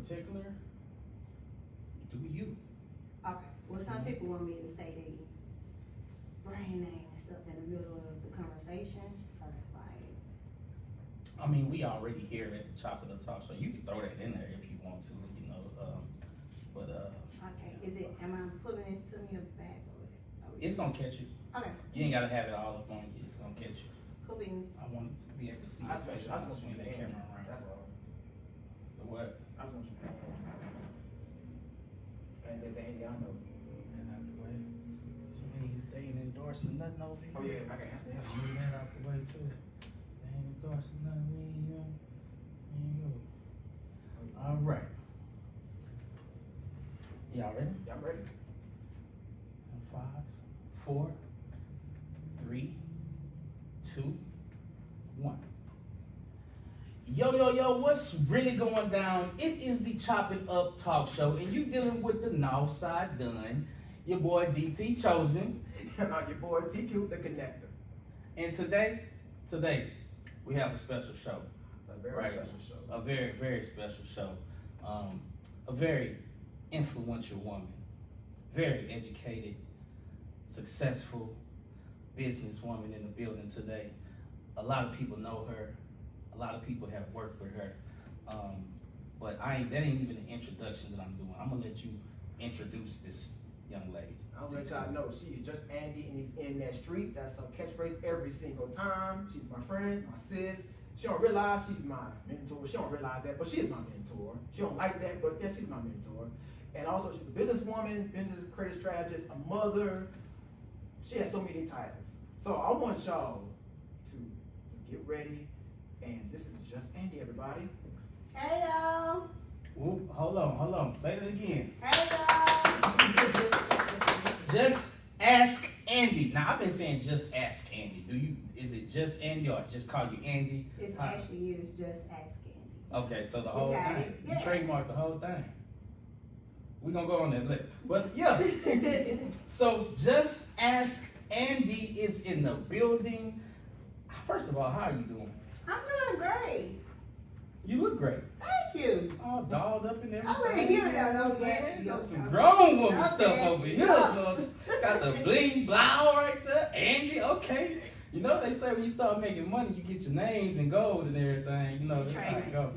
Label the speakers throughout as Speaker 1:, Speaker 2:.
Speaker 1: particular, do you.
Speaker 2: Okay, well, some people want me to say their brand name and stuff in the middle of the conversation, so that's why I asked.
Speaker 1: I mean, we already here at the Chop It Up Talk Show. You can throw that in there if you want to, you know,
Speaker 2: Okay, am I pulling this to me or back or what?
Speaker 1: it's gonna catch you.
Speaker 2: Okay,
Speaker 1: You ain't gotta have it all up on you, it's gonna catch you.
Speaker 2: cool beans.
Speaker 1: I want to be able to see
Speaker 3: I
Speaker 1: your face,
Speaker 3: just
Speaker 1: I
Speaker 3: want
Speaker 1: swing
Speaker 3: you
Speaker 1: that
Speaker 3: to
Speaker 1: camera around.
Speaker 3: That's all.
Speaker 1: The what?
Speaker 3: I just want you to and then I know.
Speaker 1: Man, out the way. So they ain't endorsing nothing over here.
Speaker 3: Oh yeah, I can answer that.
Speaker 1: Move that out the way too. They ain't endorsing nothing, we ain't here. All right. Y'all ready?
Speaker 3: Yeah, I'm ready.
Speaker 1: 5, 4, 3, 2, 1. Yo, what's really going down? It is the Chop It Up Talk Show, and you dealing with the North Side Done, your boy DT Chosen.
Speaker 3: And your boy TQ the Connector.
Speaker 1: And today, we have a special show.
Speaker 3: A very
Speaker 1: Right.
Speaker 3: special show.
Speaker 1: A very, very special show. A very influential woman, very educated, successful businesswoman in the building today. A lot of people know her. A lot of people have worked with her. But that ain't even the introduction that I'm doing. I'm gonna let you introduce this young lady.
Speaker 3: I'll let y'all know she is just Andy in that street. That's her catchphrase every single time. She's my friend, my sis. She don't realize she's my mentor. She don't realize that, but she is my mentor. She don't like that, but yeah, she's my mentor. And also, she's a businesswoman, business credit strategist, a mother. She has so many titles. So I want y'all to get ready. And this is just Andy, everybody.
Speaker 2: Hey y'all.
Speaker 1: Ooh, hold on. Say it again.
Speaker 2: Hey y'all.
Speaker 1: Just ask Andy. Now I've been saying just ask Andy. Is it just Andy or just call you Andy?
Speaker 2: It's actually used just ask Andy.
Speaker 1: Okay, so the whole
Speaker 2: got
Speaker 1: thing.
Speaker 2: it.
Speaker 1: You
Speaker 2: Yeah.
Speaker 1: trademarked the whole thing. We're gonna go on that later. But yeah. So just ask Andy is in the building. First of all, how are you doing?
Speaker 2: I'm doing great.
Speaker 1: You look great.
Speaker 2: Thank you.
Speaker 1: All dolled up and everything.
Speaker 2: I wouldn't hear that.
Speaker 1: You know what I'm
Speaker 2: No
Speaker 1: saying?
Speaker 2: fancy,
Speaker 1: Got
Speaker 2: no
Speaker 1: some
Speaker 2: fancy.
Speaker 1: grown woman
Speaker 2: No
Speaker 1: stuff over
Speaker 2: fancy,
Speaker 1: here.
Speaker 2: no.
Speaker 1: Got the bling blow right there. Andy, okay. You know they say when you start making money, you get your names in gold and everything. You know that's how it go.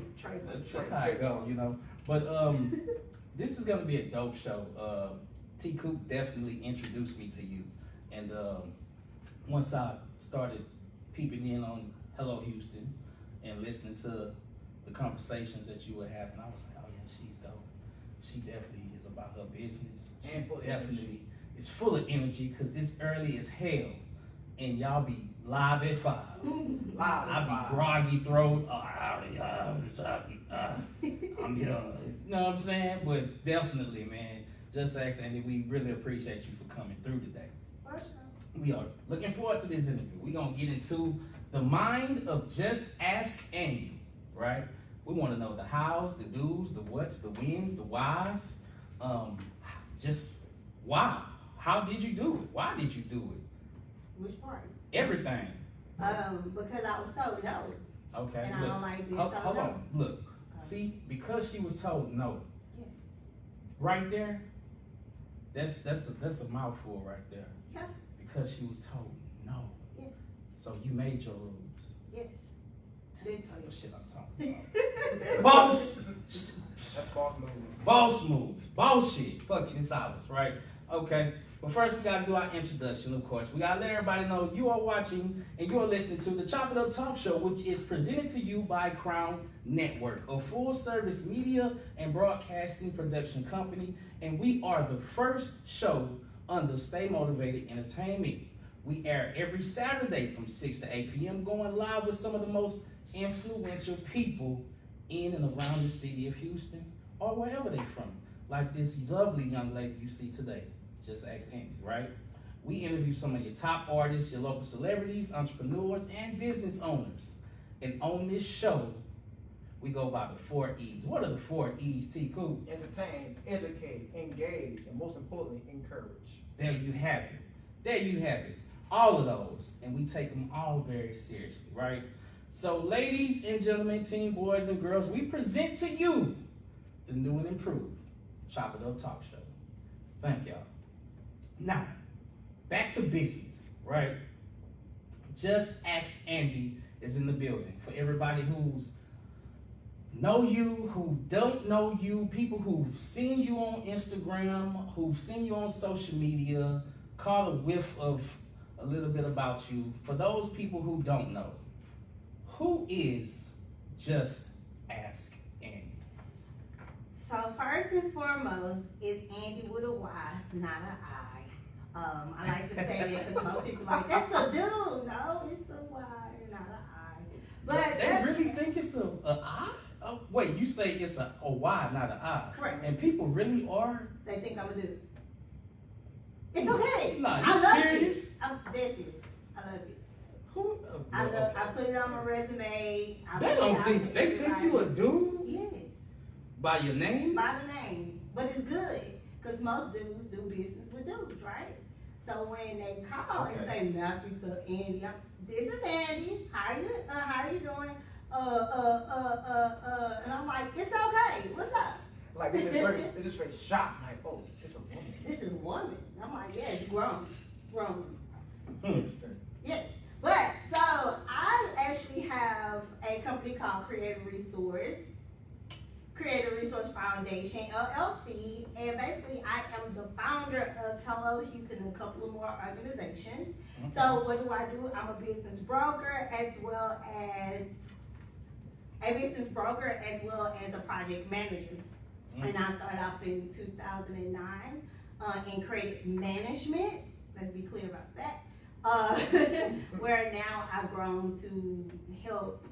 Speaker 1: That's how it go. You know. But this is gonna be a dope show. T Coop definitely introduced me to you, and once I started peeping in on Hello Houston and listening to the conversations that you were having, I was like, oh yeah, she's dope. She definitely is about her business. She
Speaker 3: And full of
Speaker 1: definitely
Speaker 3: energy.
Speaker 1: is full of energy because it's early as hell, and y'all be live at 5.
Speaker 3: Live.
Speaker 1: I be groggy throat. I'm here. You know what I'm saying? But definitely, man, just ask Andy. We really appreciate you for coming through today. We are looking forward to this interview. We're going to get into the mind of Just Ask Andy, right? We want to know the hows, the do's, the whats, the wins, the whys. Just why? How did you do it? Why did you do it?
Speaker 2: Which part?
Speaker 1: Everything.
Speaker 2: Because I was told no.
Speaker 1: Okay.
Speaker 2: And I
Speaker 1: look.
Speaker 2: don't like being
Speaker 1: Hold
Speaker 2: told no.
Speaker 1: on. Look. See, because she was told no,
Speaker 2: Yes.
Speaker 1: right there, that's a mouthful right there.
Speaker 2: Yeah.
Speaker 1: Because she was told no.
Speaker 2: Yes.
Speaker 1: So you made your rules.
Speaker 2: Yes.
Speaker 1: That's the type of shit I'm talking about. Boss.
Speaker 3: That's boss moves.
Speaker 1: Boss moves. Boss shit. Fuck it, it's ours, right? Okay. But first we gotta do our introduction, of course. We gotta let everybody know you are watching and you are listening to the Chop It Up Talk Show, which is presented to you by Crown Network, a full-service media and broadcasting production company. And we are the first show under Stay Motivated Entertainment. We air every Saturday from 6 to 8 p.m. going live with some of the most influential people in and around the city of Houston or wherever they're from. Like this lovely young lady you see today. Just ask Andy, right? We interview some of your top artists, your local celebrities, entrepreneurs, and business owners. And on this show, we go by the 4 E's. What are the 4 E's, T. Cool?
Speaker 3: Entertain, educate, engage, and most importantly, encourage.
Speaker 1: There you have it. There you have it. All of those. And we take them all very seriously, right? So ladies and gentlemen, teen boys and girls, we present to you the new and improved Chop It Up Talk Show. Thank y'all. Now, back to business, right? Just Ask Andy is in the building. For everybody who's know you, who don't know you, people who've seen you on Instagram, who've seen you on social media, caught a whiff of a little bit about you. For those people who don't know, who is Just Ask Andy?
Speaker 2: So first and foremost, it's Andy with a Y, not an I. I like to say that because most people are like, that's a dude. No, it's a Y, not an I. But
Speaker 1: They really think it's a I? Oh, wait, you say it's a Y, not an I.
Speaker 2: Correct.
Speaker 1: And people really are?
Speaker 2: They think I'm a dude. It's okay.
Speaker 1: Nah,
Speaker 2: I
Speaker 1: you
Speaker 2: love
Speaker 1: serious?
Speaker 2: it. I'm dead serious. I love it.
Speaker 1: Who?
Speaker 2: I love.
Speaker 1: Okay.
Speaker 2: I put it on my resume.
Speaker 1: They don't think, they think you a dude
Speaker 2: Yes,
Speaker 1: by your name?
Speaker 2: by the name, but it's good because most dudes do business with dudes, right? So when they call and say, "May I speak to Andy?" This is Andy. How you doing? And I'm like, it's okay. What's up?
Speaker 3: Like it's a straight shock. Like, oh, it's a woman.
Speaker 2: This is a woman. I'm like, yeah, it's grown.
Speaker 3: Interesting.
Speaker 2: Yes. But so I actually have a company called Creative Resource Foundation, LLC, and basically I am the founder of Hello Houston and a couple of more organizations.
Speaker 1: Okay.
Speaker 2: So what do? I'm a business broker as well as a project manager. And I started off in 2009 in creative management. Let's be clear about that. Where now I've grown to help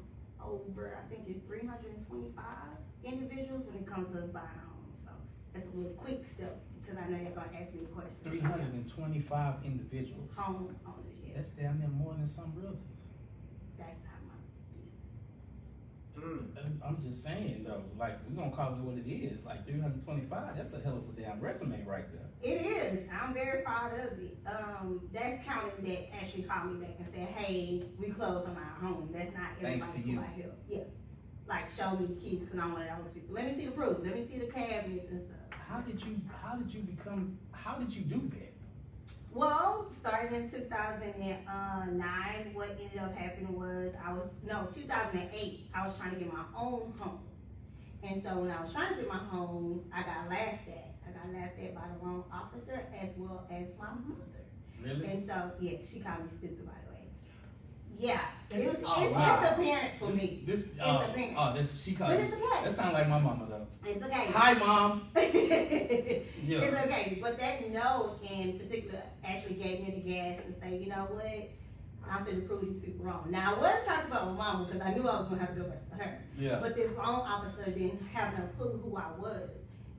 Speaker 2: over, I think it's 325 individuals when it comes to buying a home. So that's a little quick step because I know you're going to ask me a question.
Speaker 1: 325 individuals.
Speaker 2: Home owners, yes.
Speaker 1: That's damn near more than some realtors.
Speaker 2: That's not my business.
Speaker 1: I'm just saying though, like we're gonna call it what it is. Like 325, that's a hell of a damn resume right there.
Speaker 2: It is. I'm very proud of it. That's counting that actually called me back and said, "Hey, we closed on our home." That's not everybody
Speaker 1: Thanks to
Speaker 2: who
Speaker 1: you.
Speaker 2: I help. Yeah, like show me the keys because I'm one of those people. Let me see the proof. Let me see the cabinets and stuff.
Speaker 1: How did you do that?
Speaker 2: Well, starting in 2009, what ended up happening was 2008. I was trying to get my own home, and so when I was trying to get my home, I got laughed at. I got laughed at by the loan officer as well as my mother.
Speaker 1: Really?
Speaker 2: And so, yeah, she called me stupid, by the way. Yeah, it's
Speaker 1: wow.
Speaker 2: the parent for me.
Speaker 1: This
Speaker 2: the parent.
Speaker 1: She called.
Speaker 2: But it's okay.
Speaker 1: That sounds like my mama though.
Speaker 2: It's okay.
Speaker 1: Hi, mom.
Speaker 2: It's
Speaker 1: Yeah.
Speaker 2: okay. But that no in particular actually gave me the gas to say, you know what? I'm finna prove these people wrong. Now, I wasn't talking about my mama because I knew I was gonna have to go back to her.
Speaker 1: Yeah.
Speaker 2: But this loan officer didn't have no clue who I was.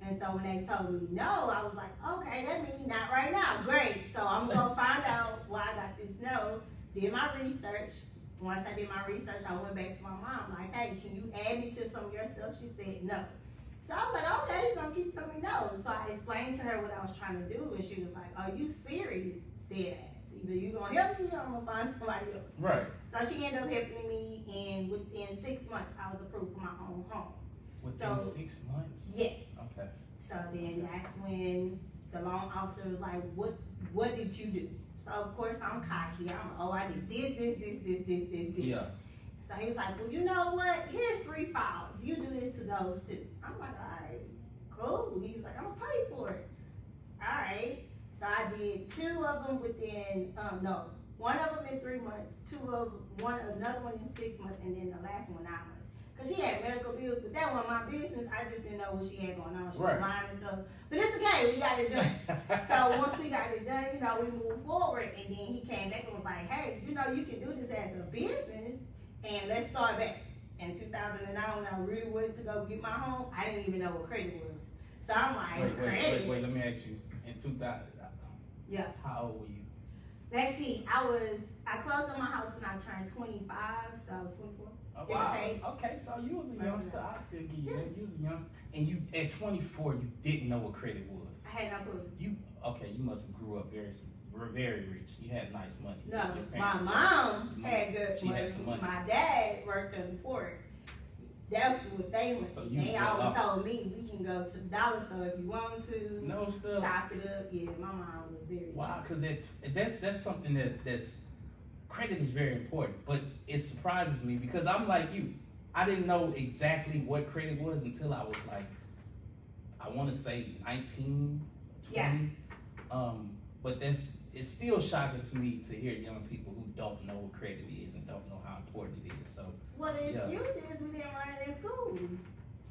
Speaker 2: And so when they told me no, I was like, okay, that means not right now. Great. So I'm gonna find out why I got this no. Did my research. Once I did my research, I went back to my mom, like, hey, can you add me to some of your stuff? She said no. So I was like, okay, you're gonna keep telling me no. So I explained to her what I was trying to do, and she was like, are you serious? Dead ass. Either you gonna help me or I'm gonna find somebody else.
Speaker 1: Right.
Speaker 2: So she ended up helping me, and within 6 months, I was approved for my own home.
Speaker 1: Within
Speaker 2: So-
Speaker 1: 6 months.
Speaker 2: Yes.
Speaker 1: Okay.
Speaker 2: So then that's when the loan officer was like, what did you do? So of course I'm cocky. I did this.
Speaker 1: Yeah.
Speaker 2: So he was like, well, you know what? Here's 3 files. You do this to those 2. I'm like, all right, cool. He was like, I'm gonna pay for it. All right. So I did 2 of them within, one of them in 3 months, another one in 6 months, and then the last one 9 months. Cause she had medical bills, but that wasn't my business. I just didn't know what she had going on. She was lying and stuff. But it's okay, we got it done. So once we got it done, we moved forward, and then he came back and was like, hey, you can do this as a business, and let's start back. In 2009, when I really wanted to go get my home, I didn't even know what credit was. So I'm like, credit?
Speaker 1: Wait, let me ask you. In 2000,
Speaker 2: Yeah.
Speaker 1: how old were you?
Speaker 2: Let's see, I closed on my house when I turned 25, so I was 24.
Speaker 1: Oh,
Speaker 2: Give or
Speaker 1: wow.
Speaker 2: take.
Speaker 1: Okay, so you was a youngster. I still give you that. You was a youngster, and you at 24, you didn't know what credit was.
Speaker 2: I had no clue.
Speaker 1: You must have grew up very rich. You had nice money.
Speaker 2: No,
Speaker 1: Your
Speaker 2: my
Speaker 1: parents-
Speaker 2: mom had good
Speaker 1: She
Speaker 2: money.
Speaker 1: had some money.
Speaker 2: My dad worked in the port. That's what they went.
Speaker 1: So you
Speaker 2: They
Speaker 1: was
Speaker 2: always
Speaker 1: well off.
Speaker 2: told me we can go to the dollar store if you want to.
Speaker 1: No stuff.
Speaker 2: Shop it up. Yeah, my mom was very.
Speaker 1: Wow,
Speaker 2: cheap.
Speaker 1: because that's something that's credit is very important, but it surprises me because I'm like you. I didn't know exactly what credit was until I was like, I want to say 19, 20.
Speaker 2: Yeah.
Speaker 1: But it's still shocking to me to hear young people who don't know what credit is and don't know how important it is. So
Speaker 2: Well, the
Speaker 1: Yeah.
Speaker 2: excuse is we didn't learn it in school.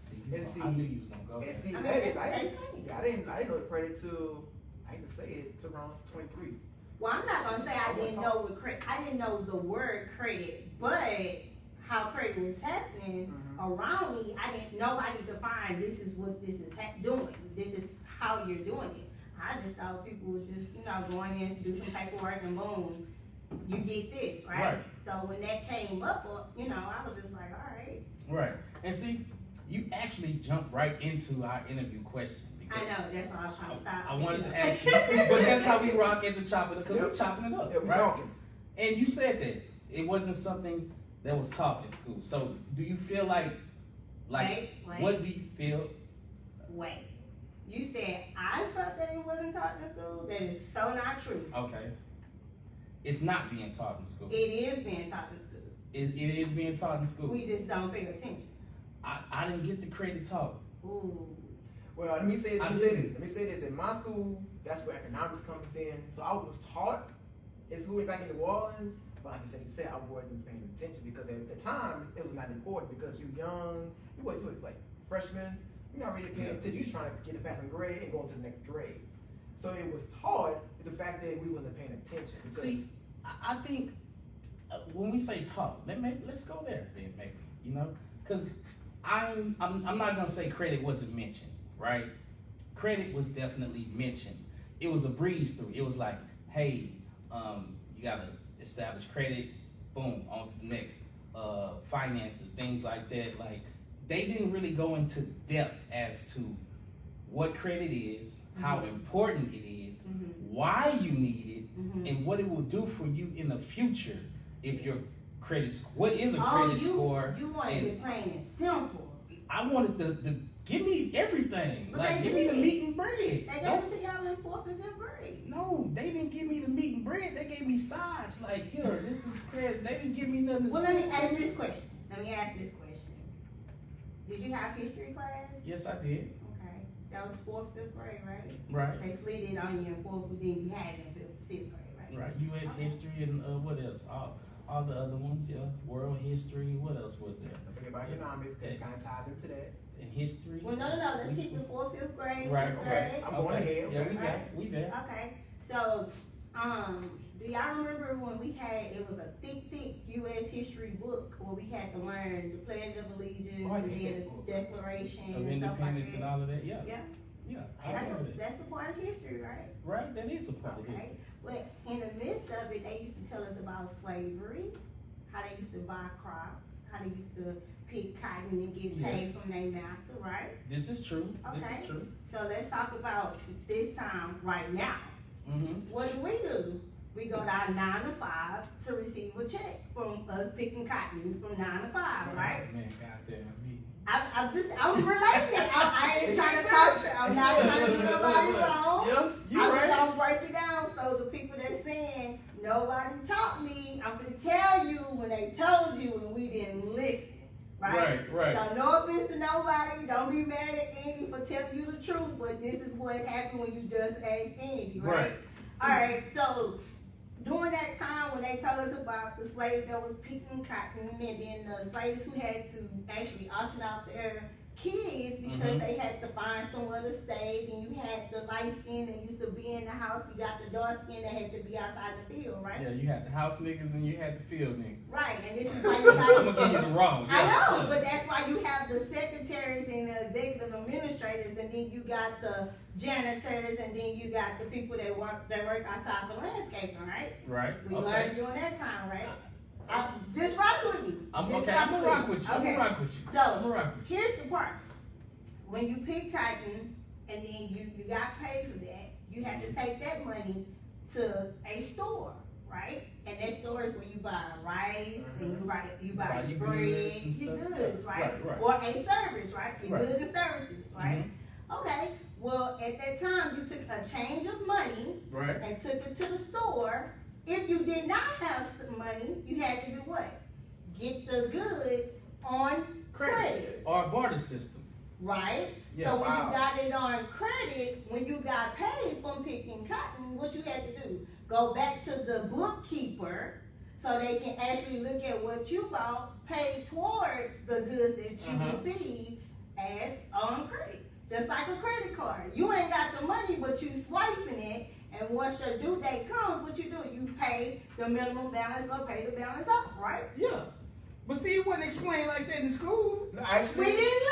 Speaker 1: see,
Speaker 3: And
Speaker 1: I knew you was gonna go
Speaker 3: And
Speaker 1: there.
Speaker 3: see,
Speaker 2: I mean,
Speaker 3: that is,
Speaker 2: that's
Speaker 3: I
Speaker 2: what
Speaker 3: didn't,
Speaker 2: they say.
Speaker 3: yeah, I didn't know credit till, I hate to say it, till around 23.
Speaker 2: Well, I'm not gonna say I didn't know what credit. I didn't know the word credit, but how credit was happening around me, I didn't. Nobody defined this is what this is doing. This is how you're doing it. I just thought people was just going in, do some paperwork, and boom, you did this, right?
Speaker 1: Right.
Speaker 2: So when that came up, I was just like, all right.
Speaker 1: Right. And see, you actually jumped right into our interview question.
Speaker 2: I know that's why I was trying to stop.
Speaker 1: I wanted to ask you, but that's how we rock at the chopping because we're
Speaker 3: Yep.
Speaker 1: chopping it up.
Speaker 3: Yeah, we
Speaker 1: right?
Speaker 3: talking.
Speaker 1: And you said that it wasn't something that was taught in school. So do you feel like
Speaker 2: Wait.
Speaker 1: what do you feel?
Speaker 2: Wait. You said I felt that it wasn't taught in school. That is so not true.
Speaker 1: Okay. It's not being taught in school.
Speaker 2: It is being taught in school.
Speaker 1: It is being taught in school.
Speaker 2: We just don't pay attention.
Speaker 1: I didn't get the credit taught.
Speaker 2: Ooh.
Speaker 3: Well, let me say this. In my school, that's where economics comes in. So I was taught in school back in New Orleans, but like you said, I wasn't paying attention because at the time it was not important because you're young, you were like freshman, you're not really paying attention. You're trying to get a passing grade and go to the next grade. So it was taught the fact that we wasn't paying attention. Because
Speaker 1: See, I think when we say taught, let's go there then, maybe, because I'm not gonna say credit wasn't mentioned, right? Credit was definitely mentioned. It was a breeze through. It was like, hey, you gotta establish credit, boom, on to the next. Finances, things like that. Like they didn't really go into depth as to what credit is, how important it is, why you need it, and what it will do for you in the future if your credit score. What is a credit score?
Speaker 2: You wanted it plain and simple.
Speaker 1: I wanted to give me everything.
Speaker 2: But
Speaker 1: like
Speaker 2: they
Speaker 1: give me the
Speaker 2: did.
Speaker 1: meat and bread.
Speaker 2: They gave it to y'all in 4th and 5th grade.
Speaker 1: No, they didn't give me the meat and bread. They gave me sides. Like here, this is credit. They didn't give me nothing.
Speaker 2: Well, let me ask this question. Did you have history class?
Speaker 1: Yes, I did.
Speaker 2: Okay. That was 4th, 5th grade, right?
Speaker 1: Right.
Speaker 2: They slid it on you in 4th, but then you had it in 5th, 6th grade, right?
Speaker 1: Right. U.S. history and what else? All the other ones. Yeah. World history. What else was there?
Speaker 3: don't forget about economics, because it kind of ties into that.
Speaker 1: In history.
Speaker 2: Well, no. Let's keep the 4th, 5th grade,
Speaker 1: Right,
Speaker 2: 6th
Speaker 3: okay.
Speaker 2: grade.
Speaker 3: I'm going ahead.
Speaker 1: Yeah,
Speaker 3: Okay.
Speaker 1: we there.
Speaker 2: Okay. So, do y'all remember when we had, it was a thick U.S. history book where we had to learn the Pledge of Allegiance
Speaker 3: Oh, I
Speaker 2: and
Speaker 3: hate
Speaker 2: then
Speaker 3: that book.
Speaker 2: the Declaration
Speaker 1: Of
Speaker 2: and stuff like
Speaker 1: independence and
Speaker 2: that?
Speaker 1: all of that. Yeah.
Speaker 2: Yeah.
Speaker 1: Yeah. I remember that.
Speaker 2: That's a part of history, right?
Speaker 1: Right. That is a part of history.
Speaker 2: Okay. But in the midst of it, they used to tell us about slavery, how they used to buy crops, how they used to pick cotton and get paid
Speaker 1: Yes.
Speaker 2: from their master, right?
Speaker 1: This is true. This
Speaker 2: Okay.
Speaker 1: is true.
Speaker 2: So let's talk about this time right now.
Speaker 1: Mm-hmm.
Speaker 2: What do? We go to our 9 to 5 to receive a check from us picking cotton from 9 to 5, right?
Speaker 1: Man, goddamn me.
Speaker 2: I was relating it. I ain't trying to talk to, I'm not trying to do nobody wrong.
Speaker 1: Yeah, you right.
Speaker 2: I'm gonna break it down so the people that's saying nobody taught me, I'm gonna tell you when they told you and we didn't listen. Right?
Speaker 1: Right.
Speaker 2: So no offense to nobody, don't be mad at Andy for telling you the truth, but this is what happened when you just asked Andy, right? Alright, so during that time when they told us about the slaves that was picking cotton and then the slaves who had to actually auction out their kids because they had to find somewhere to stay, and you had the light skin that used to be in the house, you got the dark skin that had to be outside the field, right?
Speaker 1: Yeah, you had the house niggas and you had the field niggas.
Speaker 2: Right, and this is why you got
Speaker 1: I'm gonna give you the wrong.
Speaker 2: I
Speaker 1: Yeah.
Speaker 2: know, but that's why you have the secretaries and the executive administrators, and then you got the janitors, and then you got the people that work outside for landscaping, right?
Speaker 1: Right.
Speaker 2: We
Speaker 1: Okay.
Speaker 2: learned during that time, right? Just rock with me.
Speaker 1: I'm
Speaker 2: Just
Speaker 1: gonna rock with you. I'm
Speaker 2: Okay.
Speaker 1: gonna rock with you.
Speaker 2: So,
Speaker 1: I'm gonna rock with you.
Speaker 2: here's the part. When you pick cotton and then you got paid for that, you had to take that money to a store. right? And that store is where you buy rice and you
Speaker 1: Buy
Speaker 2: buy
Speaker 1: your
Speaker 2: bread,
Speaker 1: goods and
Speaker 2: your
Speaker 1: stuff.
Speaker 2: goods, right?
Speaker 1: Right.
Speaker 2: Or a service, right? Your
Speaker 1: Right.
Speaker 2: goods and services, right? Okay. Well, at that time, you took a change of money
Speaker 1: Right.
Speaker 2: and took it to the store. If you did not have some money, you had to do what? Get the goods on credit,
Speaker 1: Or a barter system.
Speaker 2: right?
Speaker 1: Yeah,
Speaker 2: So when
Speaker 3: wow.
Speaker 2: you got it on credit, when you got paid from picking cotton, what you had to do? Go back to the bookkeeper so they can actually look at what you bought, pay towards the goods that you received as on credit. Just like a credit card. You ain't got the money, but you swiping it, and once your due date comes, what you do? You pay the minimum balance or pay the balance off, right?
Speaker 1: Yeah. But see, it wasn't explained like that in school.
Speaker 3: No, actually,
Speaker 2: We didn't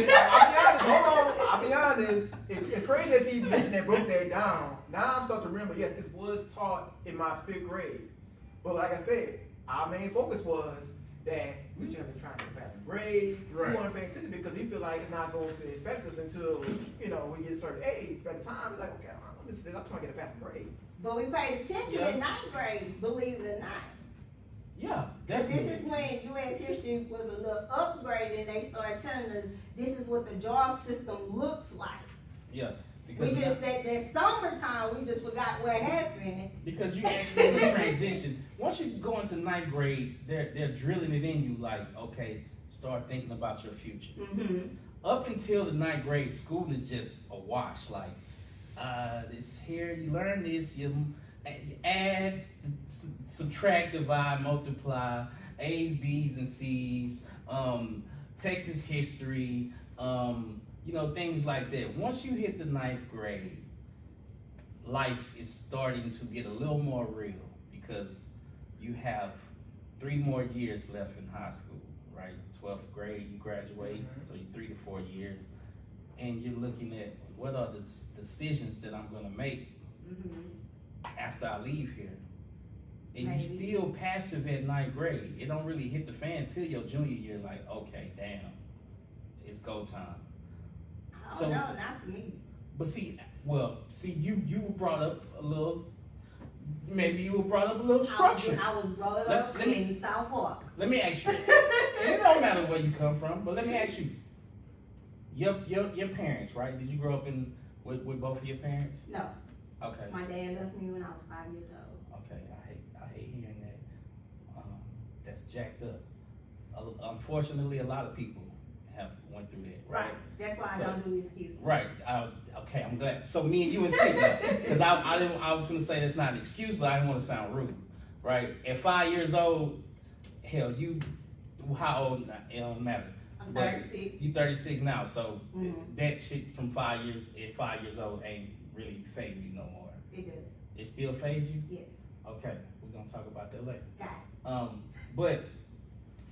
Speaker 2: listen.
Speaker 3: I'll be honest, hold on. I'll be honest. It's crazy that she mentioned that, broke that down. Now I'm starting to remember, yes, this was taught in my 5th grade. But like I said, our main focus was that we just been trying to pass a grade.
Speaker 1: Right.
Speaker 3: We want to pay attention because we feel like it's not going to affect us until, we get a certain age. By the time, we're like, okay, I'm trying to get a passing grade.
Speaker 2: But we paid attention
Speaker 1: Yeah.
Speaker 2: in 9th grade, believe it or not.
Speaker 1: Yeah,
Speaker 2: This
Speaker 1: definitely.
Speaker 2: is when U.S. history was a little upgraded and they started telling us this is what the job system looks like.
Speaker 1: Yeah.
Speaker 2: We
Speaker 1: Because
Speaker 2: just, that summertime, we just forgot what happened.
Speaker 1: Because you actually in the transition. Once you go into 9th grade, they're drilling it in you like, okay, start thinking about your future.
Speaker 2: Mm-hmm.
Speaker 1: Up until the 9th grade, school is just a wash. Like, this here, you learn this, you add, subtract, divide, multiply, A's, B's, and C's, Texas history, things like that. Once you hit the 9th grade, life is starting to get a little more real because you have 3 more years left in high school, right? 12th grade, you graduate, so you're 3 to 4 years, and you're looking at what are the decisions that I'm gonna make after I leave here. And
Speaker 2: Maybe.
Speaker 1: you still passive at 9th grade. It don't really hit the fan till your junior year, like, okay, damn, it's go time.
Speaker 2: Oh,
Speaker 1: So-
Speaker 2: no, not for me.
Speaker 1: But see, you were brought up a little, maybe you were brought up a little structured.
Speaker 2: I was brought
Speaker 1: Let-
Speaker 2: up
Speaker 1: let me-
Speaker 2: in South Park.
Speaker 1: Let me ask you, and it don't matter where you come from, but let me ask you, your parents, right? Did you grow up with both of your parents?
Speaker 2: No,
Speaker 1: Okay.
Speaker 2: my dad left me when I was 5 years old.
Speaker 1: Okay, I hate hearing that. That's jacked up. Unfortunately, a lot of people have went through that, right?
Speaker 2: That's why
Speaker 1: So-
Speaker 2: I don't do excuses.
Speaker 1: Right. I'm glad. So me and you in sync now, because I was gonna say that's not an excuse, but I didn't want to sound rude, right? At 5 years old, hell, how old? It don't matter.
Speaker 2: I'm
Speaker 1: But
Speaker 2: 36.
Speaker 1: You 36 now, so
Speaker 2: Mhm.
Speaker 1: that shit from 5 years at 5 years old ain't really phasing you no more.
Speaker 2: It does.
Speaker 1: It still phase you?
Speaker 2: Yes.
Speaker 1: Okay, we're gonna talk about that later.
Speaker 2: Got
Speaker 1: But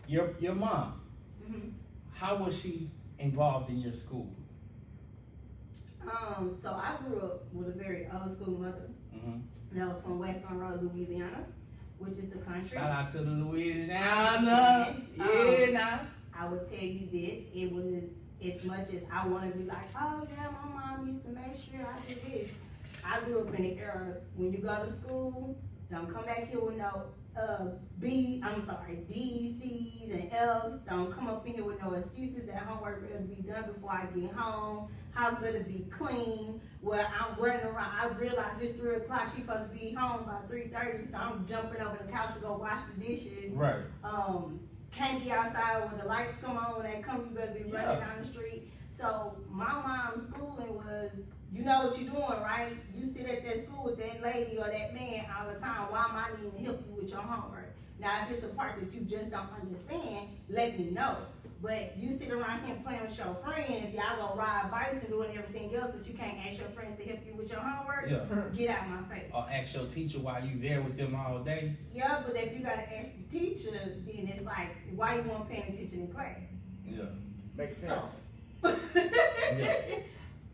Speaker 1: your mom,
Speaker 2: it. Mm-hmm.
Speaker 1: how was she involved in your school?
Speaker 2: So I grew up with a very old school mother.
Speaker 1: Mm-hmm.
Speaker 2: That was from West Monroe, Louisiana, which is the country.
Speaker 1: Shout out to the Louisiana. Yeah, nah.
Speaker 2: I would tell you this, it was as much as I want to be like, oh yeah, my mom used to make sure I do this. I grew up in the era when you go to school, don't come back here with no D's, C's, and F's. Don't come up in here with no excuses that homework better be done before I get home. House better be clean. Where I'm running around, I realize it's 3 o'clock. She supposed to be home by 3:30, so I'm jumping over the couch to go wash the dishes.
Speaker 1: Right.
Speaker 2: Can't be outside when the lights come on. When they come, you better be running down the street. So my mom's schooling was, you know what you're doing, right? You sit at that school with that lady or that man all the time. Why am I needing to help you with your homework? Now, if it's a part that you just don't understand, let me know. But you sit around here playing with your friends, y'all go ride bikes and doing everything else, but you can't ask your friends to help you with your homework?
Speaker 1: Yeah.
Speaker 2: Get out of my face.
Speaker 1: Or ask your teacher while you there with them all day.
Speaker 2: Yeah, but if you gotta ask the teacher, then it's like, why you weren't paying attention in class?
Speaker 1: Yeah.
Speaker 3: Makes
Speaker 2: So-
Speaker 3: sense.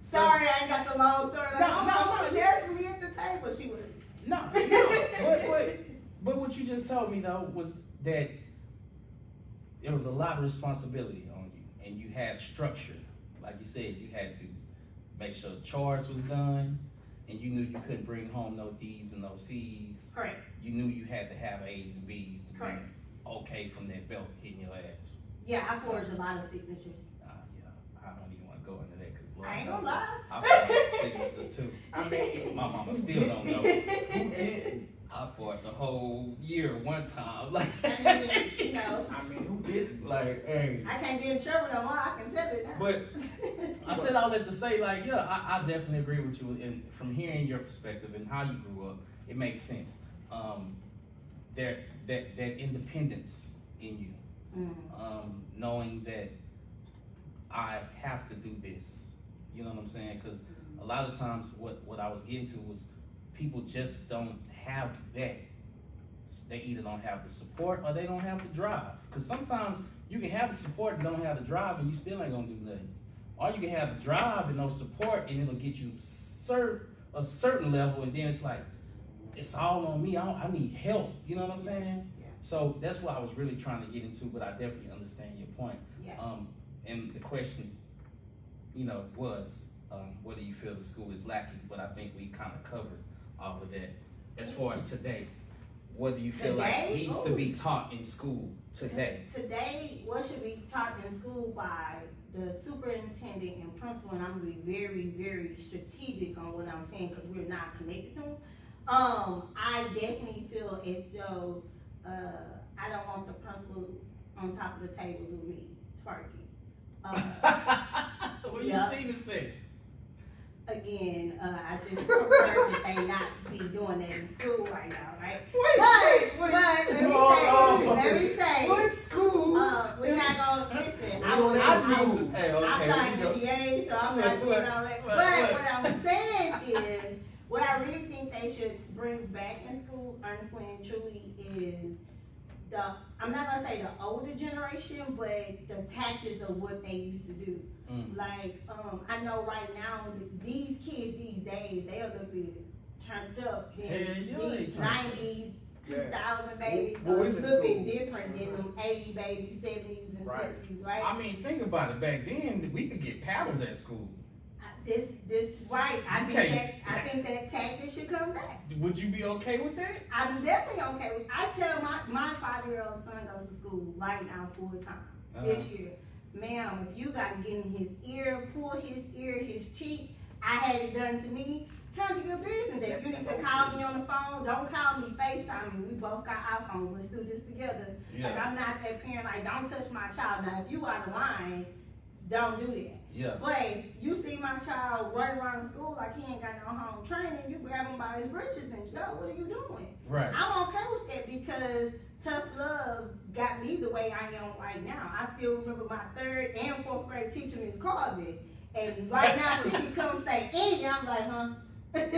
Speaker 2: Sorry, I ain't got the long story. Like,
Speaker 1: No,
Speaker 2: my
Speaker 1: no,
Speaker 2: mom
Speaker 1: no.
Speaker 2: was there for me at the table. She was.
Speaker 1: No. But what you just told me though was that there was a lot of responsibility on you, and you had structure. Like you said, you had to make sure the chores was done. and you knew you couldn't bring home no D's and no C's,
Speaker 2: Correct.
Speaker 1: you knew you had to have A's and B's to
Speaker 2: Correct.
Speaker 1: be okay from that belt hitting your ass.
Speaker 2: Yeah, I forged a lot of signatures.
Speaker 1: Yeah, I don't even want to go into that because
Speaker 2: I ain't gonna lie.
Speaker 1: I forged signatures too.
Speaker 3: I mean,
Speaker 1: My mama still don't know.
Speaker 3: who didn't?
Speaker 1: I forged the whole year one time. Like,
Speaker 2: I mean, you know,
Speaker 3: I mean, who didn't?
Speaker 1: like, hey.
Speaker 2: I can't get in trouble no more. I can tell it now.
Speaker 1: But I said all that to say, like, yeah, I definitely agree with you. And from hearing your perspective and how you grew up, it makes sense. That independence in you, knowing that I have to do this. You know what I'm saying? Because a lot of times, what I was getting to was people just don't have that. They either don't have the support or they don't have the drive. Because sometimes you can have the support and don't have the drive, and you still ain't gonna do nothing. Or you can have the drive and no support, and it'll get you a certain level, and then it's like, it's all on me. I need help. You know what I'm saying?
Speaker 2: Yeah.
Speaker 1: So that's what I was really trying to get into, but I definitely understand your point.
Speaker 2: Yeah.
Speaker 1: And the question, was whether you feel the school is lacking, but I think we kind of covered off of that. As far as today, what do you feel like
Speaker 2: Today?
Speaker 1: needs to be taught in school today?
Speaker 2: Today, what should be taught in school by the superintendent and principal, and I'm gonna be very, very strategic on what I'm saying because we're not connected to them. I definitely feel as though I don't want the principal on top of the tables with me twerking.
Speaker 1: What
Speaker 2: yeah.
Speaker 1: you seen to say?
Speaker 2: Again, I just prefer that they not be doing that in school right now, right? But let me say,
Speaker 3: What school?
Speaker 2: we're not gonna listen.
Speaker 1: Hey,
Speaker 2: I signed the NDA, so I'm not doing all that. But what I'm saying is, what I really think they should bring back in school, honestly and truly, is I'm not gonna say the older generation, but the tactics of what they used to do. Like, I know right now, these kids these days, they are a little bit turned up than these 90s, 2000 babies. So it's a little bit different than them 80 babies, 70s, and 60s, right?
Speaker 1: I mean, think about it. Back then, we could get paddled at school.
Speaker 2: This right. I think that tactic should come back.
Speaker 1: Would you be okay with that?
Speaker 2: I'm definitely okay with. I tell my 5-year-old son goes to school right now full time this year. Ma'am, if you got to get in his ear, pull his ear, his cheek, I had it done to me. Handle your business. If you need to call me on the phone, don't call me, FaceTime me. We both got iPhones. Let's do this together.
Speaker 1: Yeah.
Speaker 2: Like, I'm not that parent. Like, don't touch my child. Now, if you out of line, don't do that.
Speaker 1: Yeah.
Speaker 2: But you see my child running around the school like he ain't got no home training, you grab him by his britches and go, what are you doing?
Speaker 1: Right.
Speaker 2: I'm okay with that because tough love got me the way I am right now. I still remember my 3rd and 4th grade teacher, Miss Carvin. And right now she can come say anything. I'm like, huh? But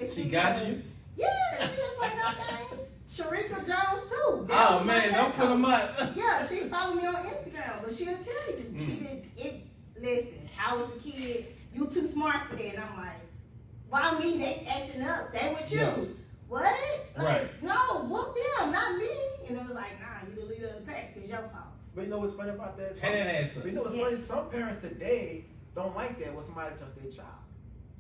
Speaker 2: it's
Speaker 1: She
Speaker 2: because-
Speaker 1: got you?
Speaker 2: Yeah, she didn't play no games. Sharika Jones too. That
Speaker 1: Oh
Speaker 2: was my
Speaker 1: man, don't put them up.
Speaker 2: Yeah, she followed me on Instagram, but she'll tell you. She did it. Listen, I was a kid. You too smart for that. And I'm like, why me? They acting up. They with you.
Speaker 1: Yeah.
Speaker 2: What? Like,
Speaker 1: Right.
Speaker 2: no, whoop them, not me. And it was like, nah, you the leader of the pack. It's your fault.
Speaker 3: But you know what's funny about that?
Speaker 1: Tear that ass up.
Speaker 3: But you know what's
Speaker 2: Yes.
Speaker 3: funny? Some parents today don't like that when somebody touch their child.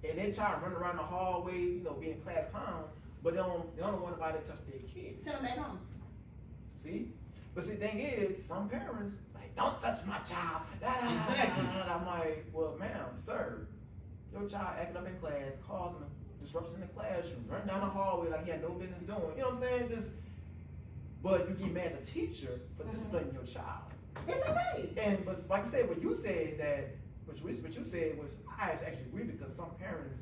Speaker 3: And their child running around the hallway, being a class clown, but they don't want nobody to touch their kids.
Speaker 2: Send them back home.
Speaker 3: See? But see, the thing is, some parents, like, don't touch my child.
Speaker 1: Exactly.
Speaker 3: I'm like, well, ma'am, sir, your child acting up in class, causing disruption in the classroom, running down the hallway like he had no business doing. You know what I'm saying? But you get mad at the teacher for disciplining your child.
Speaker 2: It's okay.
Speaker 3: But like I said, what you said was, I actually agree because some parents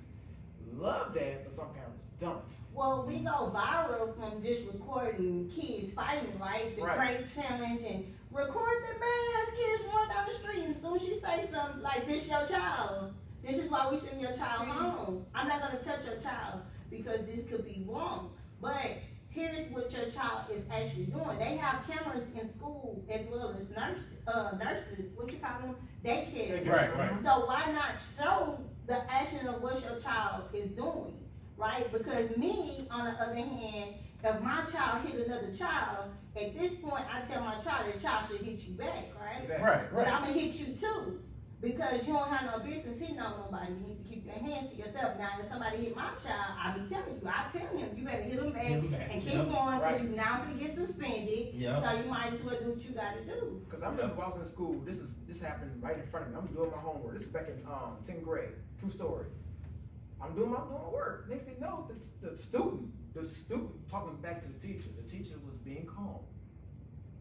Speaker 3: love that, but some parents don't.
Speaker 2: Well, we go viral from just recording kids fighting, right? The crate challenge and record the badass kids run down the street. And soon as she say something like, this your child. This is why we send your child home. I'm not gonna touch your child because this could be wrong. But here's what your child is actually doing. They have cameras in school as well as nurses, what you call them? Daycare.
Speaker 1: Right.
Speaker 2: So why not show the action of what your child is doing? Right? Because me, on the other hand, if my child hit another child, at this point I tell my child that child should hit you back, right?
Speaker 3: Exactly.
Speaker 1: Right.
Speaker 2: But I'm gonna hit you too. Because you don't have no business hitting on nobody. You need to keep your hands to yourself. Now, if somebody hit my child, I be telling you, I tell him, you better hit them back,
Speaker 1: Hit 'em back.
Speaker 2: and keep
Speaker 1: Yep.
Speaker 2: going, because
Speaker 3: Right.
Speaker 2: you now gonna get suspended.
Speaker 1: Yep.
Speaker 2: So you might as well do what you gotta do.
Speaker 3: Because I remember when I was in school, this happened right in front of me. I'm doing my homework. This is back in 10th grade. True story. I'm doing my work. Next thing you know, the student talking back to the teacher. The teacher was being calm.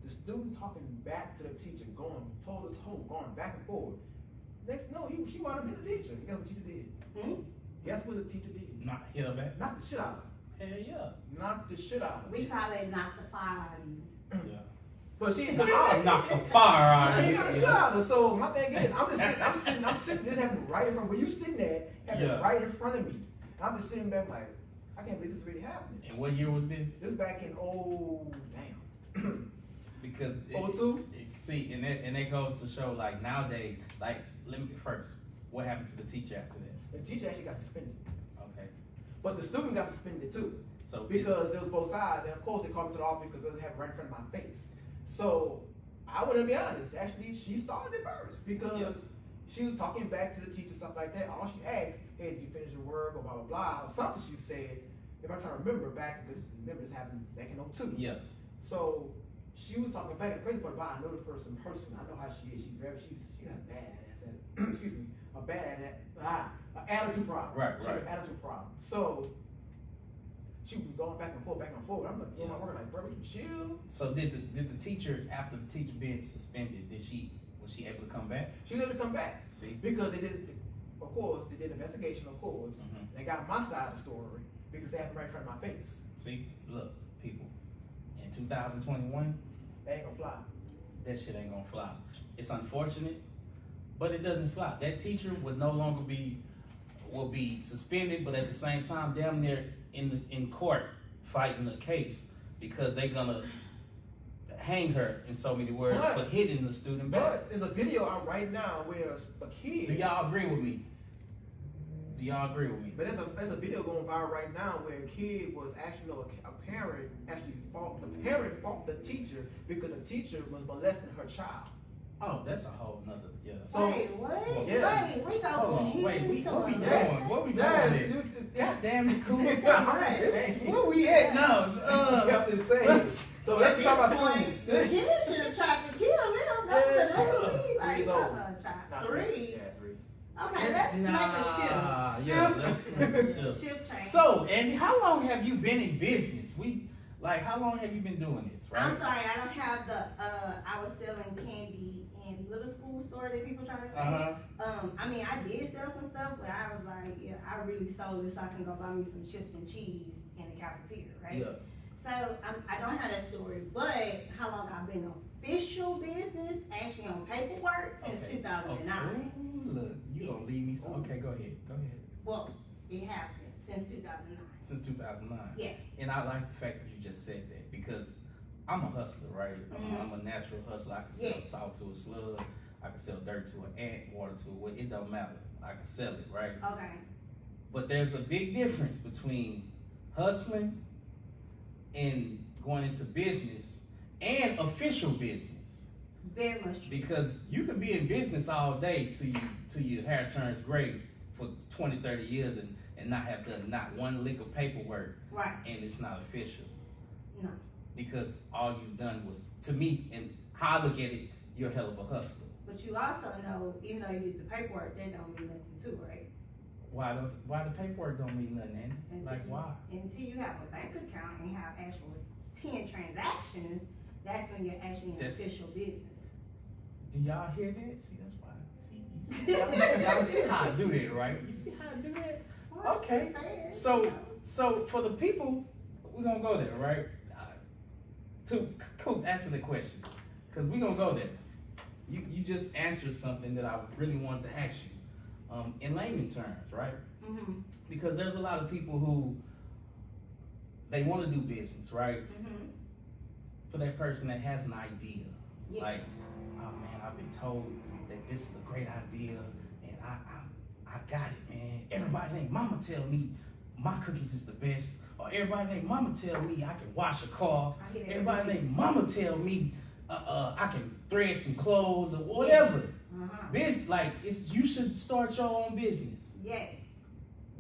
Speaker 3: The student talking back to the teacher, going toe to toe, going back and forth. Next, no, she wound up hitting the teacher. Guess what the teacher did?
Speaker 2: Hmm?
Speaker 3: Guess what the teacher did?
Speaker 1: Not hit her back.
Speaker 3: Knocked the shit out of her.
Speaker 1: Hell yeah.
Speaker 3: Knocked the shit out of her.
Speaker 2: We call it knock the fire out of you.
Speaker 1: Yeah.
Speaker 3: But she's
Speaker 1: Knock the fire out of
Speaker 3: She
Speaker 1: you.
Speaker 3: got shit out of her. So my thing is, I'm sitting. This happened right in front. When you sitting there, happened
Speaker 1: Yeah.
Speaker 3: right in front of me. And I'm just sitting back like, I can't believe this is really happening.
Speaker 1: And what year was this?
Speaker 3: This back in damn.
Speaker 1: Because it,
Speaker 3: 02?
Speaker 1: see, and that goes to show, like, nowadays, like, let me first, what happened to the teacher after that?
Speaker 3: The teacher actually got suspended,
Speaker 1: Okay.
Speaker 3: but the student got suspended too.
Speaker 1: So
Speaker 3: Because there was both sides, and of course they called me to the office because it happened right in front of my face. So I wouldn't be honest. Actually, she started it first because
Speaker 1: Yeah.
Speaker 3: she was talking back to the teacher, stuff like that. All she asked, "Hey, did you finish your work?" or blah blah blah, or something she said. If I'm trying to remember back, because remember this happened back in 02.
Speaker 1: yeah.
Speaker 3: So she was talking back. The crazy part about it, I know the person personally. I know how she is. She got a bad ass. Excuse me, a bad an attitude problem.
Speaker 1: Right,
Speaker 3: She had
Speaker 1: right.
Speaker 3: an attitude problem. So she was going back and forth, back and forth. I'm like,
Speaker 1: Yeah.
Speaker 3: my work, like, bro, you chill.
Speaker 1: So did the teacher, after the teacher being suspended, was she able to come back?
Speaker 3: She was able to come back
Speaker 1: See?
Speaker 3: because they did, of course, they did an investigation. Of course,
Speaker 1: Mhm.
Speaker 3: they got my side of the story because they happened right in front of my face.
Speaker 1: See? Look, people. In 2021,
Speaker 3: They ain't gonna fly.
Speaker 1: that shit ain't gonna fly. It's unfortunate, but it doesn't fly. That teacher would no longer will be suspended, but at the same time, damn near in court fighting the case because they're gonna hang her in so many words
Speaker 3: But-
Speaker 1: for hitting the student back.
Speaker 3: But there's a video out right now where a kid.
Speaker 1: Do y'all agree with me? Do y'all agree with me?
Speaker 3: But there's a video going viral right now where a kid was actually, a parent actually fought the teacher because the teacher was molesting her child.
Speaker 1: Oh, that's a whole nother, yeah.
Speaker 3: So-
Speaker 2: Wait, what?
Speaker 3: Yes.
Speaker 2: Wait, we go
Speaker 1: Hold
Speaker 2: from
Speaker 1: on,
Speaker 2: here
Speaker 1: wait,
Speaker 2: to
Speaker 1: what we doing?
Speaker 2: molesting?
Speaker 1: What we doing
Speaker 3: Yes,
Speaker 1: here? God damn it, cool.
Speaker 3: I'm just saying.
Speaker 1: Where we at now?
Speaker 3: I'm just saying. So let's talk about
Speaker 2: Point,
Speaker 3: schools.
Speaker 2: the kid should have tried to kill them. That was the next lead. Like,
Speaker 3: 3 years old.
Speaker 2: child.
Speaker 3: Not
Speaker 2: 3.
Speaker 3: Yeah, 3.
Speaker 2: Okay, let's make a
Speaker 1: Yeah,
Speaker 3: Shift.
Speaker 1: let's make a
Speaker 2: shift.
Speaker 1: shift.
Speaker 2: Shift change.
Speaker 1: So, and how long have you been in business? How long have you been doing this, right?
Speaker 2: I'm sorry, I don't have the, I was selling candy in little school store that people trying to say.
Speaker 1: Uh-huh.
Speaker 2: I mean, I did sell some stuff, but I was like, yeah, I really sold it so I can go buy me some chips and cheese in the cafeteria, right?
Speaker 1: Yeah.
Speaker 2: So I don't have that story, but how long I've been official business, actually on paperwork since
Speaker 1: Okay.
Speaker 2: 2009.
Speaker 1: Oh, look, you gonna leave me some. Okay, go ahead.
Speaker 2: Well, it happened since 2009.
Speaker 1: Since 2009.
Speaker 2: Yeah.
Speaker 1: And I like the fact that you just said that because I'm a hustler, right?
Speaker 2: Mhm.
Speaker 1: I'm a natural hustler. I can sell
Speaker 2: Yes.
Speaker 1: salt to a slug. I can sell dirt to an ant, water to a well, it don't matter. I can sell it, right?
Speaker 2: Okay.
Speaker 1: But there's a big difference between hustling and going into business and official business.
Speaker 2: Very much true.
Speaker 1: Because you could be in business all day till your hair turns gray for 20, 30 years and not have done not one lick of paperwork
Speaker 2: Right.
Speaker 1: and it's not official.
Speaker 2: No.
Speaker 1: Because all you've done was, to me, and how I look at it, you're a hell of a hustler.
Speaker 2: But you also know, even though you did the paperwork, that don't mean nothing too, right?
Speaker 1: Why the paperwork don't mean nothing, Andy? Like why?
Speaker 2: Until you have a bank account and have actual 10 transactions, that's when you're actually in
Speaker 1: That's-
Speaker 2: official business.
Speaker 1: Do y'all hear that? See, that's why. See, y'all see how I do that, right? You see how I do that?
Speaker 2: Well,
Speaker 1: Okay.
Speaker 2: fair,
Speaker 1: So,
Speaker 2: you know.
Speaker 1: so for the people, we're gonna go there, right? Cool, answer the question, cause we're gonna go there. You just answered something that I really wanted to ask you, in layman terms, right?
Speaker 2: Mhm.
Speaker 1: Because there's a lot of people who they want to do business, right?
Speaker 2: Mhm.
Speaker 1: For that person that has an idea,
Speaker 2: Yes.
Speaker 1: like, oh man, I've been told that this is a great idea, and I got it, man. Everybody think mama tell me my cookies is the best, or everybody think mama tell me I can wash a car.
Speaker 2: I hear that
Speaker 1: Everybody
Speaker 2: every
Speaker 1: think mama tell me I can thread some clothes or whatever. You should start your own business.
Speaker 2: Yes.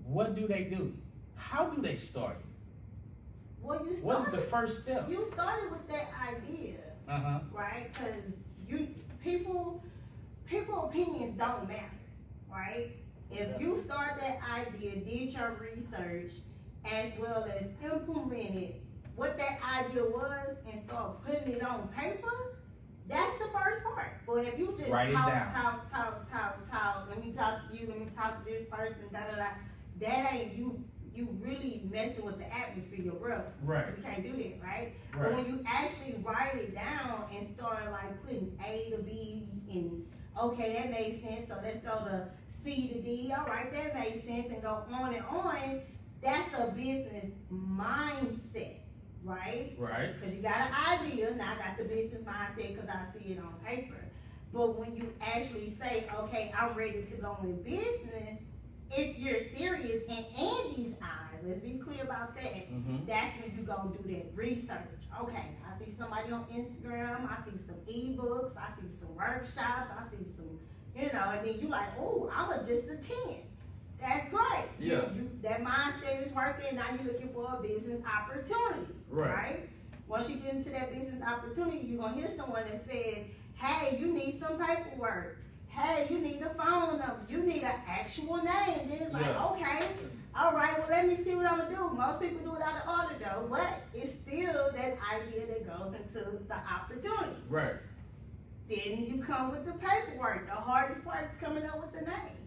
Speaker 1: What do they do? How do they start it?
Speaker 2: Well,
Speaker 1: What is the first step?
Speaker 2: You started with that idea, right? Because people opinions don't matter, right? If you start that idea, did your research, as well as implemented what that idea was and start putting it on paper, that's the first part. But if you just
Speaker 1: Write it down.
Speaker 2: talk, let me talk to you, let me talk to this person, that ain't you really messing with the atmosphere, your brother.
Speaker 1: Right.
Speaker 2: You can't do that, right?
Speaker 1: Right.
Speaker 2: But when you actually write it down and start like putting A to B and okay, that made sense, so let's go to C to D, all right, that made sense, and go on and on, that's a business mindset, right?
Speaker 1: Right.
Speaker 2: Because you got an idea, now I got the business mindset because I see it on paper. But when you actually say, okay, I'm ready to go in business, if you're serious in Andy's eyes, let's be clear about that, that's when you go do that research. Okay, I see somebody on Instagram, I see some ebooks, I see some workshops, I see some, and then you like, oh, I'm just a 10. That's great.
Speaker 1: Yeah.
Speaker 2: That mindset is working, now you're looking for a business opportunity, right? Once you get into that business opportunity, you're gonna hear someone that says, hey, you need some paperwork. Hey, you need a phone number. You need an actual name. Then it's like, okay, all right, well, let me see what I'm gonna do. Most people do it out of order though, but it's still that idea that goes into the opportunity.
Speaker 1: Right.
Speaker 2: Then you come with the paperwork. The hardest part is coming up with the name.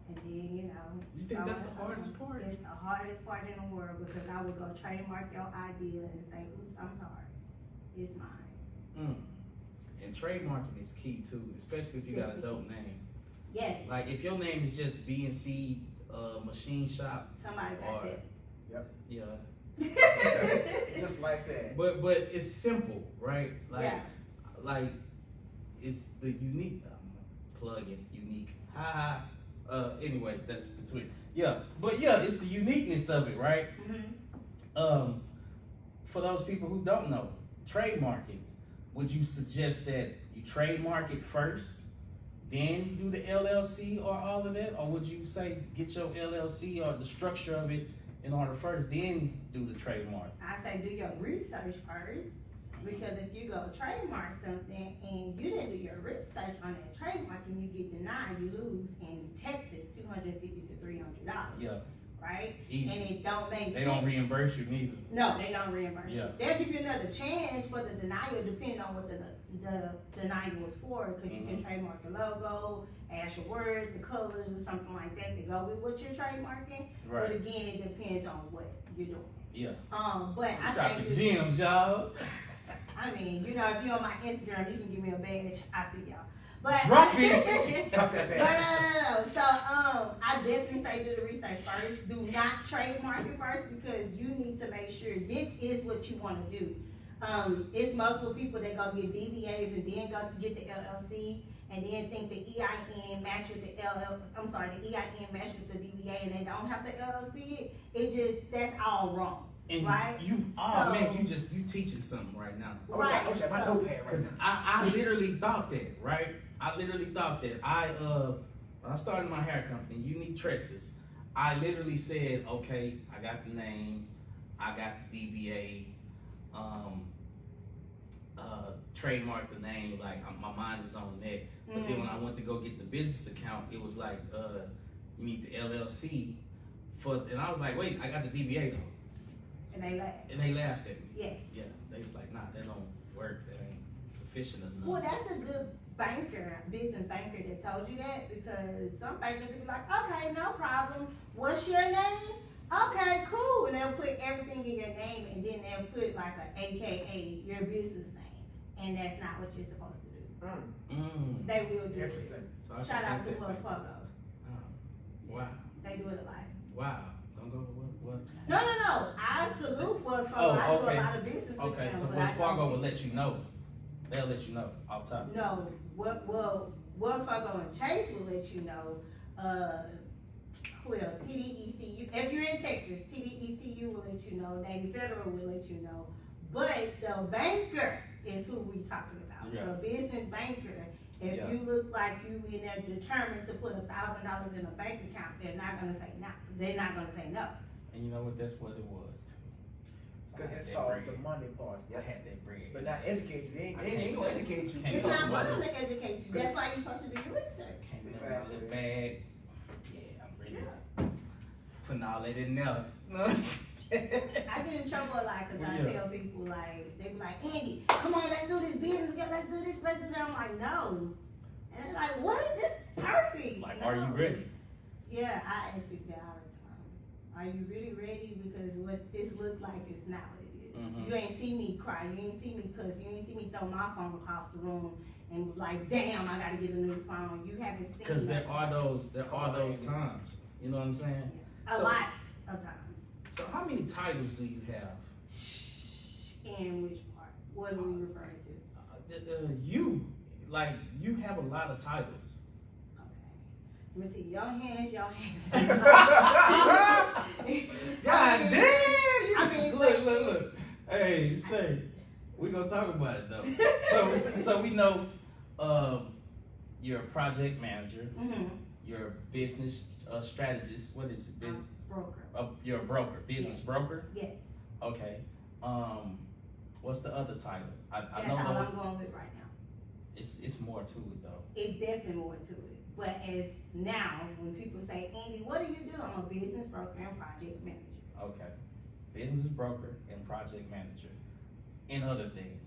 Speaker 2: And then,
Speaker 1: You think that's the hardest part?
Speaker 2: It's the hardest part in the world because I would go trademark your idea and say, oops, I'm sorry. It's mine.
Speaker 1: And trademarking is key too, especially if you got a dope name.
Speaker 2: Yes.
Speaker 1: Like if your name is just B&C Machine Shop.
Speaker 2: Somebody got that.
Speaker 3: Yep.
Speaker 1: Yeah.
Speaker 3: Just like that.
Speaker 1: But it's simple, right? Like it's the unique plug-in, unique. Anyway, that's between. Yeah, but it's the uniqueness of it, right? For those people who don't know, trademarking. Would you suggest that you trademark it first, then you do the LLC or all of that? Or would you say get your LLC or the structure of it in order first, then do the trademark?
Speaker 2: I say do your research first, because if you go trademark something and you didn't do your research on that trademark and you get denied, you lose in Texas $250 to $300.
Speaker 1: Yeah.
Speaker 2: Right?
Speaker 1: Easy.
Speaker 2: And it don't make sense.
Speaker 1: They don't reimburse you neither.
Speaker 2: No, they don't reimburse
Speaker 1: Yeah.
Speaker 2: you. They'll give you another chance for the denial, depending on what the denial was for, because you can trademark the logo, add your words, the colors, or something like that to go with what you're trademarking.
Speaker 1: Right.
Speaker 2: But again, it depends on what you're doing.
Speaker 1: Yeah.
Speaker 2: But
Speaker 1: You
Speaker 2: I
Speaker 1: got
Speaker 2: say
Speaker 1: the gems, y'all.
Speaker 2: I mean, if you're on my Instagram, you can give me a badge. I see y'all. But
Speaker 1: Drop it.
Speaker 3: Drop that
Speaker 2: No. So I definitely say do the research first. Do not trademark it first because you need to make sure this is what you want to do. It's multiple people that go get DBAs and then go get the LLC and then think the EIN match with the the EIN match with the DBA and they don't have the LLC. That's all wrong.
Speaker 1: And
Speaker 2: right?
Speaker 1: you teaching something right now.
Speaker 3: I wish I had my notepad right
Speaker 1: Cause
Speaker 3: now.
Speaker 1: I literally thought that, right? When I started my hair company, Unique Tresses, I literally said, okay, I got the name, I got the DBA, trademark the name, like my mind is on that. But then when I went to go get the business account, it was like, you need the LLC and I was like, wait, I got the DBA though.
Speaker 2: And they laughed.
Speaker 1: And they laughed at me.
Speaker 2: Yes.
Speaker 1: Yeah, they was like, nah, that don't work, that ain't sufficient enough.
Speaker 2: Well, that's a good business banker that told you that, because some bankers will be like, okay, no problem. What's your name? Okay, cool. And they'll put everything in your name and then they'll put like a AKA, your business name. And that's not what you're supposed to do. They will do
Speaker 3: Interesting.
Speaker 2: it.
Speaker 1: So I
Speaker 2: Shout out to
Speaker 1: should
Speaker 2: Wells Fargo.
Speaker 1: Wow.
Speaker 2: They do it a lot.
Speaker 1: Wow. Don't go to what?
Speaker 2: No. I salute Wells Fargo. I do a lot of business with them.
Speaker 1: So
Speaker 2: but
Speaker 1: Wells
Speaker 2: I
Speaker 1: Fargo
Speaker 2: don't-
Speaker 1: will let you know. They'll let you know off top.
Speaker 2: No, Wells Fargo and Chase will let you know. Who else? TDECU. If you're in Texas, TDECU will let you know. Navy Federal will let you know. But the banker is who we talking about.
Speaker 1: Yeah.
Speaker 2: The business banker. If
Speaker 1: Yeah.
Speaker 2: you look like you in there determined to put $1,000 in a bank account, they're not gonna say no. They're not gonna say no.
Speaker 1: And you know what? That's what it was too. I
Speaker 3: Cause
Speaker 1: had
Speaker 3: it's
Speaker 1: that
Speaker 3: all
Speaker 1: bread.
Speaker 3: the money part.
Speaker 1: I had that bread.
Speaker 3: But not educate you. They ain't
Speaker 1: I
Speaker 3: gonna
Speaker 1: can't-
Speaker 3: educate you.
Speaker 1: can't
Speaker 2: It's
Speaker 1: talk
Speaker 2: not
Speaker 1: about
Speaker 2: for them
Speaker 1: it.
Speaker 2: to educate you. That's why you're supposed to do your research.
Speaker 1: Came in
Speaker 3: Exactly.
Speaker 1: the bag. Yeah, I'm ready. Putting all that in there. You know what I'm saying?
Speaker 2: I get in trouble a lot because
Speaker 1: Well,
Speaker 2: I
Speaker 1: yeah.
Speaker 2: tell people like, they be like, Andy, come on, let's do this business together, let's do this, let's do that. I'm like, no. And they're like, what? This is perfect.
Speaker 1: Like,
Speaker 2: No.
Speaker 1: are you ready?
Speaker 2: Yeah, I ask people that all the time. Are you really ready? Because what this look like is not what it is.
Speaker 1: Mhm.
Speaker 2: You ain't see me cry, you ain't see me cuss, you ain't see me throw my phone across the room and was like, damn, I gotta get a new phone. You haven't seen
Speaker 1: Because there
Speaker 2: nothing.
Speaker 1: are those times. You know what I'm saying?
Speaker 2: A
Speaker 1: So-
Speaker 2: lot of times.
Speaker 1: So how many titles do you have?
Speaker 2: In which part? What are we referring to?
Speaker 1: You have a lot of titles.
Speaker 2: Okay. Let me see. Your hands.
Speaker 1: God damn!
Speaker 2: I mean,
Speaker 1: Look. Hey, say, we gonna talk about it though. So we know, you're a project manager.
Speaker 2: Mm-hmm.
Speaker 1: You're a business strategist. What is it?
Speaker 2: Broker.
Speaker 1: You're a broker, business
Speaker 2: Yes.
Speaker 1: broker.
Speaker 2: Yes.
Speaker 1: Okay. What's the other title? I
Speaker 2: That's
Speaker 1: know
Speaker 2: all
Speaker 1: those.
Speaker 2: I'm going with right now.
Speaker 1: It's more to it though.
Speaker 2: It's definitely more to it. But as now, when people say, Andy, what do you do? I'm a business broker and project manager.
Speaker 1: Okay. Business broker and project manager. And other things.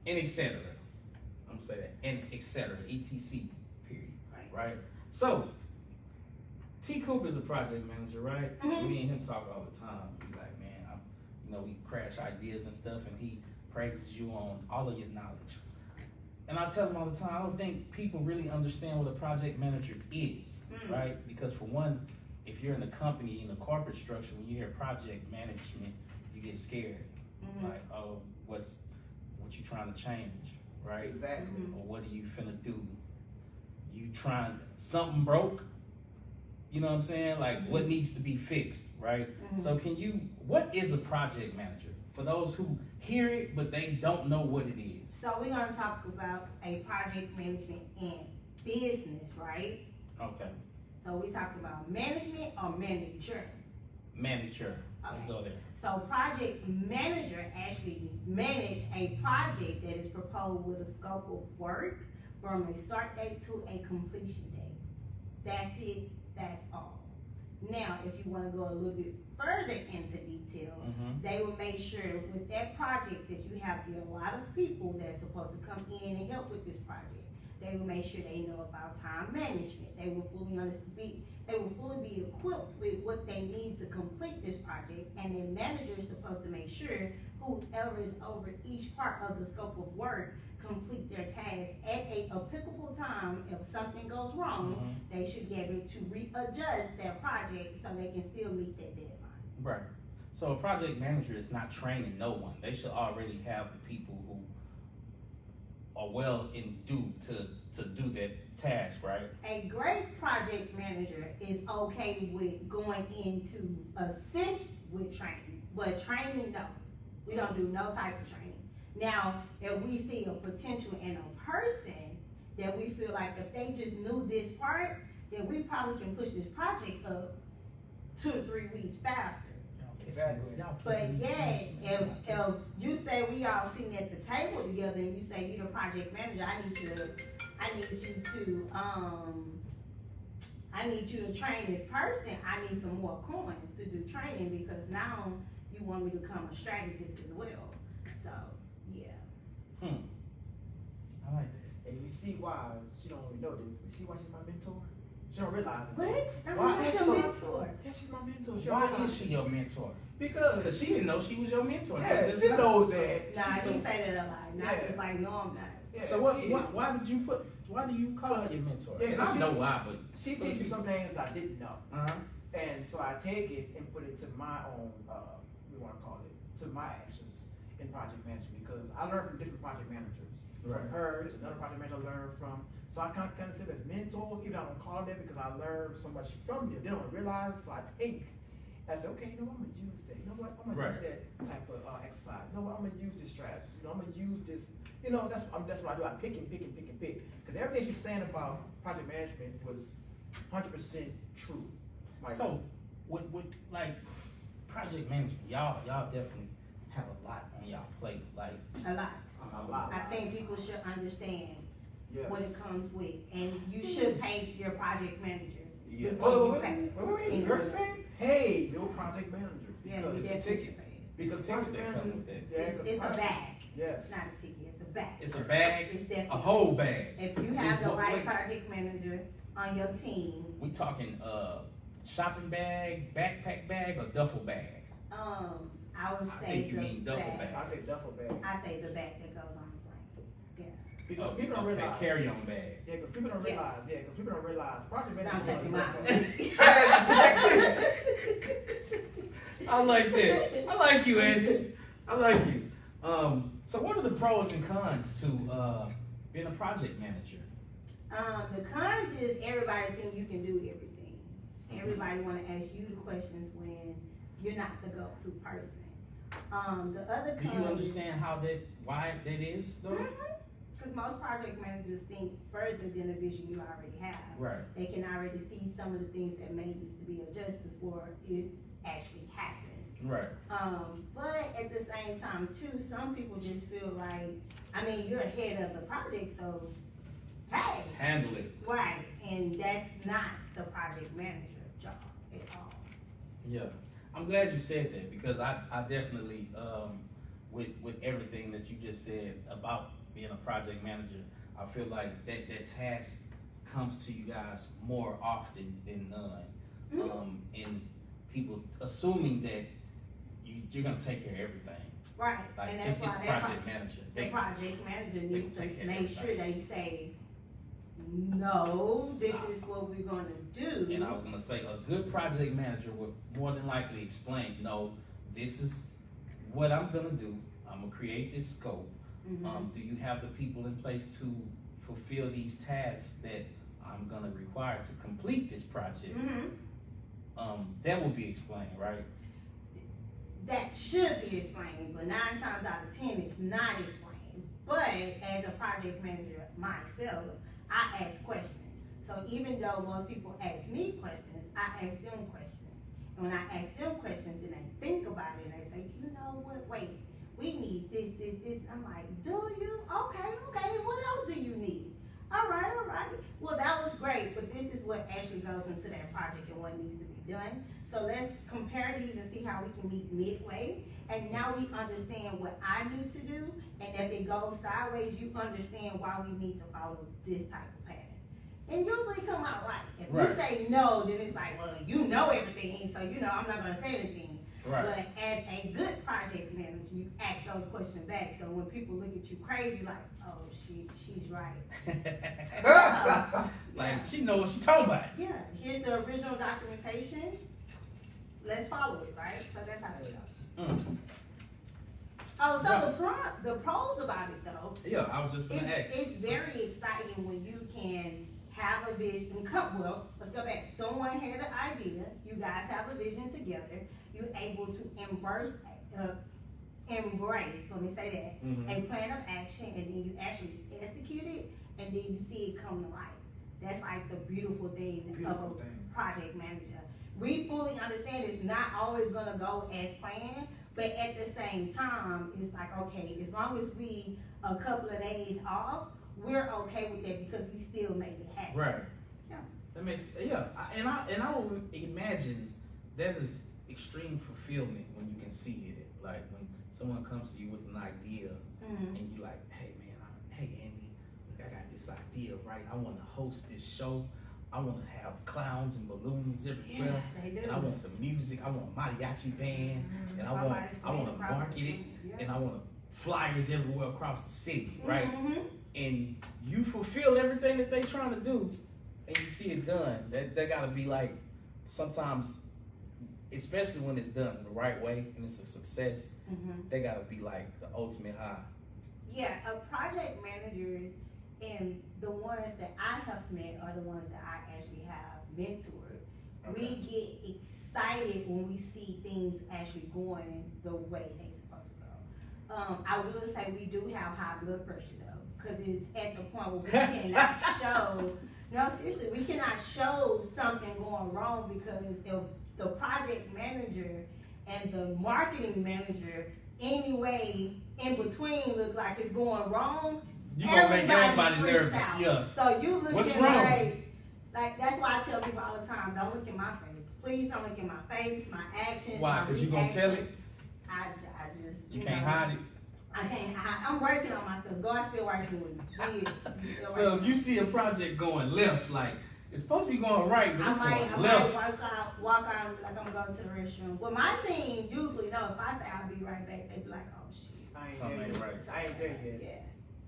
Speaker 1: And et cetera. I'm gonna say that. And et cetera. ETC. Period. Right? So, T. Cooper is a project manager, right?
Speaker 2: Mhm.
Speaker 1: Me and him talk all the time. He's like, man, we crash ideas and stuff, and he praises you on all of your knowledge. And I tell him all the time, I don't think people really understand what a project manager is, right? Because for one, if you're in a company, in a corporate structure, when you hear project management, you get scared.
Speaker 2: Mm-hmm.
Speaker 1: Like, oh, what you trying to change, right?
Speaker 3: Exactly.
Speaker 2: Mhm.
Speaker 1: Or what are you finna do? You trying, something broke? You know what I'm saying? Like, what needs to be fixed, right?
Speaker 2: Mhm.
Speaker 1: So what is a project manager? For those who hear it, but they don't know what it is.
Speaker 2: So we're going to talk about a project management in business, right?
Speaker 1: Okay.
Speaker 2: So we talk about management or manager.
Speaker 1: Manager. Let's
Speaker 2: Okay.
Speaker 1: go there.
Speaker 2: So project manager actually manage a project that is proposed with a scope of work from a start date to a completion date. That's it, that's all. Now, if you wanna go a little bit further into detail,
Speaker 1: Mm-hmm.
Speaker 2: they will make sure with that project that you have a lot of people that's supposed to come in and help with this project. They will make sure they know about time management. They will fully be equipped with what they need to complete this project. And the manager is supposed to make sure whoever is over each part of the scope of work complete their task at a applicable time. If something goes wrong, they should be able to readjust their project so they can still meet that deadline.
Speaker 1: Right. So a project manager is not training no one. They should already have the people who are well in due to do that task, right?
Speaker 2: A great project manager is okay with going in to assist with training, but training, no. We don't do no type of training. Now, if we see a potential in a person that we feel like if they just knew this part, then we probably can push this project up 2 to 3 weeks faster.
Speaker 3: Exactly.
Speaker 2: But yeah, if you say we all sitting at the table together and you say you're the project manager, I need you to train this person. I need some more coins to do training because now you want me to become a strategist as well. So yeah.
Speaker 1: I like that.
Speaker 3: And you see why she don't really know this. You see why she's my mentor? She don't realize it.
Speaker 2: What? I'm
Speaker 3: Why
Speaker 2: not
Speaker 3: is
Speaker 2: your
Speaker 3: so-
Speaker 2: mentor.
Speaker 3: Yeah, she's my mentor. She
Speaker 1: Why
Speaker 3: don't
Speaker 1: is
Speaker 3: realize
Speaker 1: she your mentor?
Speaker 3: Because
Speaker 1: Because she didn't know she was your mentor.
Speaker 3: yeah,
Speaker 1: So just
Speaker 3: she
Speaker 1: now.
Speaker 3: knows that.
Speaker 2: Nah,
Speaker 3: She's
Speaker 2: he
Speaker 3: a-
Speaker 2: say that a lot. Not
Speaker 3: Yeah.
Speaker 2: just like, no, I'm not.
Speaker 3: yeah,
Speaker 1: So
Speaker 3: she is.
Speaker 1: why do you call her your mentor?
Speaker 3: Yeah,
Speaker 1: And
Speaker 3: 'cause
Speaker 1: I
Speaker 3: she-
Speaker 1: know why, but
Speaker 3: She teaches me some things that I didn't know.
Speaker 1: uh-huh.
Speaker 3: And so I take it and put it to my own, we want to call it, to my actions in project management because I learned from different project managers.
Speaker 1: Right.
Speaker 3: From her, there's another project manager I learned from. So I kind of consider as mentors, even though I don't call them that because I learned so much from them. They don't realize, so I take I said, okay, you know what, I'm gonna use that. You know what, I'm gonna use that type of exercise. You know what, I'm gonna use this strategy. You know, I'm gonna use this. You know, that's what I do. I pick and pick and pick and pick. Because everything she's saying about project management was 100% true. Like,
Speaker 1: So, with like project management, y'all definitely have a lot on y'all plate. Like
Speaker 2: A lot.
Speaker 3: a lot.
Speaker 2: I think people should understand
Speaker 3: Yes.
Speaker 2: what it comes with, and you should pay your project manager.
Speaker 1: Yeah.
Speaker 2: before you pay.
Speaker 3: Wait. You heard her say, hey, your project manager.
Speaker 2: Yeah, you
Speaker 3: Because
Speaker 2: definitely should pay it.
Speaker 3: Because
Speaker 1: It's a
Speaker 3: project
Speaker 1: ticket that come
Speaker 3: manager,
Speaker 1: with that.
Speaker 3: yeah, 'cause
Speaker 2: It's a
Speaker 3: project-
Speaker 2: bag.
Speaker 3: Yes.
Speaker 2: It's not a ticket, it's a bag.
Speaker 1: it's a bag,
Speaker 2: It's
Speaker 1: a
Speaker 2: definitely.
Speaker 1: whole bag.
Speaker 2: If you
Speaker 1: It's
Speaker 2: have the
Speaker 1: what-
Speaker 2: right
Speaker 1: wait.
Speaker 2: project manager on your team,
Speaker 1: We talking shopping bag, backpack bag, or duffel bag?
Speaker 2: I would
Speaker 1: I
Speaker 2: say
Speaker 1: think you
Speaker 2: the
Speaker 1: mean duffel bag.
Speaker 3: I say duffel bag.
Speaker 2: I say the bag that goes on the plane. Yeah.
Speaker 3: Because
Speaker 1: Oh,
Speaker 3: people don't
Speaker 1: okay,
Speaker 3: realize.
Speaker 1: carry-on bag.
Speaker 3: Yeah, because people don't
Speaker 2: Yeah.
Speaker 3: realize. Yeah, because people don't realize project
Speaker 2: I'm
Speaker 3: management.
Speaker 2: taking mine.
Speaker 1: I like that. I like you, Andy. I like you. So what are the pros and cons to being a project manager?
Speaker 2: The cons is everybody think you can do everything. Everybody wanna ask you the questions when you're not the go-to person. The other
Speaker 1: Do
Speaker 2: cons.
Speaker 1: you understand why that is though?
Speaker 2: Because most project managers think further than the vision you already have.
Speaker 1: Right.
Speaker 2: They can already see some of the things that may need to be adjusted before it actually happens.
Speaker 1: Right.
Speaker 2: But at the same time too, some people just feel like, I mean, you're ahead of the project, so hey,
Speaker 1: Handle it.
Speaker 2: right, and that's not the project manager job at all.
Speaker 1: Yeah. I'm glad you said that because I definitely with everything that you just said about being a project manager, I feel like that task comes to you guys more often than none. And people assuming that you're gonna take care of everything.
Speaker 2: Right,
Speaker 1: Like
Speaker 2: and
Speaker 1: just
Speaker 2: that's
Speaker 1: get
Speaker 2: why
Speaker 1: the
Speaker 2: that
Speaker 1: project manager.
Speaker 2: the project manager
Speaker 1: they
Speaker 2: needs to
Speaker 1: take care of
Speaker 2: make sure
Speaker 1: everything.
Speaker 2: they say, no, this is what we're gonna do.
Speaker 1: And I was gonna say, a good project manager would more than likely explain, no, this is what I'm gonna do. I'm gonna create this scope.
Speaker 2: Mhm.
Speaker 1: Do you have the people in place to fulfill these tasks that I'm gonna require to complete this project?
Speaker 2: Mhm.
Speaker 1: That will be explained, right?
Speaker 2: That should be explained, but 9 times out of 10, it's not explained. But as a project manager myself, I ask questions. So even though most people ask me questions, I ask them questions. And when I ask them questions, then they think about it and they say, you know what, wait, we need this. I'm like, do you? Okay, what else do you need? All right. Well, that was great, but this is what actually goes into that project and what needs to be done. So let's compare these and see how we can meet midway. And now we understand what I need to do. And if it goes sideways, you understand why we need to follow this type of path. And usually come out right. If
Speaker 1: Right.
Speaker 2: you say no, then it's like, well, you know everything, so you know I'm not gonna say anything.
Speaker 1: Right.
Speaker 2: But as a good project manager, you ask those questions back. So when people look at you crazy, like, oh, she's right.
Speaker 1: Like she knows what she's talking about.
Speaker 2: Yeah, here's the original documentation. Let's follow it, right? So that's how it goes. Oh, so the pros about it though,
Speaker 1: Yeah, I was just gonna ask.
Speaker 2: it's very exciting when you can have a vision. Well, let's go back. Someone had an idea. You guys have a vision together. You're able to embrace. Let me say that,
Speaker 1: Mhm.
Speaker 2: a plan of action, and then you actually execute it, and then you see it come to life. That's like the beautiful thing of
Speaker 3: Beautiful
Speaker 2: a
Speaker 3: thing.
Speaker 2: project manager. We fully understand it's not always gonna go as planned, but at the same time, it's like, okay, as long as we a couple of days off, we're okay with that because we still made it happen.
Speaker 1: Right.
Speaker 2: Yeah.
Speaker 1: That makes and I will imagine that is extreme fulfillment when you can see it. Like when someone comes to you with an idea
Speaker 2: Mhm.
Speaker 1: and you like, hey man, hey Andy, look, I got this idea, right? I want to host this show. I want to have clowns and balloons everywhere.
Speaker 2: Yeah, they do.
Speaker 1: And I want the music. I want mariachi band, and I
Speaker 2: Somebody
Speaker 1: want to
Speaker 2: swing across
Speaker 1: market
Speaker 2: the
Speaker 1: it,
Speaker 2: room. Yeah.
Speaker 1: and I want flyers everywhere across the city, right?
Speaker 2: Mhm.
Speaker 1: And you fulfill everything that they trying to do, and you see it done. That gotta be like sometimes, especially when it's done the right way and it's a success.
Speaker 2: Mhm.
Speaker 1: They gotta be like the ultimate high.
Speaker 2: Yeah, project managers and the ones that I have met are the ones that I actually have mentored. We get excited when we see things actually going the way they supposed to go. I will say we do have high blood pressure though, because it's at the point where we cannot show. No, seriously, we cannot show something going wrong because if the project manager and the marketing manager anyway in between look like it's going wrong.
Speaker 1: You gonna make everybody
Speaker 2: freaks
Speaker 1: nervous,
Speaker 2: out.
Speaker 1: yeah.
Speaker 2: So you looking
Speaker 1: What's wrong?
Speaker 2: like that's why I tell people all the time, don't look at my face. Please don't look at my face, my actions.
Speaker 1: Why?
Speaker 2: My
Speaker 1: Because you gonna tell it?
Speaker 2: I just
Speaker 1: You can't hide it.
Speaker 2: I can't. I'm working on myself. God still working with me. He is.
Speaker 1: So if you see a project going left, like it's supposed to be going right, but
Speaker 2: I
Speaker 1: it's
Speaker 2: might
Speaker 1: going left.
Speaker 2: walk out like I'm going to the restroom. Well, my team usually know if I say I'll be right back, they be like, oh shit.
Speaker 3: I ain't
Speaker 1: Something
Speaker 3: there
Speaker 1: ain't
Speaker 3: yet.
Speaker 1: right.
Speaker 3: I ain't there yet.
Speaker 2: Yeah.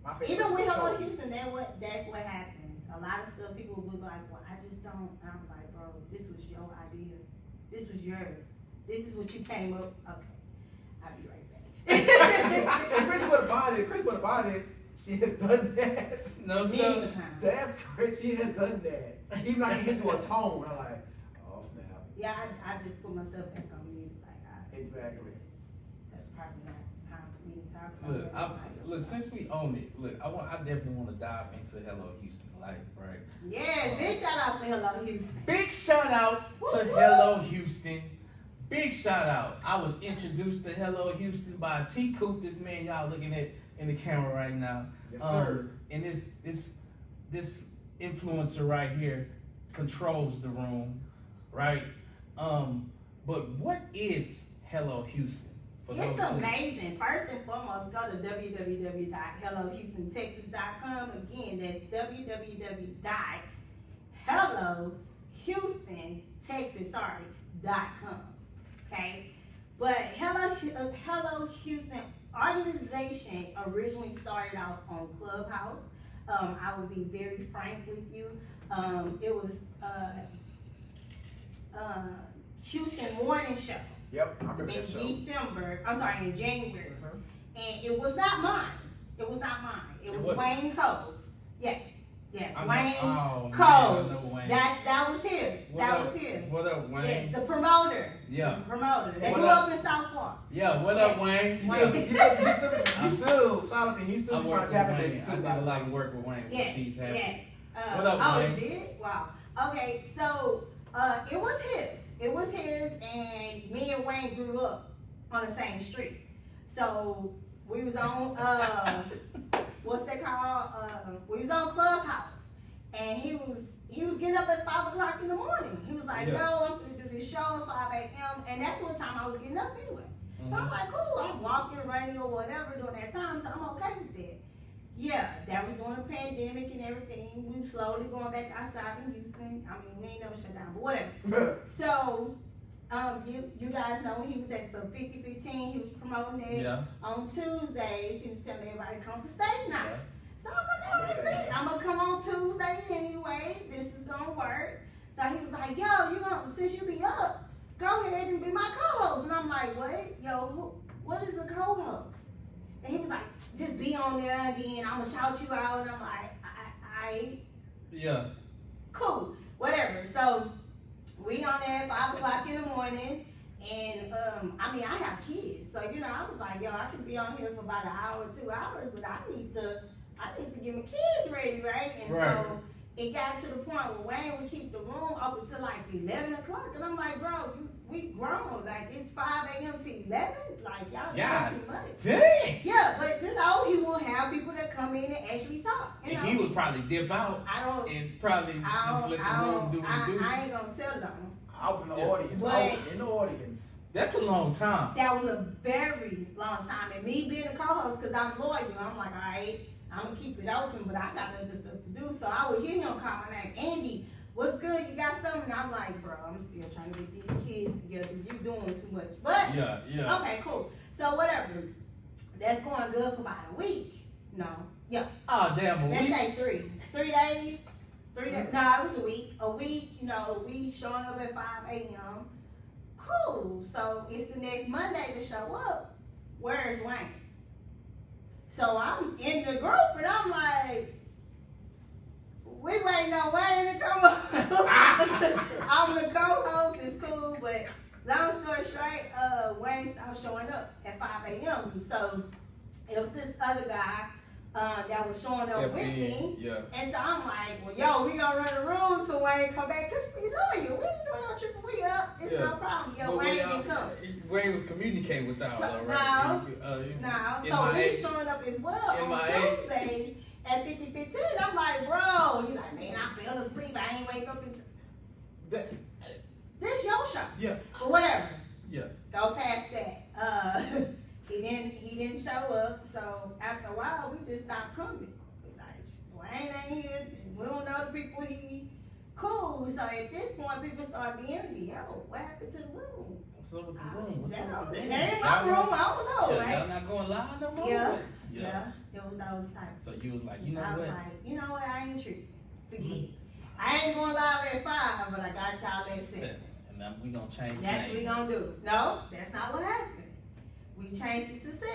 Speaker 3: My favorite
Speaker 2: Even with Hello
Speaker 3: shows.
Speaker 2: Houston, that's what happens. A lot of stuff people will be like, well, I just don't. And I'm like, bro, this was your idea. This was yours. This is what you came up. Okay, I'll be right back.
Speaker 3: And Chris would have bought it. She has done that.
Speaker 1: No stuff.
Speaker 2: Many times.
Speaker 3: That's crazy. She has done that. Even like hit to a tone. I'm like, oh snap.
Speaker 2: Yeah, I just put myself back on mute. Like,
Speaker 3: Exactly.
Speaker 2: that's probably not time for me to talk. So
Speaker 1: Look, since we own it, look, I definitely want to dive into Hello Houston, like, right?
Speaker 2: Yes, big shout out to Hello Houston.
Speaker 1: Big shout out to
Speaker 2: Woo-hoo.
Speaker 1: Hello Houston. Big shout out. I was introduced to Hello Houston by T Coop, this man y'all looking at in the camera right now.
Speaker 3: Yes, sir.
Speaker 1: And this influencer right here controls the room, right? But what is Hello Houston? For
Speaker 2: It's
Speaker 1: those who-
Speaker 2: amazing. First and foremost, go to www.hellohoustentexas.com. Again, that's www.hellohoustentexas.com. Okay? But Hello Houston organization originally started out on Clubhouse. I will be very frank with you. It was Houston Morning Show.
Speaker 3: Yep, I remember
Speaker 2: In
Speaker 3: that show.
Speaker 2: December, I'm sorry, in January.
Speaker 3: Mhm.
Speaker 2: And it was not mine. It was not mine. It was
Speaker 1: wasn't?
Speaker 2: Wayne Cole's. Yes. Yes.
Speaker 1: I know-
Speaker 2: Wayne
Speaker 1: oh, man, I
Speaker 2: Cole's.
Speaker 1: know Wayne.
Speaker 2: That was his.
Speaker 1: What
Speaker 2: That
Speaker 1: up?
Speaker 2: was his.
Speaker 1: What up, Wayne?
Speaker 2: Yes, the promoter.
Speaker 1: Yeah.
Speaker 2: Promoter. They
Speaker 1: What
Speaker 2: grew
Speaker 1: up?
Speaker 2: up in South Park.
Speaker 1: Yeah, what
Speaker 2: Yes.
Speaker 1: up, Wayne?
Speaker 3: He
Speaker 1: Yeah.
Speaker 3: still, shout out to him. He's still
Speaker 1: I'm
Speaker 3: trying
Speaker 1: working
Speaker 3: to tap
Speaker 1: with
Speaker 3: into
Speaker 1: Wayne.
Speaker 3: it
Speaker 1: I
Speaker 3: too.
Speaker 1: did a lot of work with Wayne.
Speaker 2: Yes.
Speaker 1: She's happy.
Speaker 2: Yes.
Speaker 1: What up,
Speaker 2: oh,
Speaker 1: Wayne?
Speaker 2: you did? Wow. Okay, so it was his. It was his, and me and Wayne grew up on the same street. So we was on what's that called? We was on Clubhouse, and he was getting up at 5 o'clock in the morning. He was like,
Speaker 1: Yeah.
Speaker 2: "No, I'm gonna do this show at 5 a.m." And that's what time I was getting up anyway. So I'm
Speaker 1: Mhm.
Speaker 2: like, "Cool, I'm walking, running, or whatever during that time, so I'm okay with that." Yeah, that was during the pandemic and everything. We were slowly going back outside in Houston. I mean, we ain't never shut down, but whatever. So, you guys know when he was at the 50-15, he was promoting it.
Speaker 1: Yeah.
Speaker 2: On Tuesdays, he was telling everybody to come for state night.
Speaker 1: Yeah.
Speaker 2: So I'm like, all right, man, I'm gonna come on Tuesday anyway. This is gonna work. So he was like, yo, since you be up, go ahead and be my co-host. And I'm like, what? Yo, what is a co-host? And he was like, just be on there and then I'm gonna shout you out. And I'm like, I
Speaker 1: Yeah.
Speaker 2: cool, whatever. So we on there at 5 o'clock in the morning, and I mean I have kids, so I was like, I can be on here for about an hour, 2 hours, but I need to get my kids ready, right? And
Speaker 1: Right.
Speaker 2: so it got to the point where Wayne would keep the room up until like 11 o'clock, and I'm like, bro, we grown, like it's 5 a.m. to 11, like y'all
Speaker 1: God
Speaker 2: doing too much.
Speaker 1: Dang.
Speaker 2: Yeah, but he will have people that come in and actually talk. You know?
Speaker 1: And he would probably dip out
Speaker 2: I don't.
Speaker 1: and probably just let the room do what it do.
Speaker 2: I ain't gonna tell them.
Speaker 3: I was in the
Speaker 1: Yeah.
Speaker 3: audience.
Speaker 2: But-
Speaker 3: I was in the audience.
Speaker 1: That's a long time.
Speaker 2: That was a very long time. And me being a co-host, because I'm loyal, I'm like, all right, I'm gonna keep it open, but I got other stuff to do. So I would hear him call my name, Andy, what's good? You got something? And I'm like, bro, I'm still trying to get these kids together. You doing too much. But
Speaker 1: Yeah.
Speaker 2: okay, cool. So whatever. That's going good for about a week. No. Yeah.
Speaker 1: Oh, damn. A
Speaker 2: Let's
Speaker 1: week?
Speaker 2: say 3 days. 3 days. No, it was a week. A week, we showing up at 5 a.m. Cool. So it's the next Monday to show up. Where's Wayne? So I'm in the group and I'm like, we waiting on Wayne to come up. I'm the co-host, it's cool, but long story short, Wayne stopped showing up at 5 a.m. So it was this other guy that was showing up with me.
Speaker 1: Yeah.
Speaker 2: And so I'm like, well, yo, we gonna run the room so Wayne come back, cause we know you. We ain't doing no tripping. We up. It's no problem. Yo,
Speaker 1: But
Speaker 2: Wayne didn't come.
Speaker 1: Wayne was communicating with y'all,
Speaker 2: So,
Speaker 1: though, right?
Speaker 2: No. So he's showing up as well on Tuesday at 50:15. I'm like, bro. He's like, man, I fell asleep. I ain't wake up until. This your show.
Speaker 1: Yeah.
Speaker 2: But whatever.
Speaker 1: Yeah.
Speaker 2: Go past that. He didn't show up. So after a while, we just stopped coming. Like, Wayne ain't here. We don't know the people he cool. So at this point, people start being me. Yo, what happened to the room?
Speaker 1: What's up with the room? What's up with the room?
Speaker 2: It ain't my room. I don't know, right?
Speaker 1: Y'all not going live no more?
Speaker 2: Yeah. It was those types.
Speaker 1: So you was like, you know
Speaker 2: I was
Speaker 1: what?
Speaker 2: like, you know what? I ain't tripping. Forget it. I ain't going live at 5, but I got y'all at 7.
Speaker 1: And then we gonna change the
Speaker 2: That's what we
Speaker 1: name.
Speaker 2: gonna do. No, that's not what happened. We changed it to 7.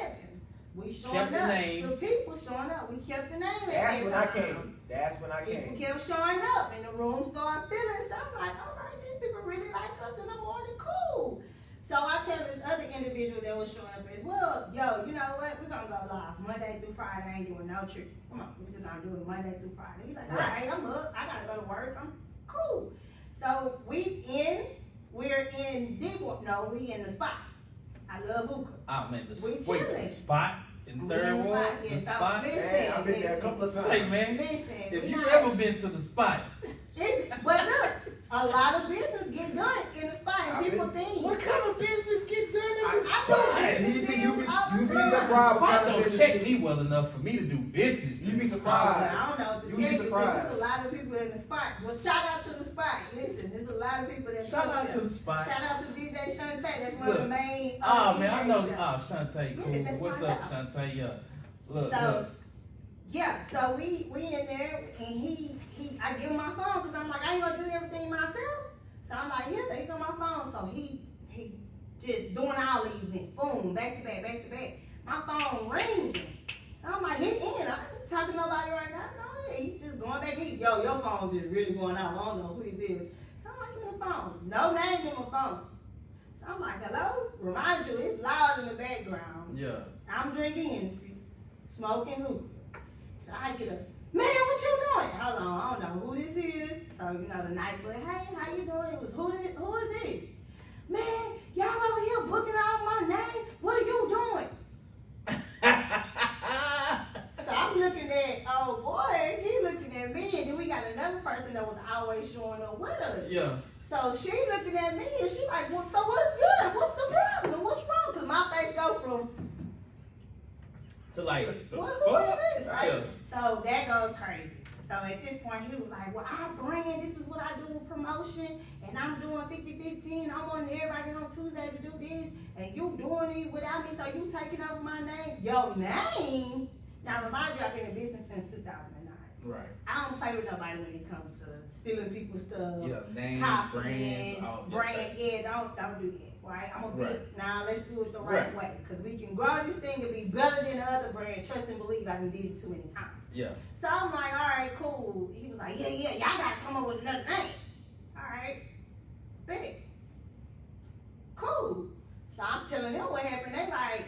Speaker 2: We showing
Speaker 1: Kept the
Speaker 2: up.
Speaker 1: name.
Speaker 2: The people showing up. We kept the name. at
Speaker 3: That's
Speaker 2: that
Speaker 3: when I
Speaker 2: time.
Speaker 3: came. That's when I
Speaker 2: People
Speaker 3: came.
Speaker 2: kept showing up, and the room started filling. So I'm like, all right, these people really like us in the morning. Cool. So I tell this other individual that was showing up as well, yo, you know what? We're gonna go live Monday through Friday. I ain't doing no trip. Come on, we're just gonna do it Monday through Friday. He's like, all right, I'm up. I gotta go to work. I'm cool. So we're in Deepwater. No, we in the spot. I love hookah.
Speaker 1: Oh man, the
Speaker 2: We
Speaker 1: wait, the
Speaker 2: chilling.
Speaker 1: spot in
Speaker 2: We
Speaker 1: Third
Speaker 2: in the
Speaker 1: Ward,
Speaker 2: spot,
Speaker 1: the
Speaker 2: yes,
Speaker 1: spot.
Speaker 3: Hey, I've been there a couple of times.
Speaker 1: Say man,
Speaker 2: Listen,
Speaker 1: if
Speaker 2: we
Speaker 1: you
Speaker 2: not-
Speaker 1: ever been to the spot,
Speaker 2: But look, a lot of business get done in the spot, and people think.
Speaker 1: what kind of business get done in the
Speaker 3: I
Speaker 1: spot?
Speaker 3: you'd be
Speaker 1: The
Speaker 3: surprised what
Speaker 1: spot
Speaker 3: kind of
Speaker 1: don't
Speaker 3: business.
Speaker 1: check me well enough for me to do business.
Speaker 3: You'd
Speaker 1: in
Speaker 3: be
Speaker 1: the
Speaker 3: surprised.
Speaker 1: spot.
Speaker 2: I don't know.
Speaker 3: You'd be surprised.
Speaker 2: There's a lot of people in the spot. Well, shout out to the spot. Listen, there's a lot of people that.
Speaker 1: Shout out to the spot.
Speaker 2: Shout out to DJ Shantae. That's one of the
Speaker 1: Look.
Speaker 2: main.
Speaker 1: Oh man, I know.
Speaker 2: DJs.
Speaker 1: Oh Shantae, cool.
Speaker 2: Yeah, that's
Speaker 1: What's
Speaker 2: my
Speaker 1: up,
Speaker 2: dog.
Speaker 1: Shantae? Yeah. Look,
Speaker 2: So,
Speaker 1: look.
Speaker 2: yeah, so we in there, and I give him my phone because I'm like, I ain't gonna do everything myself. So I'm like, yeah, they got my phone. So he just doing all the events, boom, back to back, back to back. My phone ringing. So I'm like, he in. I ain't talking to nobody right now. No, he just going back in. Yo, your phone just really going out. I don't know who this is. So I'm like, give me the phone. No name in my phone. So I'm like, hello? Remind you, it's loud in the background.
Speaker 1: Yeah.
Speaker 2: I'm drinking Hennessy, smoking hookah. So I get up, man, what you doing? Hold on, I don't know who this is. So, you know, the nice little, hey, how you doing? It was, who is this? Man, y'all over here booking out my name? What are you doing? So I'm looking at, oh boy, he looking at me. And then we got another person that was always showing up with us.
Speaker 1: Yeah.
Speaker 2: So she looking at me and she like, well, so what's good? What's the problem? What's wrong? Because my face go from,
Speaker 1: To like, the
Speaker 2: who
Speaker 1: fuck?
Speaker 2: is this, right?
Speaker 1: Yeah.
Speaker 2: So that goes crazy. So at this point, he was like, well, our brand, this is what I do with promotion, and I'm doing 50-15. I want everybody on Tuesday to do this, and you doing it without me, so you taking over my name. Your name? Now, remind you, I've been in business since 2009.
Speaker 1: Right.
Speaker 2: I don't play with nobody when it comes to stealing people's stuff.
Speaker 1: Yeah, name,
Speaker 2: Copying,
Speaker 1: brands, all
Speaker 2: brand, don't do that, right? I'm gonna be,
Speaker 1: Right.
Speaker 2: now let's do it the right way, because we can grow this thing and be better than the other brand. Trust and believe, I done did it too many times.
Speaker 1: Yeah.
Speaker 2: So I'm like, all right, cool. He was like, yeah, y'all gotta come up with another name. All right, bet. Cool. So I'm telling them what happened. They like,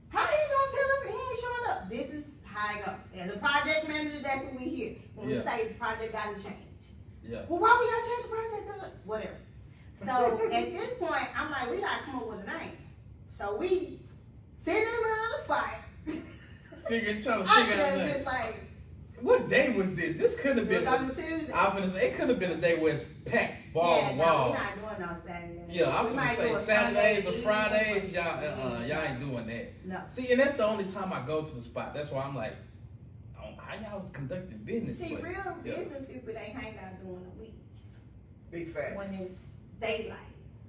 Speaker 2: how he gonna tell us and he ain't showing up? This is how it goes. As a project manager, that's what we hear when we
Speaker 1: Yeah.
Speaker 2: say the project gotta change.
Speaker 1: Yeah.
Speaker 2: Well, why we gotta change the project? Whatever. So at this point, I'm like, we gotta come up with a name. So we sit in the middle of the spot.
Speaker 1: Trying to
Speaker 2: I
Speaker 1: figure out
Speaker 2: just
Speaker 1: that.
Speaker 2: just like,
Speaker 1: What day was this? This could have
Speaker 2: it was
Speaker 1: been.
Speaker 2: on the Tuesday.
Speaker 1: I'm finna say it could have been a day where it's packed wall to
Speaker 2: No,
Speaker 1: wall.
Speaker 2: we're not doing no Saturdays.
Speaker 1: Yeah, I'm
Speaker 2: We
Speaker 1: finna
Speaker 2: might
Speaker 1: say
Speaker 2: do a
Speaker 1: Saturdays or
Speaker 2: Sunday
Speaker 1: Fridays,
Speaker 2: evening.
Speaker 1: y'all ain't doing that.
Speaker 2: No.
Speaker 1: See, and that's the only time I go to the spot. That's why I'm like, how y'all conducting business?
Speaker 2: See,
Speaker 1: but-
Speaker 2: real
Speaker 1: yeah.
Speaker 2: business people, they hang out during the week
Speaker 3: Big facts.
Speaker 2: when it's daylight.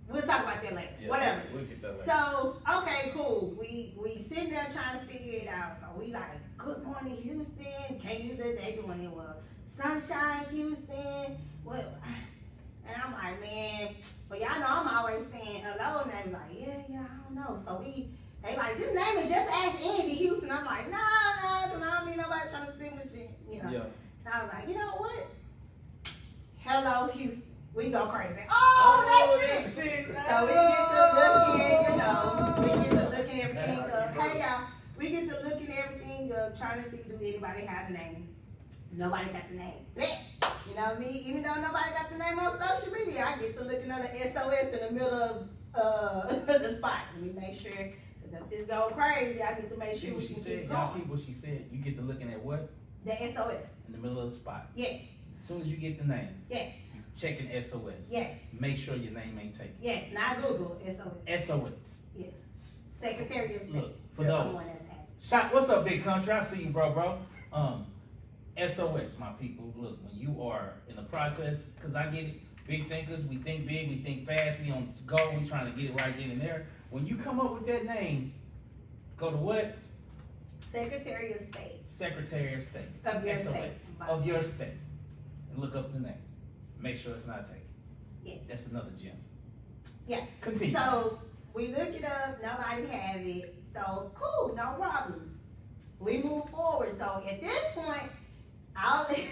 Speaker 2: We'll talk about that later.
Speaker 1: Yeah,
Speaker 2: Whatever.
Speaker 1: We'll get that later.
Speaker 2: So, okay, cool. We sitting there trying to figure it out. So we like, good morning, Houston. Can't use that they doing it well. Sunshine, Houston. What? And I'm like, man, but y'all know I'm always saying hello, and they was like, yeah, I don't know. So they like, just name it, just ask Andy Houston. I'm like, no, because I don't need nobody trying to steal my shit, you know.
Speaker 1: Yeah.
Speaker 2: So I was like, you know what? Hello, Houston. We go crazy. Oh, that's it. So we get to looking, you know, we get to looking everything up. Hey y'all, we get to looking everything up, trying to see do anybody have the name. Nobody got the name. Bet. You know what I mean? Even though nobody got the name on social media, I get to looking at the SOS in the middle of the spot. Let me make sure, because if this go crazy, I get to make
Speaker 1: See
Speaker 2: sure
Speaker 1: what
Speaker 2: we
Speaker 1: she
Speaker 2: can
Speaker 1: said?
Speaker 2: keep
Speaker 1: Y'all
Speaker 2: going.
Speaker 1: people, she said, you get to looking at what?
Speaker 2: The SOS.
Speaker 1: In the middle of the spot.
Speaker 2: Yes.
Speaker 1: As soon as you get the name,
Speaker 2: Yes.
Speaker 1: checking SOS.
Speaker 2: Yes.
Speaker 1: Make sure your name ain't taken.
Speaker 2: Yes. Not Google. SOS.
Speaker 1: SOS.
Speaker 2: Yes. Secretary of State.
Speaker 1: Look, for
Speaker 2: Someone
Speaker 1: those.
Speaker 2: that's asking.
Speaker 1: Shot, what's up, big country? I see you, bro. SOS, my people. Look, when you are in the process, because I get it, big thinkers, we think big, we think fast, we on go, we trying to get it right then and there. When you come up with that name, go to what?
Speaker 2: Secretary of State.
Speaker 1: Secretary of State.
Speaker 2: Of your
Speaker 1: SOS.
Speaker 2: state.
Speaker 1: Of your state. And look up the name. Make sure it's not taken.
Speaker 2: Yes.
Speaker 1: That's another gem.
Speaker 2: Yeah.
Speaker 1: Continue.
Speaker 2: So we look it up, nobody have it. So cool, no problem. We move forward. So at this point,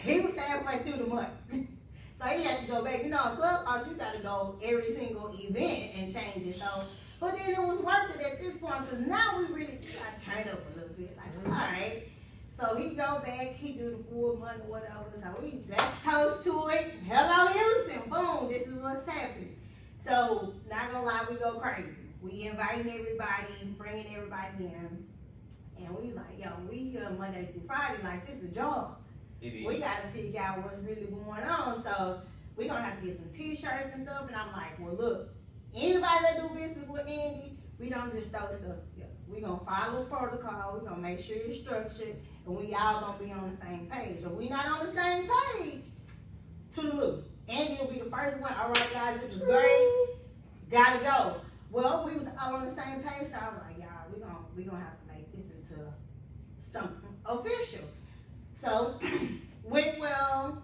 Speaker 2: he was halfway through the month. So he had to go back. You know, in Clubhouse, you gotta go every single event and change it. So, but then it was worth it at this point, because now we really gotta turn up a little bit. Like, all right. So he go back, he do the full month or whatever. So let's toast to it. Hello, Houston. Boom, this is what's happening. So, not gonna lie, we go crazy. We inviting everybody, bringing everybody in. And we was like, yo, we here Monday through Friday, like this is a job.
Speaker 1: It is.
Speaker 2: We gotta figure out what's really going on. So, we gonna have to get some t-shirts and stuff. And I'm like, well, look, anybody that do business with Andy, we don't just throw stuff together. We gonna follow protocol. We gonna make sure it's structured. And we all gonna be on the same page. If we not on the same page, to the loop. Andy will be the first one. All right, guys, this is great. Gotta go. Well, we was all on the same page, so I was like, y'all, we gonna have to make this into something official. So, went well,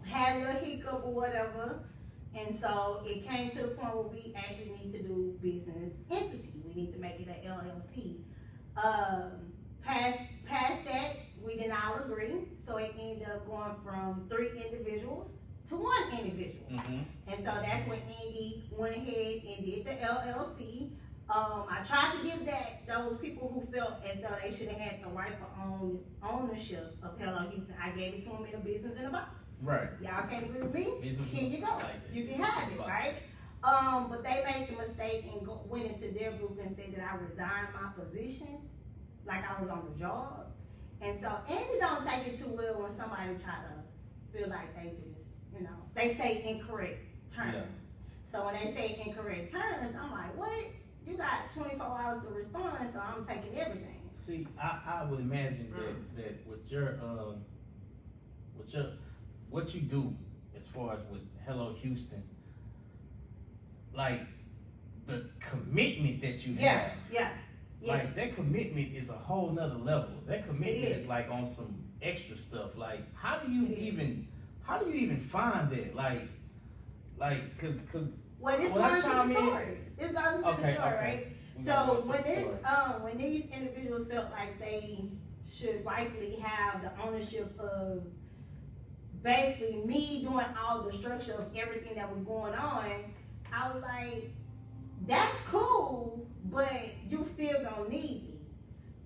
Speaker 2: had a little hiccup or whatever, and so it came to the point where we actually need to do business entity. We need to make it an LLC. Past that, we didn't all agree, so it ended up going from 3 individuals to 1 individual.
Speaker 1: Mm-hmm.
Speaker 2: And so that's when Andy went ahead and did the LLC. I tried to give those people who felt as though they should have had the rightful ownership of Hello Houston. I gave it to them in a business in a box.
Speaker 1: Right.
Speaker 2: Y'all can't agree with me?
Speaker 1: Business
Speaker 2: Here you go.
Speaker 1: like that.
Speaker 2: You can have it, right? But they made the mistake and went into their group and said that I resigned my position, like I was on the job. And so Andy don't take it too well when somebody try to feel like they just, you know, they say incorrect terms.
Speaker 1: Yeah.
Speaker 2: So when they say incorrect terms, I'm like, what? You got 24 hours to respond, so I'm taking everything.
Speaker 1: See, I would imagine that with your what you do as far as with Hello Houston, like the commitment that you have.
Speaker 2: Yeah. Yes.
Speaker 1: Like that commitment is a whole nother level. That commitment
Speaker 2: It is.
Speaker 1: is like on some extra stuff. Like how do you
Speaker 2: It is.
Speaker 1: even find that? Like cause
Speaker 2: Well, this
Speaker 1: Well, I
Speaker 2: goes into
Speaker 1: chime
Speaker 2: the
Speaker 1: in.
Speaker 2: story. This goes into
Speaker 1: Okay,
Speaker 2: the story,
Speaker 1: okay.
Speaker 2: right?
Speaker 1: we gotta go
Speaker 2: So
Speaker 1: to
Speaker 2: when
Speaker 1: the
Speaker 2: this,
Speaker 1: story.
Speaker 2: when these individuals felt like they should rightfully have the ownership of basically me doing all the structure of everything that was going on, I was like, that's cool, but you still gonna need me.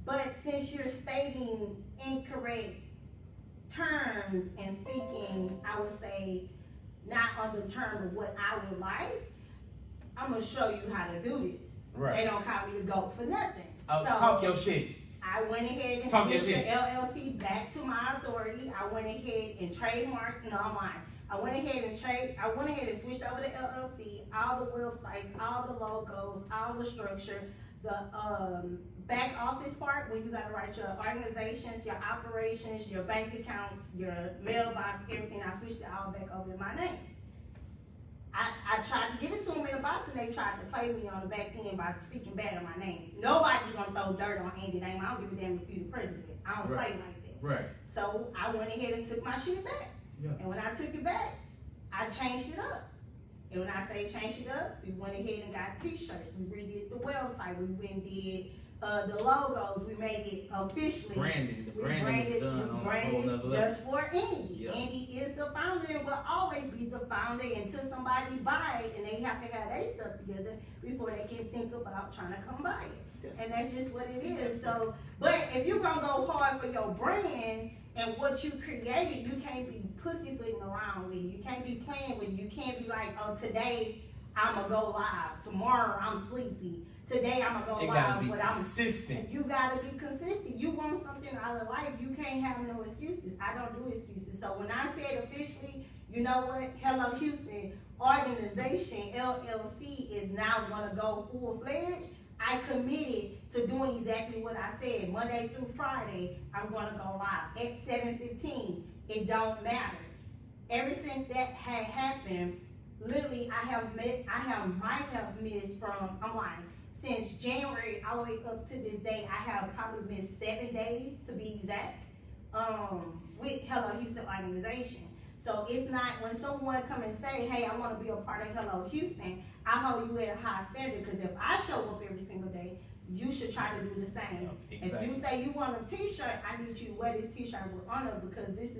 Speaker 2: But since you're stating incorrect terms and speaking, I would say, not on the term of what I would like, I'm gonna show you how to do this.
Speaker 1: Right.
Speaker 2: They don't call me to go for nothing.
Speaker 1: Oh,
Speaker 2: So
Speaker 1: talk your shit.
Speaker 2: I went ahead and
Speaker 1: Talk your
Speaker 2: switched the
Speaker 1: shit.
Speaker 2: LLC back to my authority. I went ahead and trademarked, no, I'm lying. I went ahead and switched over the LLC, all the websites, all the logos, all the structure, the back office part, when you gotta write your organizations, your operations, your bank accounts, your mailbox, everything, I switched it all back over in my name. I tried to give it to them in a box and they tried to play me on the back end by speaking bad on my name. Nobody's gonna throw dirt on Andy's name. I don't give a damn if you the president. I don't
Speaker 1: Right.
Speaker 2: play like that.
Speaker 1: Right.
Speaker 2: So I went ahead and took my shit back.
Speaker 1: Yeah.
Speaker 2: And when I took it back, I changed it up. And when I say changed it up, we went ahead and got t-shirts. We redid the website. We went and did The logos, we made it officially.
Speaker 1: Branding. The
Speaker 2: We
Speaker 1: branding is done on a whole
Speaker 2: branded
Speaker 1: nother level.
Speaker 2: just for Andy.
Speaker 1: Yeah.
Speaker 2: Andy is the founder and will always be the founder until somebody buy it, and they have to have their stuff together before they can think about trying to come buy it. And that's just what it is. So, but if you're gonna go hard for your brand and what you created, you can't be pussyfooting around with it. You can't be playing with it. You can't be like, oh, today I'ma go live. Tomorrow I'm sleepy. Today I'm gonna go
Speaker 1: It
Speaker 2: live,
Speaker 1: gotta be
Speaker 2: but I'm
Speaker 1: consistent.
Speaker 2: you gotta be consistent. You want something out of life, you can't have no excuses. I don't do excuses. So when I said officially, you know what? Hello Houston Organization LLC is now gonna go full-fledged. I committed to doing exactly what I said. Monday through Friday, I'm gonna go live at 7:15. It don't matter. Ever since that had happened, literally might have missed from, I'm lying, since January all the way up to this day, I have probably missed 7 days to be exact, with Hello Houston Organization. So it's not, when someone come and say, hey, I wanna be a part of Hello Houston, I hold you at a high standard, because if I show up every single day, you should try to do the same.
Speaker 1: Yeah,
Speaker 2: If
Speaker 1: exactly.
Speaker 2: you say you want a t-shirt, I need you to wear this t-shirt with honor, because this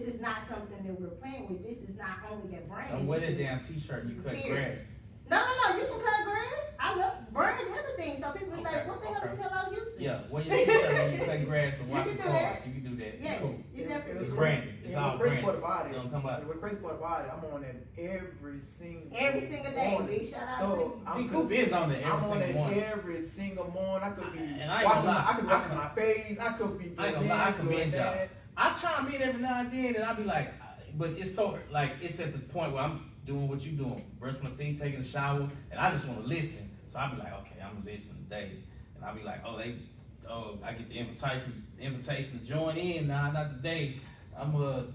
Speaker 2: is not something that we're playing with. This is not only a brand.
Speaker 1: Don't wear
Speaker 2: this
Speaker 1: that
Speaker 2: is-
Speaker 1: damn t-shirt and you cut
Speaker 2: serious.
Speaker 1: grass.
Speaker 2: No, you can cut grass. I love brand everything. So people say,
Speaker 1: Okay,
Speaker 2: what the hell is Hello Houston?
Speaker 1: Yeah, wear your t-shirt when you cut grass and
Speaker 2: You
Speaker 1: wash
Speaker 2: can
Speaker 1: your
Speaker 2: do
Speaker 1: cars.
Speaker 2: that.
Speaker 1: You can do that. It's
Speaker 2: Yes,
Speaker 1: cool.
Speaker 2: you never.
Speaker 1: It's branding. It's all
Speaker 3: what's crazy
Speaker 1: branding.
Speaker 3: part about it.
Speaker 1: You know what I'm talking about?
Speaker 3: What's crazy part about it, I'm on it every single
Speaker 2: day.
Speaker 3: morning.
Speaker 2: Big shout out
Speaker 3: So
Speaker 2: to you.
Speaker 3: I'm
Speaker 1: T-Coop is on there
Speaker 3: I'm
Speaker 1: every
Speaker 3: on
Speaker 1: single
Speaker 3: it
Speaker 1: morning.
Speaker 3: every single morning. I could be
Speaker 1: And I ain't
Speaker 3: washing
Speaker 1: gonna
Speaker 3: my,
Speaker 1: lie.
Speaker 3: I could be washing my face. I could be
Speaker 1: I ain't
Speaker 3: doing
Speaker 1: gonna lie, I
Speaker 3: this,
Speaker 1: commend
Speaker 3: doing
Speaker 1: y'all.
Speaker 3: that.
Speaker 1: I chime in every now and then, and I be like, but it's so like it's at the point where I'm doing what you doing, brushing my teeth, taking a shower, and I just want to listen. So I be like, okay, I'm gonna listen today, and I be like, I get the invitation to join in. Nah, not today. I'm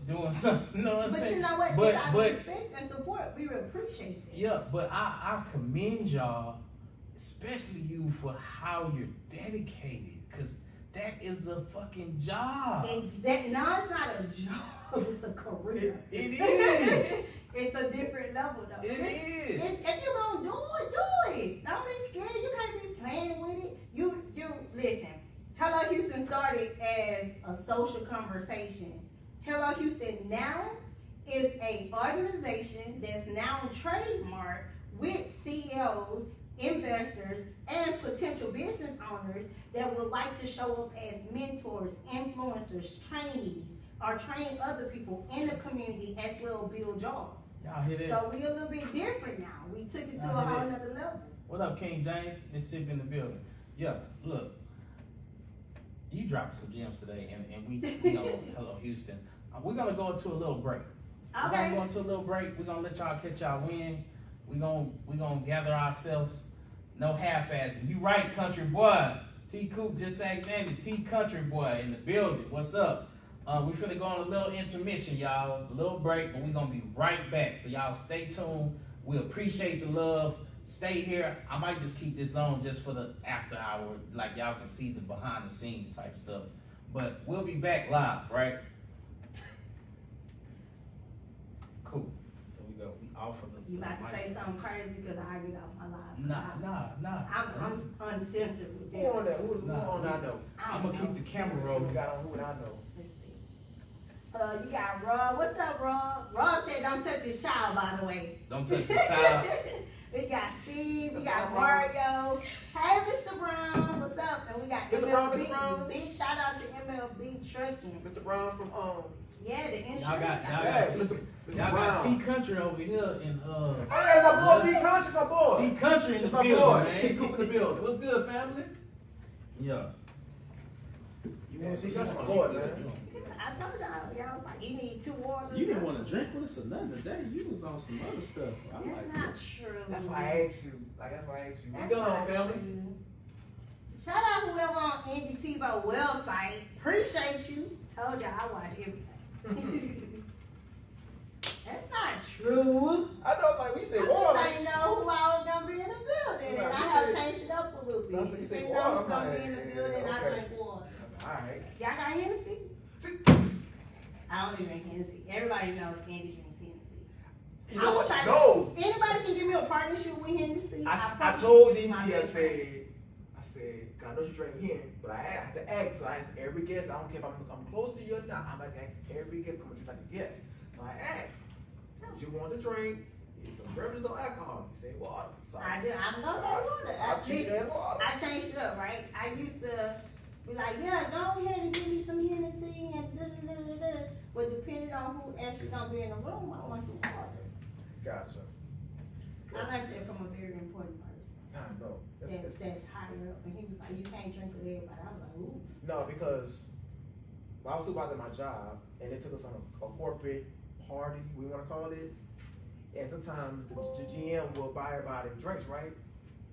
Speaker 1: doing something. You know what I'm
Speaker 2: But
Speaker 1: saying?
Speaker 2: you know what?
Speaker 1: But
Speaker 2: It's out of
Speaker 1: but
Speaker 2: respect and support. We would appreciate that.
Speaker 1: yeah, but I commend y'all, especially you, for how you're dedicated, cause that is a fucking job.
Speaker 2: No, it's not a job. It's a career.
Speaker 1: It is.
Speaker 2: It's a different level, though.
Speaker 1: It is.
Speaker 2: If you're gonna do it. Don't be scared. You can't be playing with it. You listen. Hello Houston started as a social conversation. Hello Houston now is a organization that's now trademarked with CEOs, investors, and potential business owners that would like to show up as mentors, influencers, trainees, or train other people in the community as well build jobs.
Speaker 1: Y'all hear that?
Speaker 2: So we a little bit different now. We took it to a
Speaker 1: Y'all hear
Speaker 2: whole
Speaker 1: that?
Speaker 2: nother level.
Speaker 1: What up, King James? Mississippi in the building. Yeah, look, you dropped some gems today, and we Hello Houston. We're gonna go into a little break. We're gonna go
Speaker 2: Okay.
Speaker 1: into a little break. We're gonna let y'all catch y'all win. We gonna gather ourselves. No half-assing. You right, country boy. T Coop just asked Andy. T Country boy in the building. What's up? We finna go on a little intermission, y'all. A little break, but we gonna be right back. So y'all stay tuned. We appreciate the love. Stay here. I might just keep this on just for the after hour, like y'all can see the behind the scenes type stuff. But we'll be back live, right? Cool. There we go. We off of the.
Speaker 2: You about to say something crazy because I get off my live.
Speaker 1: Nah.
Speaker 2: I'm uncensored with
Speaker 3: Who on that?
Speaker 2: this.
Speaker 3: Who on I know?
Speaker 1: I'm gonna keep the camera
Speaker 3: Who
Speaker 1: rolling.
Speaker 3: got on who I know?
Speaker 2: Let's see. You got Rob. What's up, Rob? Rob said don't touch his child, by the way.
Speaker 1: Don't touch the child.
Speaker 2: We got Steve, we got Mario. Hey, Mr. Brown, what's up? And we got
Speaker 3: Mr. Brown,
Speaker 2: MLB.
Speaker 3: Mr. Brown.
Speaker 2: Big shout out to MLB Trucking.
Speaker 3: Mr. Brown from
Speaker 2: Yeah, the insurance
Speaker 1: Y'all got
Speaker 2: guy.
Speaker 1: y'all got T Country over here in
Speaker 3: Oh yeah, my boy T Country, my boy.
Speaker 1: T Country in the
Speaker 3: It's my
Speaker 1: building,
Speaker 3: boy.
Speaker 1: man.
Speaker 3: T Coop in the building. What's good, family?
Speaker 1: Yeah.
Speaker 3: You want to see Country, my boy, man.
Speaker 2: I told y'all was like, you need 2 waters.
Speaker 4: You didn't want to drink with us another day. You was on some other stuff. I'm
Speaker 2: That's
Speaker 4: like,
Speaker 2: not
Speaker 4: this.
Speaker 2: true.
Speaker 3: That's why I asked you. That's why I asked you. What's
Speaker 2: That's
Speaker 3: going on,
Speaker 2: not
Speaker 3: family?
Speaker 2: true. Shout out whoever on Andy Tebow website. Appreciate you. Told y'all I watch everything. That's not true.
Speaker 3: I know, like we said,
Speaker 2: I
Speaker 3: water.
Speaker 2: just ain't know who I was gonna be in the building, and
Speaker 3: Right,
Speaker 2: I
Speaker 3: you
Speaker 2: have
Speaker 3: said-
Speaker 2: changed it up a little bit.
Speaker 3: I said you said
Speaker 2: Didn't
Speaker 3: water,
Speaker 2: know who's
Speaker 3: I'm
Speaker 2: gonna
Speaker 3: like,
Speaker 2: be in the building. I
Speaker 3: okay.
Speaker 2: drink water.
Speaker 3: All right.
Speaker 2: Y'all got Hennessy? I don't even drink Hennessy. Everybody knows Andy drinks Hennessy.
Speaker 3: You know what?
Speaker 2: trying
Speaker 3: No.
Speaker 2: Anybody can give me a partnership with Hennessy?
Speaker 3: I
Speaker 2: promise
Speaker 3: told
Speaker 2: you
Speaker 3: DT,
Speaker 2: my
Speaker 3: I
Speaker 2: best friend.
Speaker 3: said, can I I know she drank here, but I have to ask. So I ask every guest. I don't care if I'm close to you or not. I'm like to ask every guest come treat like a guest. So I asked, what you want to drink? Is some beverages or alcohol? You say water. So
Speaker 2: I do. I'm gonna
Speaker 3: so
Speaker 2: say water.
Speaker 3: I treat it as water.
Speaker 2: I changed it up, right? I used to be like, yeah, go ahead and give me some Hennessy and da da da da da. But depending on who actually gonna be in the room, I want some water.
Speaker 3: Gotcha.
Speaker 2: I learned that from a very important person
Speaker 3: Nah, no.
Speaker 2: that's higher up, and he was like, you can't drink with everybody. I was like, ooh.
Speaker 3: No, because I was supervising my job, and they took us on a corporate party, we want to call it. And sometimes the GM will buy everybody drinks, right?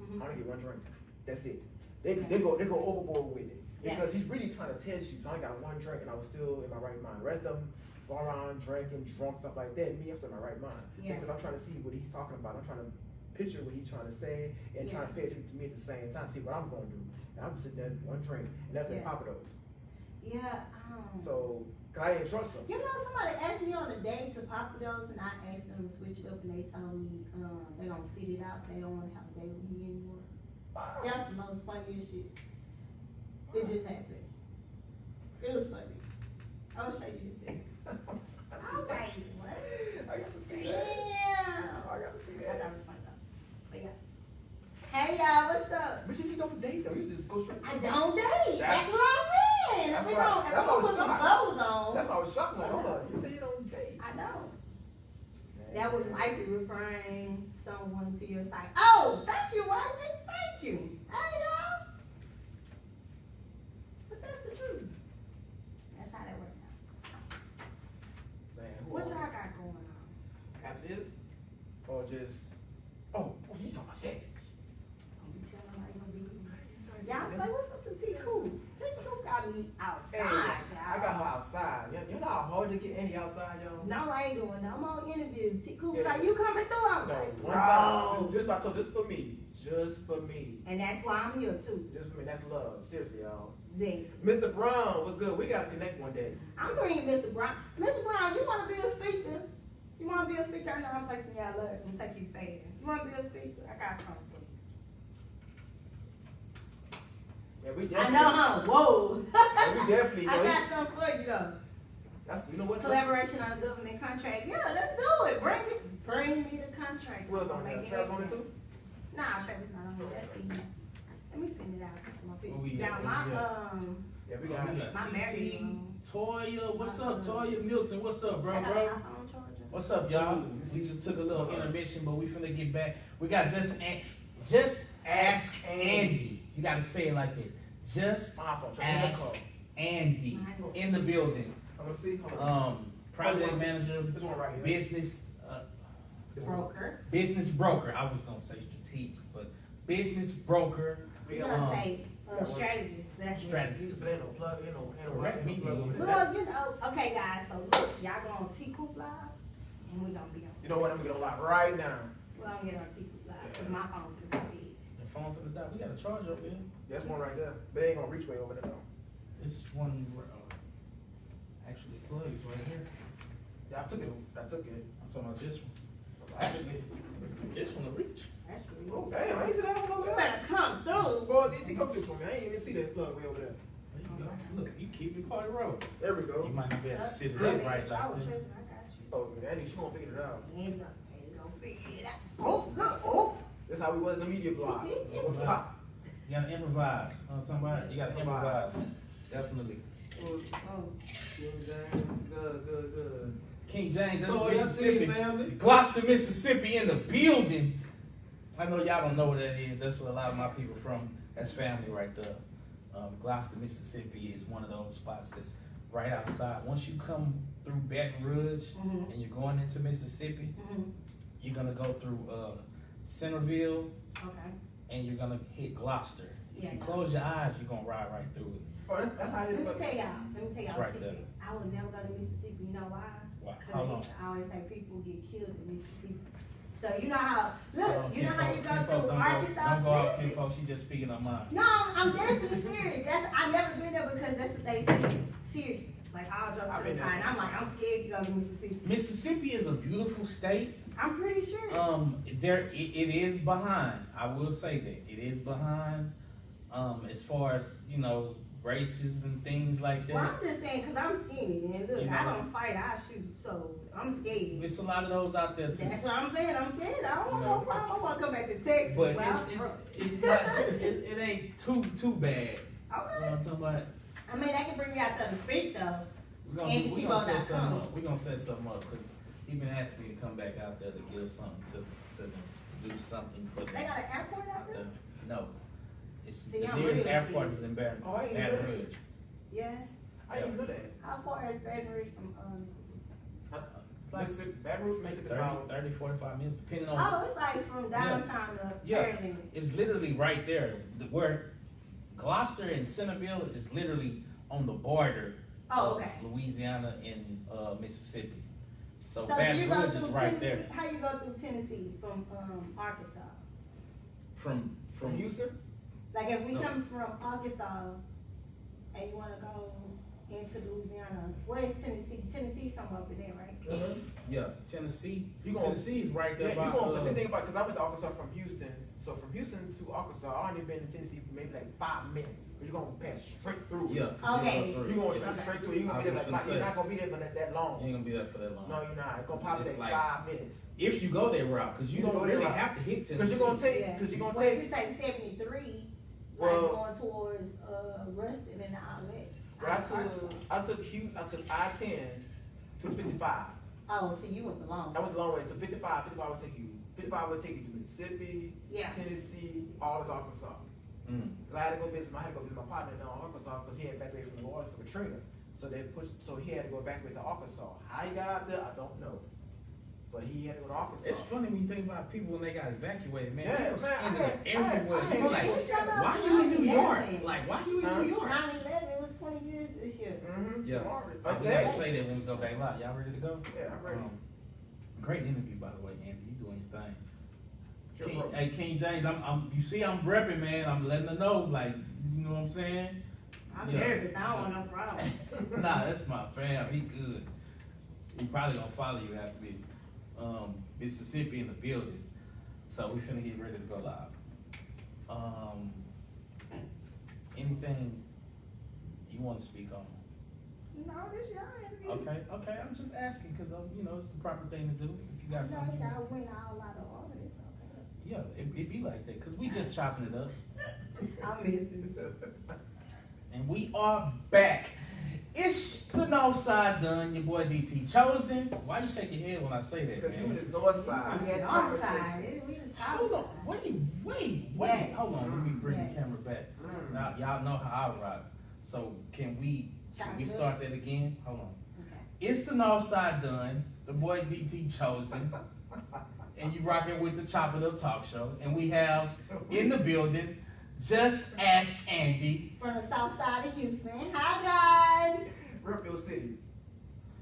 Speaker 2: Mhm.
Speaker 3: I only get one drink. That's it. They go overboard with it because he's really trying to test you. So I only got one drink, and I was still in my right mind. The rest of them go around drinking, drunk, stuff like that. Me, I'm still in my right mind
Speaker 2: Yeah.
Speaker 3: because I'm trying to see what he's talking about. I'm trying to picture what he's trying to say and trying to pay attention to me at the same time. See what I'm going to do. And I'm just sitting there one drink, and that's
Speaker 2: Yeah.
Speaker 3: the Papa Those.
Speaker 2: Yeah.
Speaker 3: So, 'cause I didn't trust him.
Speaker 2: You know, somebody asked me on a date to Papa Do's, and I asked them to switch it up, and they told me they gonna sit it out. They don't want to have a date with me anymore. That's the most funniest shit. It just happened. It was funny. I'll show you this. I was like, what?
Speaker 3: I got to see that.
Speaker 2: Damn.
Speaker 3: I got to see
Speaker 2: I
Speaker 3: that.
Speaker 2: thought it was funny though. But yeah. Hey y'all, what's up?
Speaker 3: But you don't date though. You just go straight.
Speaker 2: I don't date. That's
Speaker 3: That's-
Speaker 2: what I'm saying.
Speaker 3: that's
Speaker 2: We
Speaker 3: why-
Speaker 2: don't.
Speaker 3: that's
Speaker 2: If
Speaker 3: why I
Speaker 2: we
Speaker 3: was
Speaker 2: put some
Speaker 3: shocked.
Speaker 2: clothes on.
Speaker 3: That's why I was shocked. Like, hold on. You say you don't date.
Speaker 2: I know. That was wifey referring someone to your side. Oh, thank you, wifey. Thank you. Hey, y'all. But that's the truth. That's how that works out.
Speaker 3: Man, who
Speaker 2: What
Speaker 3: are
Speaker 2: y'all
Speaker 3: we?
Speaker 2: got going on?
Speaker 3: After this, or just? Oh, you talking about that?
Speaker 2: Don't be telling nobody gonna be. Y'all say what's up to T Cool? T Cool got me outside,
Speaker 3: Hey,
Speaker 2: y'all.
Speaker 3: I got her outside. You know how hard to get Andy outside, yo?
Speaker 2: No, I ain't doing no more interviews. T Cool was like, you coming through? I was
Speaker 3: No,
Speaker 2: like,
Speaker 3: one time.
Speaker 2: bro.
Speaker 3: This I told. This for me. Just for me.
Speaker 2: And that's why I'm here too.
Speaker 3: Just for me. That's love. Seriously, y'all.
Speaker 2: Zay.
Speaker 3: Mr. Brown, what's good? We gotta connect one day.
Speaker 2: I'm bringing Mr. Brown. Mr. Brown, you want to be a speaker? You want to be a speaker? I know I'm taking y'all up. I'm taking you fast. You want to be a speaker? I got something for you.
Speaker 3: Yeah, we
Speaker 2: I
Speaker 3: definitely.
Speaker 2: know, huh? Whoa.
Speaker 3: Yeah, we definitely.
Speaker 2: I
Speaker 3: yo,
Speaker 2: got something for you though.
Speaker 3: That's you know what?
Speaker 2: Collaboration on a government contract. Yeah, let's do it. Bring it. Bring me the contract.
Speaker 3: Who else on there?
Speaker 2: Make
Speaker 3: Travis on it
Speaker 2: happen.
Speaker 3: too?
Speaker 2: Nah, Travis not on it. That's Steve. Let me send it out to my people.
Speaker 1: Where we at?
Speaker 2: Now
Speaker 1: Where
Speaker 2: my
Speaker 1: we at?
Speaker 3: Yeah, we
Speaker 1: We
Speaker 3: got.
Speaker 1: got
Speaker 2: My
Speaker 1: TT,
Speaker 2: married-
Speaker 1: Toya, what's up, Toya Milton? What's up, bro,
Speaker 2: I got
Speaker 1: bro?
Speaker 2: my phone charger.
Speaker 1: What's up, y'all? We just took a little intermission, but we finna get back. We got just ask Andy. You gotta say it like that. Just
Speaker 3: My phone. Try to
Speaker 1: ask
Speaker 3: call.
Speaker 1: Andy in the building.
Speaker 3: Let me see. Hold on.
Speaker 1: Project manager,
Speaker 3: This one right here.
Speaker 1: business,
Speaker 3: This one.
Speaker 2: Broker.
Speaker 1: business broker. I was gonna say strategic, but business broker.
Speaker 3: We
Speaker 2: You
Speaker 3: got
Speaker 2: gonna
Speaker 3: one.
Speaker 2: say strategist. That's
Speaker 1: Strategist.
Speaker 3: Ain't no plug. Ain't no
Speaker 1: Correct me,
Speaker 3: plug over
Speaker 1: nigga.
Speaker 3: there.
Speaker 2: Well, you know, okay, guys. So look, y'all go on T Coop Live, and we gonna be on.
Speaker 3: You know what? I'm gonna get on live right now.
Speaker 2: We gonna get on T Coop Live because my phone is big.
Speaker 1: The phone for the dot. We got a charger up here.
Speaker 3: That's one right there. But it ain't gonna reach way over there though.
Speaker 1: This one actually plugs right here.
Speaker 3: Yeah, I took it. I took it.
Speaker 1: I'm talking about this one. Actually, this one will reach.
Speaker 2: That's really.
Speaker 3: Oh damn! I ain't see that one over
Speaker 2: You
Speaker 3: there.
Speaker 2: better come through.
Speaker 3: Boy, DT, come through for me. I ain't even see that plug way over there.
Speaker 1: There you go. Look, you keep your party rolling.
Speaker 3: There we go.
Speaker 1: You might not be able to sit it
Speaker 3: Yeah.
Speaker 1: up right like
Speaker 2: Oh,
Speaker 1: this.
Speaker 2: Tristan, I got you.
Speaker 3: Oh, Andy, she gonna figure it out.
Speaker 2: There you go. There you go. Figure it out. Oh, look. Oh.
Speaker 3: That's how we was in the media blog. Pop.
Speaker 1: You gotta improvise. You know what I'm talking about? You gotta improvise. Definitely.
Speaker 2: Oh.
Speaker 3: King James, good.
Speaker 1: King James, that's
Speaker 3: So, y'all see,
Speaker 1: Mississippi.
Speaker 3: family?
Speaker 1: Gloucester, Mississippi in the building. I know y'all don't know what that is. That's where a lot of my people from. That's family right there. Gloucester, Mississippi is one of those spots that's right outside. Once you come through Baton Rouge
Speaker 2: Mhm.
Speaker 1: and you're going into Mississippi,
Speaker 2: Mhm.
Speaker 1: you're gonna go through Centerville
Speaker 2: Okay.
Speaker 1: and you're gonna hit Gloucester. If
Speaker 2: Yeah.
Speaker 1: you close your eyes, you're gonna ride right through it.
Speaker 3: Oh, that's how it
Speaker 2: Let me
Speaker 3: is.
Speaker 2: tell y'all. Let me tell y'all
Speaker 1: It's
Speaker 2: a
Speaker 1: right
Speaker 2: secret. I would never go to Mississippi. You know why?
Speaker 1: Why? How long?
Speaker 2: Because I always say people get killed in Mississippi. So you know how,
Speaker 1: Hold
Speaker 2: look,
Speaker 1: on,
Speaker 2: you know how you
Speaker 1: kinfolk,
Speaker 2: go through Arkansas.
Speaker 1: Don't go out,
Speaker 2: Listen.
Speaker 1: kinfolk. She just speaking on mine.
Speaker 2: No, I'm definitely serious. I've never been there because that's what they said. Seriously. Like all jokes
Speaker 3: I've
Speaker 2: to the
Speaker 3: been there.
Speaker 2: side. I'm like, I'm scared to go to Mississippi.
Speaker 1: Mississippi is a beautiful state.
Speaker 2: I'm pretty sure.
Speaker 1: It is behind. I will say that it is behind. As far as, you know, races and things like
Speaker 2: Well,
Speaker 1: that.
Speaker 2: I'm just saying, cause I'm skinny, and look,
Speaker 1: You
Speaker 2: I
Speaker 1: know.
Speaker 2: don't fight, I shoot, so I'm scared.
Speaker 1: It's a lot of those out there too.
Speaker 2: That's what I'm saying, I'm scared, I don't want
Speaker 1: You
Speaker 2: no
Speaker 1: know.
Speaker 2: problem, I wanna come back to Texas.
Speaker 1: But
Speaker 2: where I'm
Speaker 1: it's
Speaker 2: from.
Speaker 1: it's not it ain't too bad. You know
Speaker 2: Okay.
Speaker 1: what I'm talking about?
Speaker 2: I mean, that can bring me out there to speak though.
Speaker 1: We're
Speaker 2: And
Speaker 1: we gonna set
Speaker 2: T-Bone.com.
Speaker 1: something up. We're gonna set something up because he been asking me to come back out there to give something to them, to do something for them
Speaker 2: They got an airport out
Speaker 1: out
Speaker 2: there?
Speaker 1: there. No. It's
Speaker 2: See,
Speaker 1: the
Speaker 2: I'm
Speaker 1: nearest
Speaker 2: really
Speaker 1: airport
Speaker 2: scared.
Speaker 1: is in Baton
Speaker 3: Oh, I ain't
Speaker 1: Baton
Speaker 3: know that.
Speaker 1: Rouge.
Speaker 2: Yeah.
Speaker 3: I didn't even know that.
Speaker 2: How far is Baton Rouge from,
Speaker 1: It's like
Speaker 3: Mississippi, Baton Rouge, Mississippi, is about
Speaker 1: 30, 45 minutes, depending on.
Speaker 2: Oh, it's like from downtown to
Speaker 1: Yeah.
Speaker 2: Maryland.
Speaker 1: It's literally right there. Where Gloucester and Centerville is literally on the border
Speaker 2: Oh,
Speaker 1: of
Speaker 2: okay.
Speaker 1: Louisiana and Mississippi. So,
Speaker 2: So do
Speaker 1: Baton
Speaker 2: you go
Speaker 1: Rouge is
Speaker 2: through
Speaker 1: right
Speaker 2: Tennessee?
Speaker 1: there.
Speaker 2: How you go through Tennessee from Arkansas?
Speaker 3: from Houston.
Speaker 2: Like if we
Speaker 1: No.
Speaker 2: come from Arkansas and you wanna go into Louisiana, where's Tennessee? Tennessee's somewhere over there, right?
Speaker 1: Yeah, Tennessee.
Speaker 3: You gonna-
Speaker 1: Tennessee's right there
Speaker 3: Yeah,
Speaker 1: by.
Speaker 3: you gonna, but the thing about, cause I went to Arkansas from Houston, so from Houston to Arkansas, I only been in Tennessee for maybe like 5 minutes, cause you're gonna pass straight through.
Speaker 1: Yeah. 'cause
Speaker 2: Okay.
Speaker 1: You go
Speaker 3: You
Speaker 1: through.
Speaker 3: gonna
Speaker 1: Yeah.
Speaker 3: straight through, you gonna
Speaker 1: I
Speaker 3: be there
Speaker 1: was
Speaker 3: like,
Speaker 1: gonna
Speaker 3: you're
Speaker 1: say.
Speaker 3: not gonna be there for that
Speaker 1: You
Speaker 3: long.
Speaker 1: ain't gonna be there for that long.
Speaker 3: No, you're not, it's gonna
Speaker 1: It's-
Speaker 3: probably
Speaker 1: it's
Speaker 3: take
Speaker 1: like-
Speaker 3: 5 minutes.
Speaker 1: If you go that route, because you
Speaker 3: You
Speaker 1: don't
Speaker 3: go that
Speaker 1: really
Speaker 3: route.
Speaker 1: have to hit Tennessee.
Speaker 3: Cause you're gonna take,
Speaker 2: Yeah.
Speaker 3: cause you're gonna
Speaker 2: Well, if
Speaker 3: take,
Speaker 2: you take 73,
Speaker 3: Well-
Speaker 2: like going towards Ruston and the outlet.
Speaker 3: I took Houston, I took I-10 to 55.
Speaker 2: Oh, so you went the long.
Speaker 3: I went the long way to 55, 55 would take you to Mississippi,
Speaker 2: Yeah.
Speaker 3: Tennessee, all of Arkansas.
Speaker 1: Mm.
Speaker 3: 'Cause I had to go visit my partner in Arkansas because he had evacuated from New Orleans for Katrina. So he had to go evacuate to Arkansas. How he got out there, I don't know. But he had to go to Arkansas.
Speaker 1: It's funny when you think about people when they got evacuated, man.
Speaker 3: Yeah,
Speaker 1: They was
Speaker 3: man, I
Speaker 1: ended up
Speaker 3: had-
Speaker 1: everywhere.
Speaker 3: I had-
Speaker 1: You like,
Speaker 2: Shut up,
Speaker 1: why you in New York?
Speaker 2: 9/11.
Speaker 1: Like, why you in
Speaker 3: Huh?
Speaker 1: New York?
Speaker 2: 9/11, it was 20 years this year.
Speaker 3: Mm-hmm.
Speaker 1: Yeah.
Speaker 3: Tomorrow.
Speaker 1: We
Speaker 3: But
Speaker 1: gotta
Speaker 3: today.
Speaker 1: say that when we go back live. Y'all ready to go?
Speaker 3: Yeah, I'm ready.
Speaker 1: Great interview, by the way, Andy. You doing your thing.
Speaker 3: Sure,
Speaker 1: King,
Speaker 3: bro.
Speaker 1: hey, King James, you see, I'm repping, man. I'm letting her know, like, you know what I'm saying?
Speaker 2: I'm
Speaker 1: Yeah.
Speaker 2: nervous, I don't want no problem.
Speaker 1: Nah, that's my fam. He good. He probably gonna follow you after this. Mississippi in the building. So we finna get ready to go live. Anything you want to speak on?
Speaker 2: No, this y'all interview.
Speaker 1: Okay. I'm just asking because you know it's the proper thing to do. If you got
Speaker 2: No,
Speaker 1: something,
Speaker 2: y'all went all out of order, it's okay.
Speaker 1: yeah, it be like that because we just chopping it up.
Speaker 2: I miss it.
Speaker 1: And we are back. It's the North Side done. Your boy DT Chosen. Why you shake your head when I say that,
Speaker 3: Because you
Speaker 1: man?
Speaker 3: was the north side. We had this
Speaker 2: North
Speaker 3: conversation.
Speaker 2: side, we the south
Speaker 1: Hold on,
Speaker 2: side.
Speaker 1: wait.
Speaker 2: Yes.
Speaker 1: Hold on, let me bring
Speaker 2: Yes.
Speaker 1: the camera back.
Speaker 3: Mm.
Speaker 1: Now y'all know how I rock. So can we start that again? Hold on.
Speaker 2: Okay.
Speaker 1: It's the North Side done. The boy DT Chosen. And you rocking with the Chop It Up Talk Show. And we have in the building, Just Ask Andy.
Speaker 2: From the south side of Houston. Hi, guys.
Speaker 3: Ripfield City.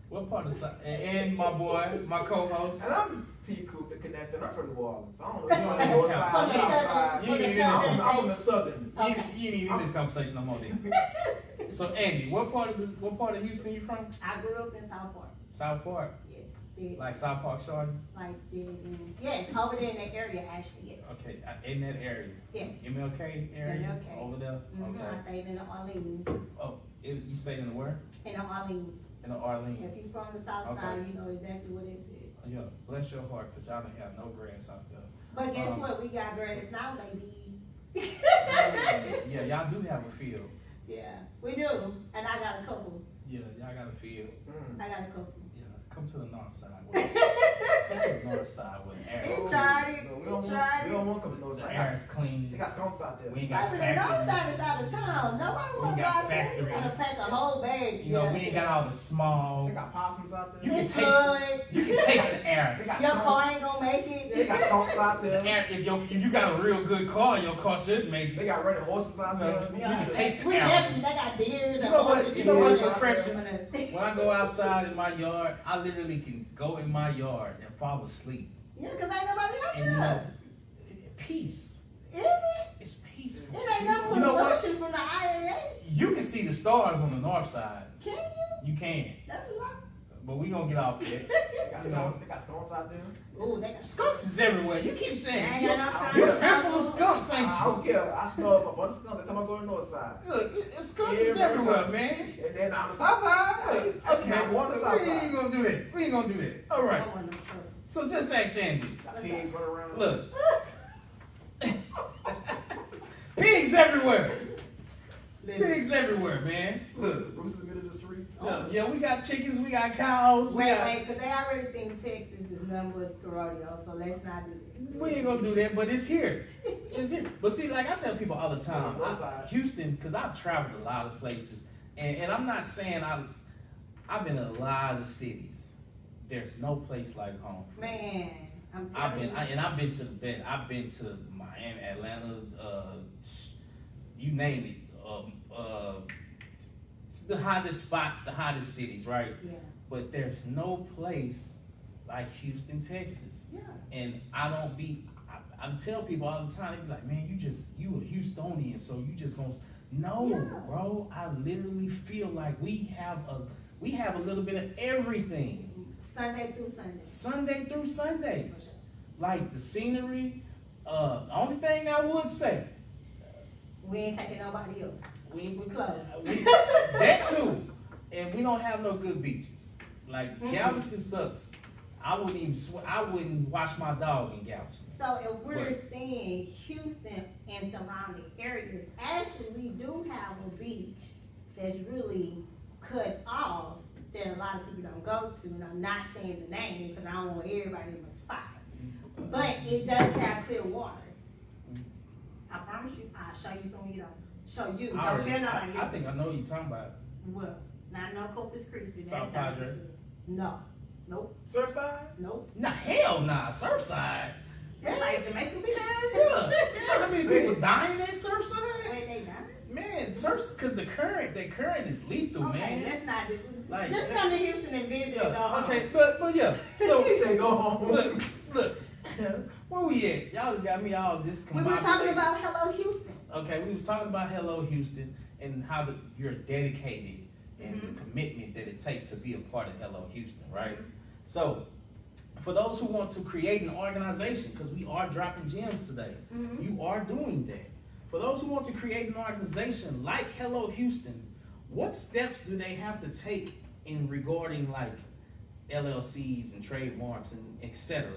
Speaker 1: What part of the side? And my boy, my co-host.
Speaker 3: And I'm T Coop, the connector. I'm from New Orleans. I don't know if
Speaker 1: You
Speaker 3: you're
Speaker 1: don't
Speaker 3: on the north
Speaker 1: even
Speaker 3: side,
Speaker 1: count.
Speaker 3: south side.
Speaker 1: You ain't even in this
Speaker 3: I'm
Speaker 1: conversation.
Speaker 3: from the southern.
Speaker 1: You ain't even in this conversation no more, then. So Andy, what part of Houston you from?
Speaker 2: I grew up in South Park.
Speaker 1: South Park,
Speaker 2: Yes. Did,
Speaker 1: like South Park, Shorty.
Speaker 2: yes, over there in that area, actually, yes.
Speaker 1: Okay, in that area,
Speaker 2: Yes.
Speaker 1: MLK area,
Speaker 2: MLK.
Speaker 1: over there.
Speaker 2: Mhm,
Speaker 1: Okay.
Speaker 2: I stayed in the Orleans.
Speaker 1: Oh, you stayed in the where?
Speaker 2: In the Orleans.
Speaker 1: In the
Speaker 2: If
Speaker 1: Orleans.
Speaker 2: you're from the south
Speaker 1: Okay.
Speaker 2: side, you know exactly what it is.
Speaker 1: Yeah, bless your heart, cause y'all don't have no grass out there.
Speaker 2: But guess
Speaker 1: Um,
Speaker 2: what? We got grass now, baby.
Speaker 1: Yeah, y'all do have a field.
Speaker 2: Yeah, we do. And I got a couple.
Speaker 1: Yeah, y'all got a field.
Speaker 3: Mm.
Speaker 2: I got a couple.
Speaker 1: Yeah, come to the north side. Come to the north side where the air
Speaker 2: He
Speaker 1: is
Speaker 2: tried it.
Speaker 3: No, we
Speaker 2: He
Speaker 3: don't
Speaker 2: tried
Speaker 3: we
Speaker 2: it.
Speaker 3: don't want to come to north
Speaker 1: The
Speaker 3: side.
Speaker 1: air is clean.
Speaker 3: They got skunks out there.
Speaker 1: We ain't got
Speaker 2: Baby, the north side is
Speaker 1: factories.
Speaker 2: out of town. Nobody
Speaker 1: We
Speaker 2: want to
Speaker 1: got
Speaker 2: go out there. You gotta
Speaker 1: factories.
Speaker 2: pack a whole bag.
Speaker 1: You know, we ain't got all the smog.
Speaker 3: They got possums out there.
Speaker 1: You can
Speaker 2: It's
Speaker 1: taste
Speaker 2: good.
Speaker 1: You can taste the air.
Speaker 3: They got
Speaker 2: Your car
Speaker 3: skunks.
Speaker 2: ain't gonna make
Speaker 3: They
Speaker 2: it.
Speaker 3: got skunks out
Speaker 1: The
Speaker 3: there.
Speaker 1: air if you got a real good car, your car should make
Speaker 3: They
Speaker 1: it.
Speaker 3: got running horses out there.
Speaker 1: You can taste the
Speaker 2: We
Speaker 1: air.
Speaker 2: definitely, they got deers
Speaker 1: You
Speaker 2: and
Speaker 1: know what?
Speaker 2: horses.
Speaker 1: You know what's
Speaker 3: Yeah.
Speaker 1: refreshing? When I go outside in my yard, I literally can go in my yard and fall asleep.
Speaker 2: Yeah, cause ain't nobody out
Speaker 1: And you know,
Speaker 2: there.
Speaker 1: peace.
Speaker 2: Is it?
Speaker 1: It's peaceful.
Speaker 2: It ain't no
Speaker 1: You know what?
Speaker 2: pollution from the IAA.
Speaker 1: You can see the stars on the north side.
Speaker 2: Can you?
Speaker 1: You can.
Speaker 2: That's a lot.
Speaker 1: But we gonna get off that.
Speaker 3: They got skunks out there.
Speaker 2: Ooh, they got
Speaker 1: Skunks is everywhere. You keep
Speaker 2: I
Speaker 1: saying
Speaker 2: ain't got no skunks.
Speaker 1: you're fearful of skunks, ain't
Speaker 3: I
Speaker 1: you?
Speaker 3: don't care. I smell a bunch of skunks every time I go to the north side.
Speaker 1: Look, skunks is everywhere, man.
Speaker 3: And then on the south side, I smell one on the south
Speaker 1: we ain't
Speaker 3: side.
Speaker 1: gonna do that. We ain't gonna do that. All
Speaker 2: I
Speaker 1: right.
Speaker 2: don't want no trust.
Speaker 1: So just ask Sandy.
Speaker 3: Got pigs running around.
Speaker 1: Look. Pigs everywhere. Pigs everywhere, man. Look.
Speaker 3: Who's in the middle of the street?
Speaker 1: Yeah, we got chickens, we got cows, we got.
Speaker 2: Wait, because they already think Texas is nothing but the rodeo, so let's not do that.
Speaker 1: We ain't gonna do that, but it's here. It's here. But see, like I tell people all the time, Houston, because I've traveled a lot of places, and I'm not saying I've been in a lot of cities. There's no place like home.
Speaker 2: Man, I'm telling you.
Speaker 1: I've been to the bed. I've been to Miami, Atlanta, you name it. The hottest spots, the hottest cities, right?
Speaker 2: Yeah.
Speaker 1: But there's no place like Houston, Texas.
Speaker 2: Yeah.
Speaker 1: And I tell people all the time, they be like, man, you a Houstonian, so you just gonna, no,
Speaker 2: Yeah.
Speaker 1: bro, I literally feel like we have a little bit of everything.
Speaker 2: Sunday through Sunday.
Speaker 1: Sunday through Sunday.
Speaker 2: For sure.
Speaker 1: Like the scenery, the only thing I would say,
Speaker 2: We ain't taking nobody else. We close.
Speaker 1: that too, and we don't have no good beaches. Like Galveston sucks. I wouldn't wash my dog in Galveston.
Speaker 2: So if we're
Speaker 1: Right.
Speaker 2: seeing Houston and surrounding areas, actually we do have a beach that's really cut off that a lot of people don't go to, and I'm not saying the name because I don't want everybody in my spot. But it does have clear water. I promise you, I'll show you some you don't. Show you.
Speaker 1: I
Speaker 2: Don't tell nobody.
Speaker 1: I think I know what you're talking about.
Speaker 2: Well, not no Corpus Christi. That's
Speaker 1: South
Speaker 2: not
Speaker 1: Padre?
Speaker 2: No. Nope.
Speaker 3: Surfside?
Speaker 2: Nope.
Speaker 1: Nah, hell nah, Surfside.
Speaker 2: That's like Jamaica Beach.
Speaker 1: Yeah. You know how many people dying at Surfside?
Speaker 2: Wait, they not?
Speaker 1: Man, because the current is lethal,
Speaker 2: Okay,
Speaker 1: man.
Speaker 2: let's not do.
Speaker 1: Like-
Speaker 2: Just come to Houston and visit. and go
Speaker 1: Yeah,
Speaker 2: home.
Speaker 1: okay, but yeah. So
Speaker 3: He said go home.
Speaker 1: look, where we at? Y'all got me all
Speaker 2: We were
Speaker 1: discombobulated.
Speaker 2: talking about Hello Houston.
Speaker 1: Okay, we was talking about Hello Houston and how you're dedicated and
Speaker 2: Mhm.
Speaker 1: the commitment that it takes to be a part of Hello Houston, right? So, for those who want to create an organization, because we are dropping gems today,
Speaker 2: Mhm.
Speaker 1: you are doing that. For those who want to create an organization like Hello Houston, what steps do they have to take in regarding like LLCs and trademarks and etc.?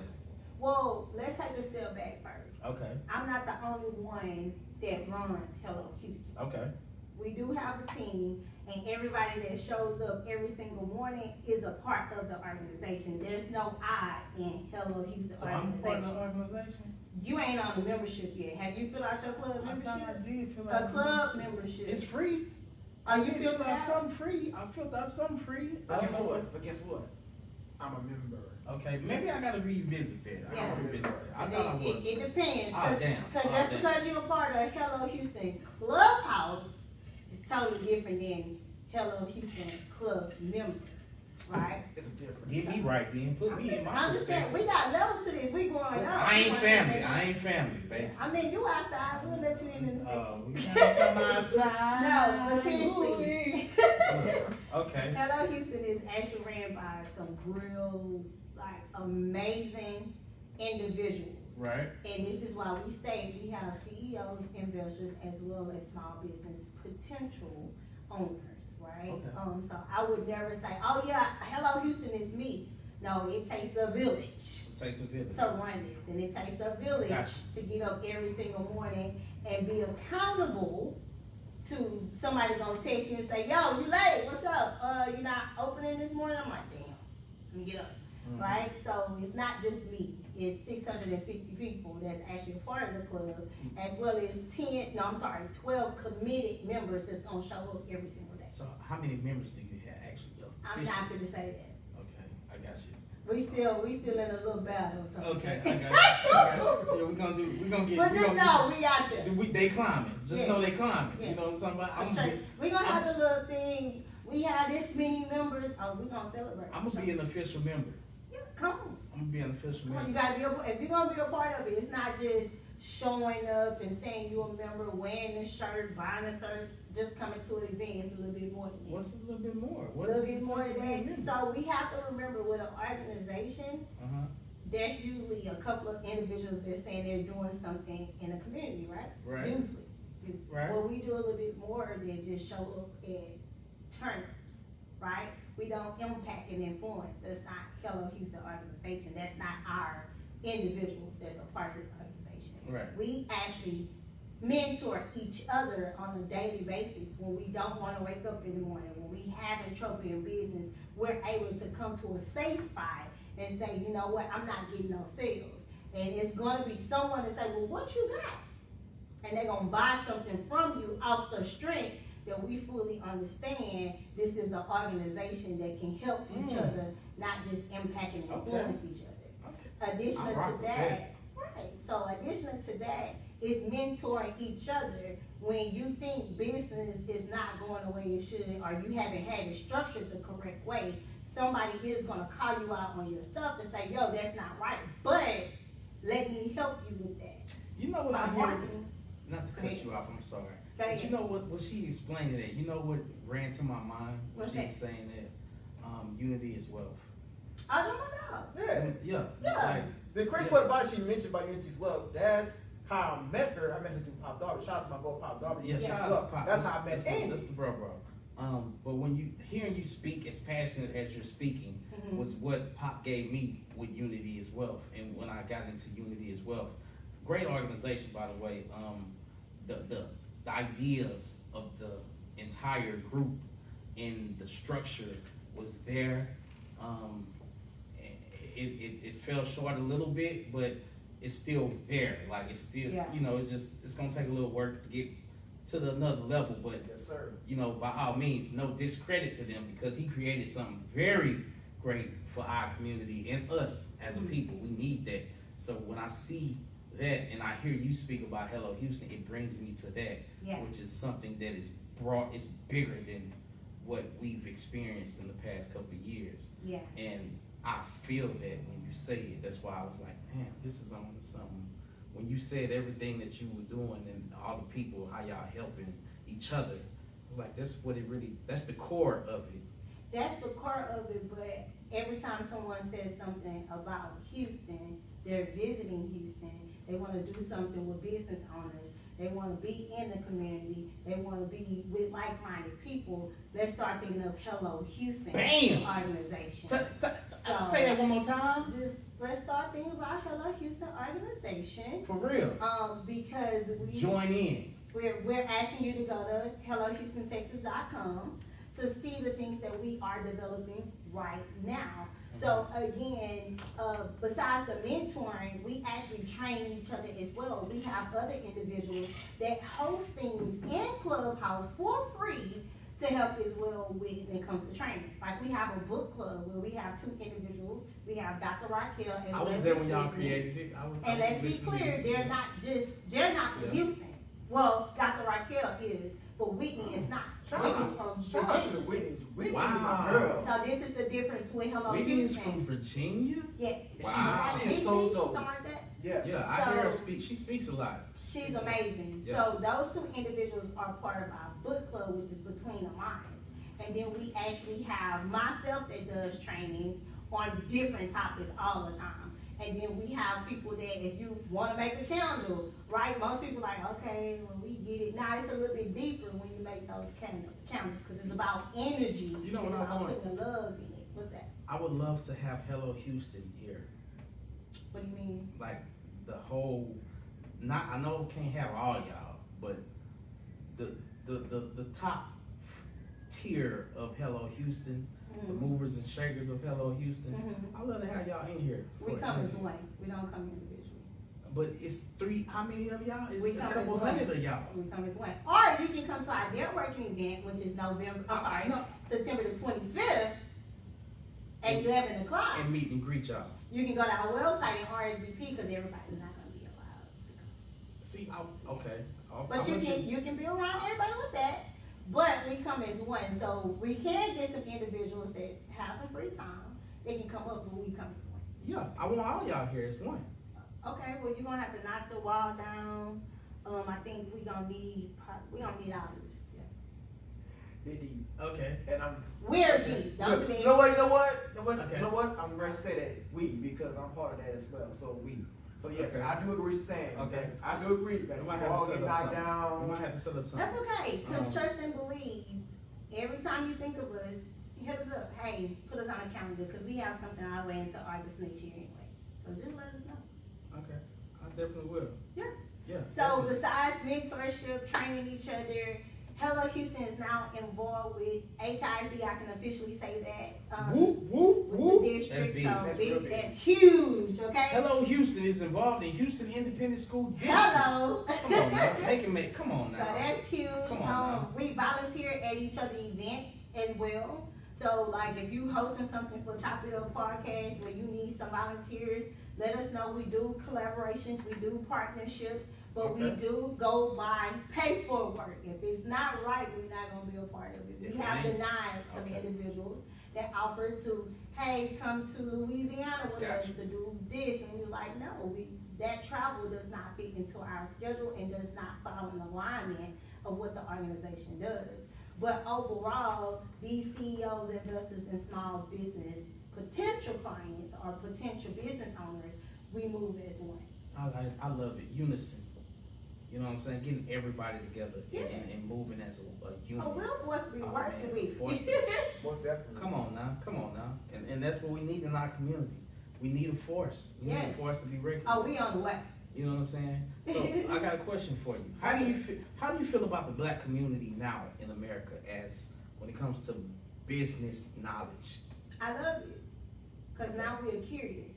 Speaker 2: Well, let's take a step back first.
Speaker 1: Okay,
Speaker 2: I'm not the only one that runs Hello Houston.
Speaker 1: okay,
Speaker 2: We do have a team, and everybody that shows up every single morning is a part of the organization. There's no I in Hello Houston
Speaker 1: so I'm part of the
Speaker 2: organization.
Speaker 1: organization?
Speaker 2: You ain't on the membership yet. Have you filled out your club
Speaker 1: I thought I
Speaker 2: membership?
Speaker 1: did fill
Speaker 2: A
Speaker 1: out
Speaker 2: club membership.
Speaker 1: It's free.
Speaker 2: Are you
Speaker 1: I filled
Speaker 2: filled
Speaker 1: out
Speaker 2: out?
Speaker 1: something free. I filled out something free.
Speaker 3: But guess what? I'm a member.
Speaker 1: Okay, maybe I gotta revisit that. I
Speaker 2: Yeah.
Speaker 1: gotta revisit that. I thought I was.
Speaker 2: It depends.
Speaker 1: Ah, damn.
Speaker 2: Because
Speaker 1: Ah,
Speaker 2: just
Speaker 1: damn.
Speaker 2: because you're a part of Hello Houston Clubhouse is totally different than Hello Houston Club member, right?
Speaker 3: It's a difference.
Speaker 1: Get me right then. Put me in my
Speaker 2: I'm just saying,
Speaker 1: perspective.
Speaker 2: we got levels to this. We growing up.
Speaker 1: I ain't
Speaker 2: We want
Speaker 1: family.
Speaker 2: to-
Speaker 1: I ain't family, basically.
Speaker 2: I mean, you outside. We'll let you in a
Speaker 1: Oh,
Speaker 2: second.
Speaker 1: we gotta come outside.
Speaker 2: No, but seriously.
Speaker 1: Okay.
Speaker 2: Hello Houston is actually ran by some real, like, amazing individuals.
Speaker 1: Right.
Speaker 2: And this is why we say we have CEOs, investors, as well as small business potential owners, right?
Speaker 1: Okay.
Speaker 2: So I would never say, oh yeah, Hello Houston is me. No, it takes a village
Speaker 1: It takes a village.
Speaker 2: to run this, and it takes a village
Speaker 1: Gotcha.
Speaker 2: to get up every single morning and be accountable to somebody gonna text you and say, yo, you late, what's up? You not opening this morning? I'm like, damn, let me get up.
Speaker 1: Mhm.
Speaker 2: Right? So it's not just me, it's 650 people that's actually a part of the club, as well as 12 committed members that's gonna show up every single day.
Speaker 1: So how many members do you have actually?
Speaker 2: I'm not gonna say that.
Speaker 1: Okay, I got you.
Speaker 2: We still in a little battle. So.
Speaker 1: Okay, I got you. I got you. Yeah, we gonna get.
Speaker 2: But
Speaker 1: we
Speaker 2: just
Speaker 1: gonna
Speaker 2: know we out there.
Speaker 1: they climbing. Just
Speaker 2: Yeah.
Speaker 1: know they climbing.
Speaker 2: Yeah.
Speaker 1: You know what I'm talking about? I'm
Speaker 2: Straight. We gonna have the little thing. We have this many members. Oh, we gonna celebrate.
Speaker 1: gonna be an official member.
Speaker 2: Yeah, come on.
Speaker 1: I'm gonna be an official
Speaker 2: Come on,
Speaker 1: member.
Speaker 2: you gotta be if you're gonna be a part of it, it's not just showing up and saying you a member, wearing a shirt, buying a shirt, just coming to an event. It's a little bit more than that.
Speaker 1: What's a little bit more?
Speaker 2: A
Speaker 1: What
Speaker 2: little
Speaker 1: is
Speaker 2: bit
Speaker 1: it
Speaker 2: more
Speaker 1: to
Speaker 2: than
Speaker 1: be a
Speaker 2: that.
Speaker 1: member?
Speaker 2: So we have to remember with an organization,
Speaker 1: Uh-huh.
Speaker 2: there's usually a couple of individuals that saying they're doing something in the community, right?
Speaker 1: Right.
Speaker 2: Usually.
Speaker 1: Right.
Speaker 2: Well, we do a little bit more than just show up at tournaments, right? We don't impact and influence. That's not Hello Houston organization. That's not our individuals that's a part of this organization.
Speaker 1: Right.
Speaker 2: We actually mentor each other on a daily basis. When we don't want to wake up in the morning, when we having trouble in business, we're able to come to a safe spot and say, you know what, I'm not getting no sales. And it's gonna be someone to say, well, what you got? And they're gonna buy something from you off the strength that we fully understand this is an organization that can help each other, not just impact and influence each other.
Speaker 1: Okay.
Speaker 2: Additional
Speaker 3: I rock
Speaker 2: to
Speaker 3: with
Speaker 2: that, right, so additional to that is mentoring each other. When you think business is not going the way it should, or you haven't had it structured the correct way, somebody is gonna call you out on your stuff and say, yo, that's not right, but let me help you with that.
Speaker 1: You know what
Speaker 2: By
Speaker 1: I hear?
Speaker 2: marketing.
Speaker 1: Not to
Speaker 2: Go
Speaker 1: cut
Speaker 2: ahead.
Speaker 1: you off, I'm sorry.
Speaker 2: Go
Speaker 1: But
Speaker 2: ahead.
Speaker 1: you know what she explained that, you know what ran to my mind? When
Speaker 2: What's
Speaker 1: she
Speaker 2: that?
Speaker 1: was saying that unity is wealth.
Speaker 2: Oh, no, no.
Speaker 3: Yeah.
Speaker 1: Yeah.
Speaker 2: Yeah.
Speaker 1: Like,
Speaker 3: The crazy
Speaker 1: Yeah.
Speaker 3: part about it, she mentioned about Unity as well. That's how I met her. I met her through Pop Darby. Shout out to my boy Pop Darby.
Speaker 1: yeah,
Speaker 3: Unity
Speaker 1: shout
Speaker 3: as
Speaker 1: out
Speaker 3: well.
Speaker 1: to Pop.
Speaker 3: That's how I met
Speaker 1: Andy.
Speaker 3: Andy.
Speaker 1: That's the bro. But when you hearing you speak as passionate as you're speaking
Speaker 2: Mhm.
Speaker 1: was what Pop gave me with Unity is Wealth, and when I got into Unity is Wealth, great organization by the way. The ideas of the entire group and the structure was there. It fell short a little bit, but it's still there. Like it's still,
Speaker 2: Yeah.
Speaker 1: you know, it's gonna take a little work to get to another level, but
Speaker 3: Yes, sir.
Speaker 1: you know, by all means, no discredit to them because he created something very great for our community and us as a
Speaker 2: Mhm.
Speaker 1: people. We need that. So when I see that and I hear you speak about Hello Houston, it brings me to that,
Speaker 2: Yeah.
Speaker 1: which is something that is broad, is bigger than what we've experienced in the past couple of years.
Speaker 2: Yeah.
Speaker 1: And I feel that when you say it, that's why I was like, damn, this is on something. When you said everything that you was doing and all the people, how y'all helping each other, I was like, that's what it really, that's the core of it.
Speaker 2: That's the core of it, but every time someone says something about Houston, they're visiting Houston, they wanna do something with business owners, they wanna be in the community, they wanna be with like-minded people, let's start thinking of Hello Houston
Speaker 1: Bam!
Speaker 2: organization.
Speaker 1: Say that one more time.
Speaker 2: Just, let's start thinking about Hello Houston organization,
Speaker 1: For real.
Speaker 2: because
Speaker 1: Join in.
Speaker 2: we're asking you to go to HelloHoustonTexas.com to see the things that we are developing right now. So again, besides the mentoring, we actually train each other as well. We have other individuals that host things in Clubhouse for free to help as well when it comes to training. Like we have a book club where we have two individuals. We have Dr. Raquel and
Speaker 1: I was
Speaker 2: Leslie
Speaker 1: there when y'all
Speaker 2: Smith.
Speaker 1: created it. I was
Speaker 2: And let's be
Speaker 1: listening to
Speaker 2: clear,
Speaker 1: you.
Speaker 2: they're not from
Speaker 1: Yeah.
Speaker 2: Houston. Well, Dr. Raquel is, but Whitney is not.
Speaker 3: Shout
Speaker 2: Whitney's
Speaker 3: out,
Speaker 2: from
Speaker 3: shout out to
Speaker 2: Virginia.
Speaker 3: Whitney. Whitney
Speaker 1: Wow.
Speaker 3: is my girl.
Speaker 2: So this is the difference with Hello
Speaker 1: Whitney is
Speaker 2: Houston.
Speaker 1: from Virginia?
Speaker 2: Yes.
Speaker 1: Wow.
Speaker 3: She is so
Speaker 2: Whitney,
Speaker 3: dope.
Speaker 2: something like that.
Speaker 3: Yes.
Speaker 1: Yeah, I hear her
Speaker 2: So-
Speaker 1: speak. She speaks a lot.
Speaker 2: She's amazing.
Speaker 1: Yeah.
Speaker 2: So those two individuals are part of our book club, which is Between the Minds. And then we actually have myself that does trainings on different topics all the time. And then we have people that if you want to make a candle, right? Most people like, okay, well, we get it. Now it's a little bit deeper when you make those candles because it's about energy.
Speaker 1: You know
Speaker 2: it's
Speaker 1: what I
Speaker 2: about
Speaker 1: want?
Speaker 2: putting the love in it. What's that?
Speaker 1: I would love to have Hello Houston here.
Speaker 2: What do you mean?
Speaker 1: Like the whole, not, I know can't have all y'all, but the top tier of Hello Houston, the
Speaker 2: Mhm.
Speaker 1: movers and shakers of Hello Houston.
Speaker 2: Mhm.
Speaker 1: I'd love to have y'all in here.
Speaker 2: We
Speaker 1: for
Speaker 2: come
Speaker 1: an
Speaker 2: as
Speaker 1: interview.
Speaker 2: one. We don't come individually.
Speaker 1: But it's three, how many of y'all? It's
Speaker 2: We
Speaker 1: a
Speaker 2: come
Speaker 1: couple
Speaker 2: as one.
Speaker 1: hundred of y'all.
Speaker 2: We come as one. Or you can come to our networking event, which is
Speaker 1: No.
Speaker 2: September the 25th at
Speaker 1: And-
Speaker 2: 11 o'clock.
Speaker 1: And meet and greet y'all.
Speaker 2: You can go to our website and RSVP because everybody's not going to be allowed to come.
Speaker 1: See, okay.
Speaker 2: But you can be around everybody with that. But we come as one. So we can get some individuals that have some free time. They can come up, but we come as one.
Speaker 1: Yeah, I want all y'all here as one.
Speaker 2: Okay, well, you're gonna have to knock the wall down. I think we gonna need others. Yeah.
Speaker 3: They deep.
Speaker 1: Okay.
Speaker 3: And I'm.
Speaker 2: We're deep. Don't
Speaker 3: Look,
Speaker 2: be.
Speaker 3: you know what?
Speaker 1: Okay.
Speaker 3: You know what? I'm going to say that we, because I'm part of that as well. So we. So yes,
Speaker 1: Okay.
Speaker 3: I do agree with you saying.
Speaker 1: Okay.
Speaker 3: I do agree that
Speaker 1: We might
Speaker 3: we
Speaker 1: have
Speaker 3: all
Speaker 1: to
Speaker 3: get
Speaker 1: set up
Speaker 3: knocked
Speaker 1: something. We
Speaker 3: down.
Speaker 1: might have to set up something.
Speaker 2: That's okay, because
Speaker 1: Um,
Speaker 2: trust and believe. Every time you think of us, hit us up. Hey, put us on a calendar, because we have something our way into August next year anyway. So just let us know.
Speaker 1: Okay. I definitely will.
Speaker 2: Yeah.
Speaker 1: Yeah.
Speaker 2: So
Speaker 1: definitely.
Speaker 2: besides mentorship, training each other, Hello Houston is now involved with HISD. I can officially say that.
Speaker 1: Whoop, whoop,
Speaker 2: With
Speaker 1: whoop.
Speaker 2: the district,
Speaker 1: That's big.
Speaker 2: so
Speaker 3: That's
Speaker 2: big,
Speaker 3: real big.
Speaker 2: that's huge, okay?
Speaker 1: Hello Houston is involved in Houston Independent School District.
Speaker 2: Hello.
Speaker 1: Come on now. Take it, come on
Speaker 2: So
Speaker 1: now.
Speaker 2: that's huge.
Speaker 1: Come on now.
Speaker 2: We volunteer at each other events as well. So like if you hosting something for Chop It Up Podcast where you need some volunteers, let us know. We do collaborations, we do partnerships, but we
Speaker 1: Okay.
Speaker 2: do go by paperwork. If it's not right, we're not gonna be a part of it.
Speaker 1: If
Speaker 2: We
Speaker 1: it
Speaker 2: have
Speaker 1: ain't-
Speaker 2: denied some
Speaker 1: okay.
Speaker 2: individuals that offer to, hey, come to Louisiana with us
Speaker 1: Gotcha.
Speaker 2: to do this, and we're like, no, that travel does not fit into our schedule and does not fall in alignment of what the organization does. But overall, these CEOs, investors, and small business potential clients or potential business owners, we move as one.
Speaker 1: I love it. Unison. You know what I'm saying? Getting everybody together
Speaker 2: Yes.
Speaker 1: and moving as a unit.
Speaker 2: Oh, we're forced to be
Speaker 1: Oh,
Speaker 2: working
Speaker 1: man,
Speaker 2: with.
Speaker 1: forced
Speaker 3: Most definitely.
Speaker 1: Come on now. And that's what we need in our community. We need a force. We need a
Speaker 2: Yes.
Speaker 1: force to be reckoned
Speaker 2: Oh,
Speaker 1: with.
Speaker 2: we on the way.
Speaker 1: You know what I'm saying? So I got a question for you. How do you feel about the black community now in America as when it comes to business knowledge?
Speaker 2: I love it. Because now we're curious.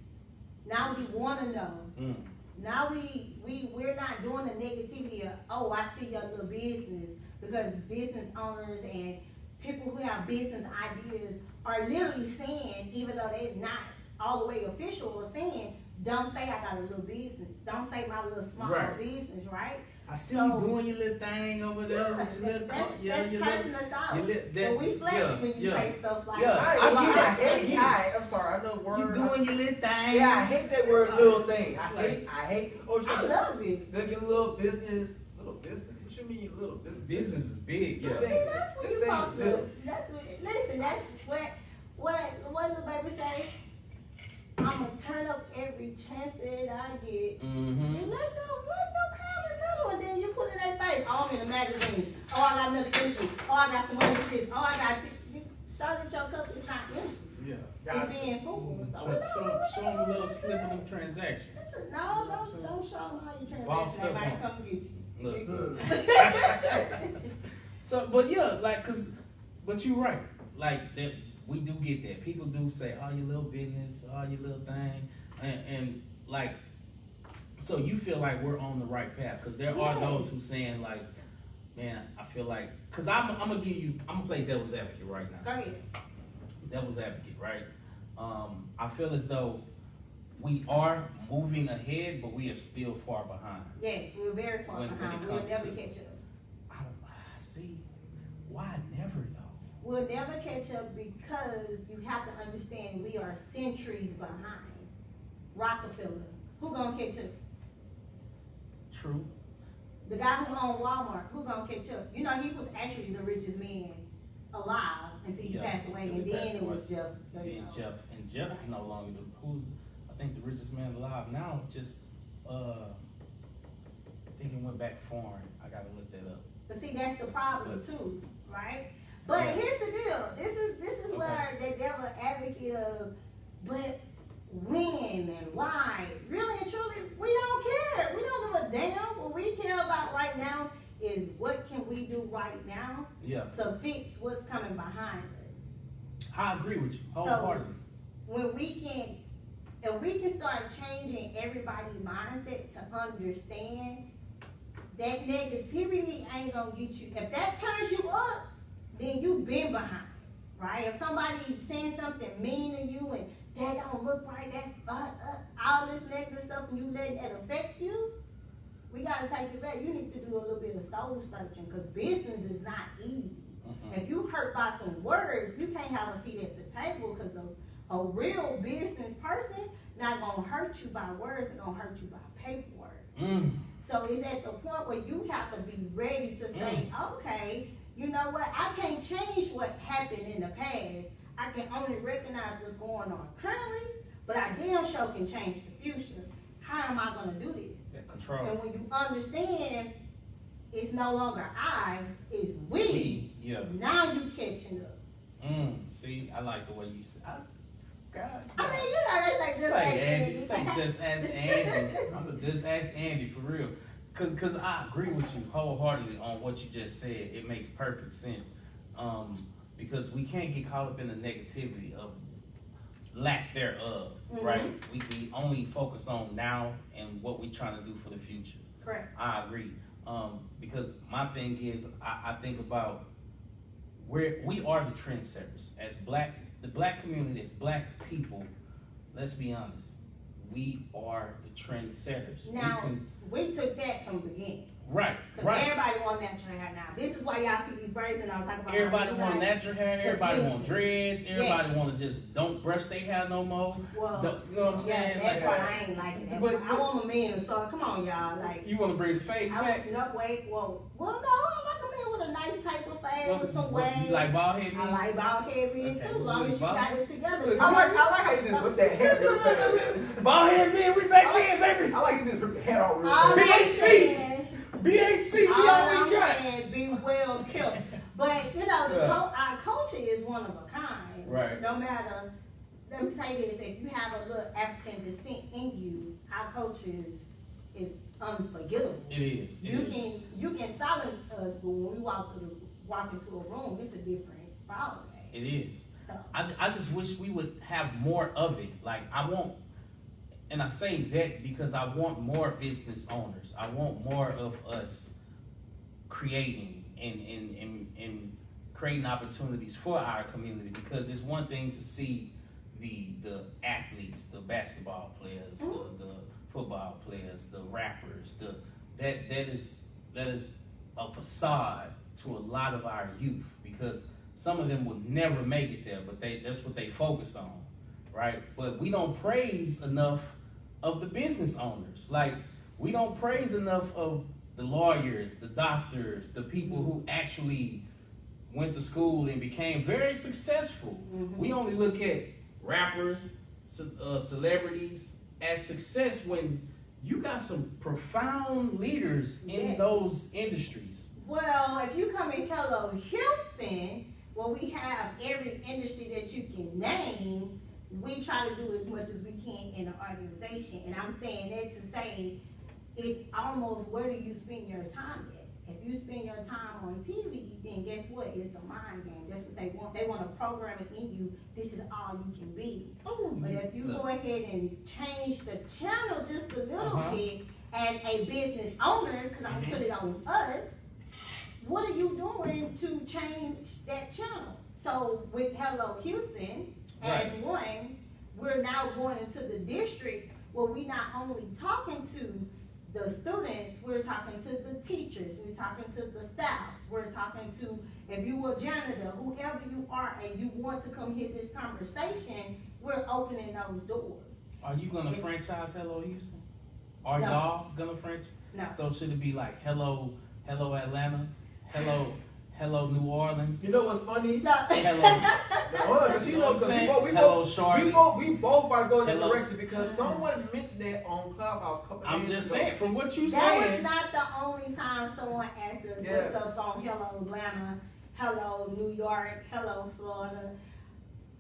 Speaker 2: Now we want to know.
Speaker 1: Mm.
Speaker 2: Now we're not doing the negativity of, oh, I see your little business, because business owners and people who have business ideas are literally saying, even though they're not all the way official, or saying, don't say I got a little business. Don't say my little small
Speaker 1: Right.
Speaker 2: business, right?
Speaker 1: I see
Speaker 2: So-
Speaker 1: you doing your little thing over there with your little
Speaker 2: that's
Speaker 1: your
Speaker 2: cursing
Speaker 1: little,
Speaker 2: us out.
Speaker 1: your little-
Speaker 2: But we flex
Speaker 1: yeah,
Speaker 2: when you
Speaker 1: yeah.
Speaker 2: say stuff like
Speaker 1: Yeah.
Speaker 2: that.
Speaker 3: I
Speaker 1: I get
Speaker 3: hate.
Speaker 1: it.
Speaker 3: I'm sorry. I know the word.
Speaker 1: you doing your little thing.
Speaker 3: Yeah, I hate that word, little thing. I
Speaker 1: Like-
Speaker 3: hate. Oh,
Speaker 2: I love it.
Speaker 3: Look at little business. Little business. What you mean, little business?
Speaker 1: Business is big. Yeah.
Speaker 3: This
Speaker 2: See,
Speaker 3: ain't-
Speaker 2: that's what
Speaker 3: this
Speaker 2: you
Speaker 3: ain't
Speaker 2: supposed to.
Speaker 3: little.
Speaker 2: Listen. That's what the baby say. I'ma turn up every chance that I get.
Speaker 1: Mm-hmm.
Speaker 2: You let them call it little, and then you put it in their face. Oh, I'm in a magazine. Oh, I got another entry. Oh, I got some money for this. Oh, I got this. Charlotte, your cup is not empty.
Speaker 1: Yeah.
Speaker 2: It's being full. So
Speaker 1: Show them a little slip of them transactions.
Speaker 2: no, don't show them how you
Speaker 1: Boss
Speaker 2: transaction. They
Speaker 1: up
Speaker 2: might
Speaker 1: on.
Speaker 2: come get you.
Speaker 1: Look. So, but yeah, like, but you're right. Like, that we do get that. People do say, oh, your little business, oh, your little thing. And like, so you feel like we're on the right path. Because there are
Speaker 2: Yes.
Speaker 1: those who saying, like, man, I feel like, because I'm going to play devil's advocate right
Speaker 2: Go
Speaker 1: now.
Speaker 2: ahead.
Speaker 1: Devil's advocate, right? I feel as though we are moving ahead, but we are still far behind.
Speaker 2: Yes, we're very far
Speaker 1: When it
Speaker 2: behind. We'll
Speaker 1: comes
Speaker 2: never
Speaker 1: to-
Speaker 2: catch up.
Speaker 1: I don't see why never though.
Speaker 2: We'll never catch up because you have to understand we are centuries behind. Rockefeller, who gonna catch up?
Speaker 1: True.
Speaker 2: The guy who owned Walmart, who gonna catch up? You know, he was actually the richest man alive until he
Speaker 1: Yeah,
Speaker 2: passed away,
Speaker 1: until he
Speaker 2: and then
Speaker 1: passed
Speaker 2: it was
Speaker 1: away.
Speaker 2: Jeff.
Speaker 1: Then Jeff, and Jeff is
Speaker 2: Right.
Speaker 1: no longer who's I think the richest man alive now. Just I think it went back foreign. I gotta look that up.
Speaker 2: But see, that's the problem
Speaker 1: But-
Speaker 2: too, right? But
Speaker 1: Yeah.
Speaker 2: here's the deal. This is
Speaker 1: Okay.
Speaker 2: where the devil advocate of, but when and why? Really and truly, we don't care. We don't give a damn. What we care about right now is what can we do right now
Speaker 1: Yeah,
Speaker 2: to fix what's coming behind us.
Speaker 1: I agree with you wholeheartedly.
Speaker 2: When if we can start changing everybody's mindset to understand that negativity ain't gonna get you. If that turns you up, then you've been behind, right? If somebody's saying something mean to you and that don't look right, that's all this negative stuff, and you letting that affect you, we gotta take it back. You need to do a little bit of soul searching, because business is not easy.
Speaker 1: Mhm.
Speaker 2: If you hurt by some words, you can't have a seat at the table, because a real business person, not gonna hurt you by words, it's gonna hurt you by paperwork.
Speaker 1: Mm.
Speaker 2: So it's at the point where you have to be ready to say, okay, you know what, I can't change what happened in the past. I can only recognize what's going on currently, but I damn sure can change the future. How am I gonna do this?
Speaker 1: That control.
Speaker 2: And when you understand it's no longer I, it's we,
Speaker 1: Yeah.
Speaker 2: now you catching up.
Speaker 1: See, I like the way you say. God.
Speaker 2: I mean, you know, that's like just
Speaker 1: Say
Speaker 2: like
Speaker 1: Andy. Say just ask Andy. I'm gonna just ask Andy for real. Cause I agree with you wholeheartedly on what you just said. It makes perfect sense. Because we can't get caught up in the negativity of lack thereof, right? We only focus on now and what we're trying to do for the future.
Speaker 2: Correct.
Speaker 1: I agree. Because my thing is, I think about we are the trendsetters as the black community, as black people. Let's be honest, we are the trendsetters.
Speaker 2: Now, we took that from the beginning.
Speaker 1: Right,
Speaker 2: Because everybody want natural hair now. This is why y'all see these braids and I was talking about.
Speaker 1: Everybody want natural hair. Everybody
Speaker 2: listen,
Speaker 1: want dreads. Everybody want to just don't brush their hair no more.
Speaker 2: Well,
Speaker 1: You know what I'm saying?
Speaker 2: That part I ain't liking that.
Speaker 1: But-
Speaker 2: I want my man to start. Come on, y'all. Like,
Speaker 1: You want to bring the face
Speaker 2: I
Speaker 1: back?
Speaker 2: want, no, wait, well, no, I like a man with a nice type of face with some waves.
Speaker 1: You like bald head?
Speaker 2: I like bald head men
Speaker 1: Okay,
Speaker 2: too, long as you
Speaker 1: bald-
Speaker 2: got it together.
Speaker 3: I like how you just whip that head real fast.
Speaker 1: Bald head man, we back in, baby.
Speaker 3: I like you just rip the head off real
Speaker 2: All
Speaker 3: fast.
Speaker 2: I'm
Speaker 1: BAC.
Speaker 2: saying,
Speaker 1: BAC, we
Speaker 2: all
Speaker 1: all
Speaker 2: I'm
Speaker 1: we got.
Speaker 2: saying, be well kept. But, you know,
Speaker 1: Yeah.
Speaker 2: our culture is one of a kind.
Speaker 1: Right.
Speaker 2: No matter, let me say this, if you have a little African descent in you, our culture is unforgettable.
Speaker 1: It is.
Speaker 2: You can silence us, but when we walk into a room, it's a different ballgame.
Speaker 1: It is.
Speaker 2: So,
Speaker 1: I just wish we would have more of it. Like and I say that because I want more business owners. I want more of us creating and creating opportunities for our community, because it's one thing to see the athletes, the basketball players, the football players, the rappers, that is a facade to a lot of our youth, because some of them will never make it there, but that's what they focus on, right? But we don't praise enough of the business owners. Like, we don't praise enough of the lawyers, the doctors, the people who actually went to school and became very successful. We only look at rappers, celebrities as success when you got some profound leaders in those industries.
Speaker 2: well, if you come in Hello Houston, well, we have every industry that you can name. We try to do as much as we can in the organization. And I'm saying that to say, it's almost, where do you spend your time at? If you spend your time on TV, then guess what? It's a mind game. That's what they want. They want to program it in you. This is all you can be. But if you go ahead and change the channel just a little bit as a business owner, because I'm put it on us, what are you doing to change that channel? So with Hello Houston, as one, we're now going into the district where we not only talking to the students, we're talking to the teachers, we're talking to the staff, we're talking to, if you a janitor, whoever you are, and you want to come hear this conversation, we're opening those doors.
Speaker 1: Are you gonna franchise Hello Houston? Are
Speaker 2: No.
Speaker 1: y'all gonna franchise?
Speaker 2: No.
Speaker 1: So should it be like Hello Atlanta, Hello New Orleans?
Speaker 3: You know what's funny?
Speaker 2: So,
Speaker 1: Hello.
Speaker 3: Hold on, because you know, because
Speaker 1: Hello, Charlotte.
Speaker 3: we both about to go in that
Speaker 1: Hello.
Speaker 3: direction, because someone mentioned that on Clubhouse a couple
Speaker 1: I'm
Speaker 3: days
Speaker 1: just
Speaker 3: ago.
Speaker 1: saying, from what you
Speaker 2: that was
Speaker 1: saying,
Speaker 2: not the only time someone asked us
Speaker 3: Yes.
Speaker 2: what's up on Hello Atlanta, Hello New York, Hello Florida.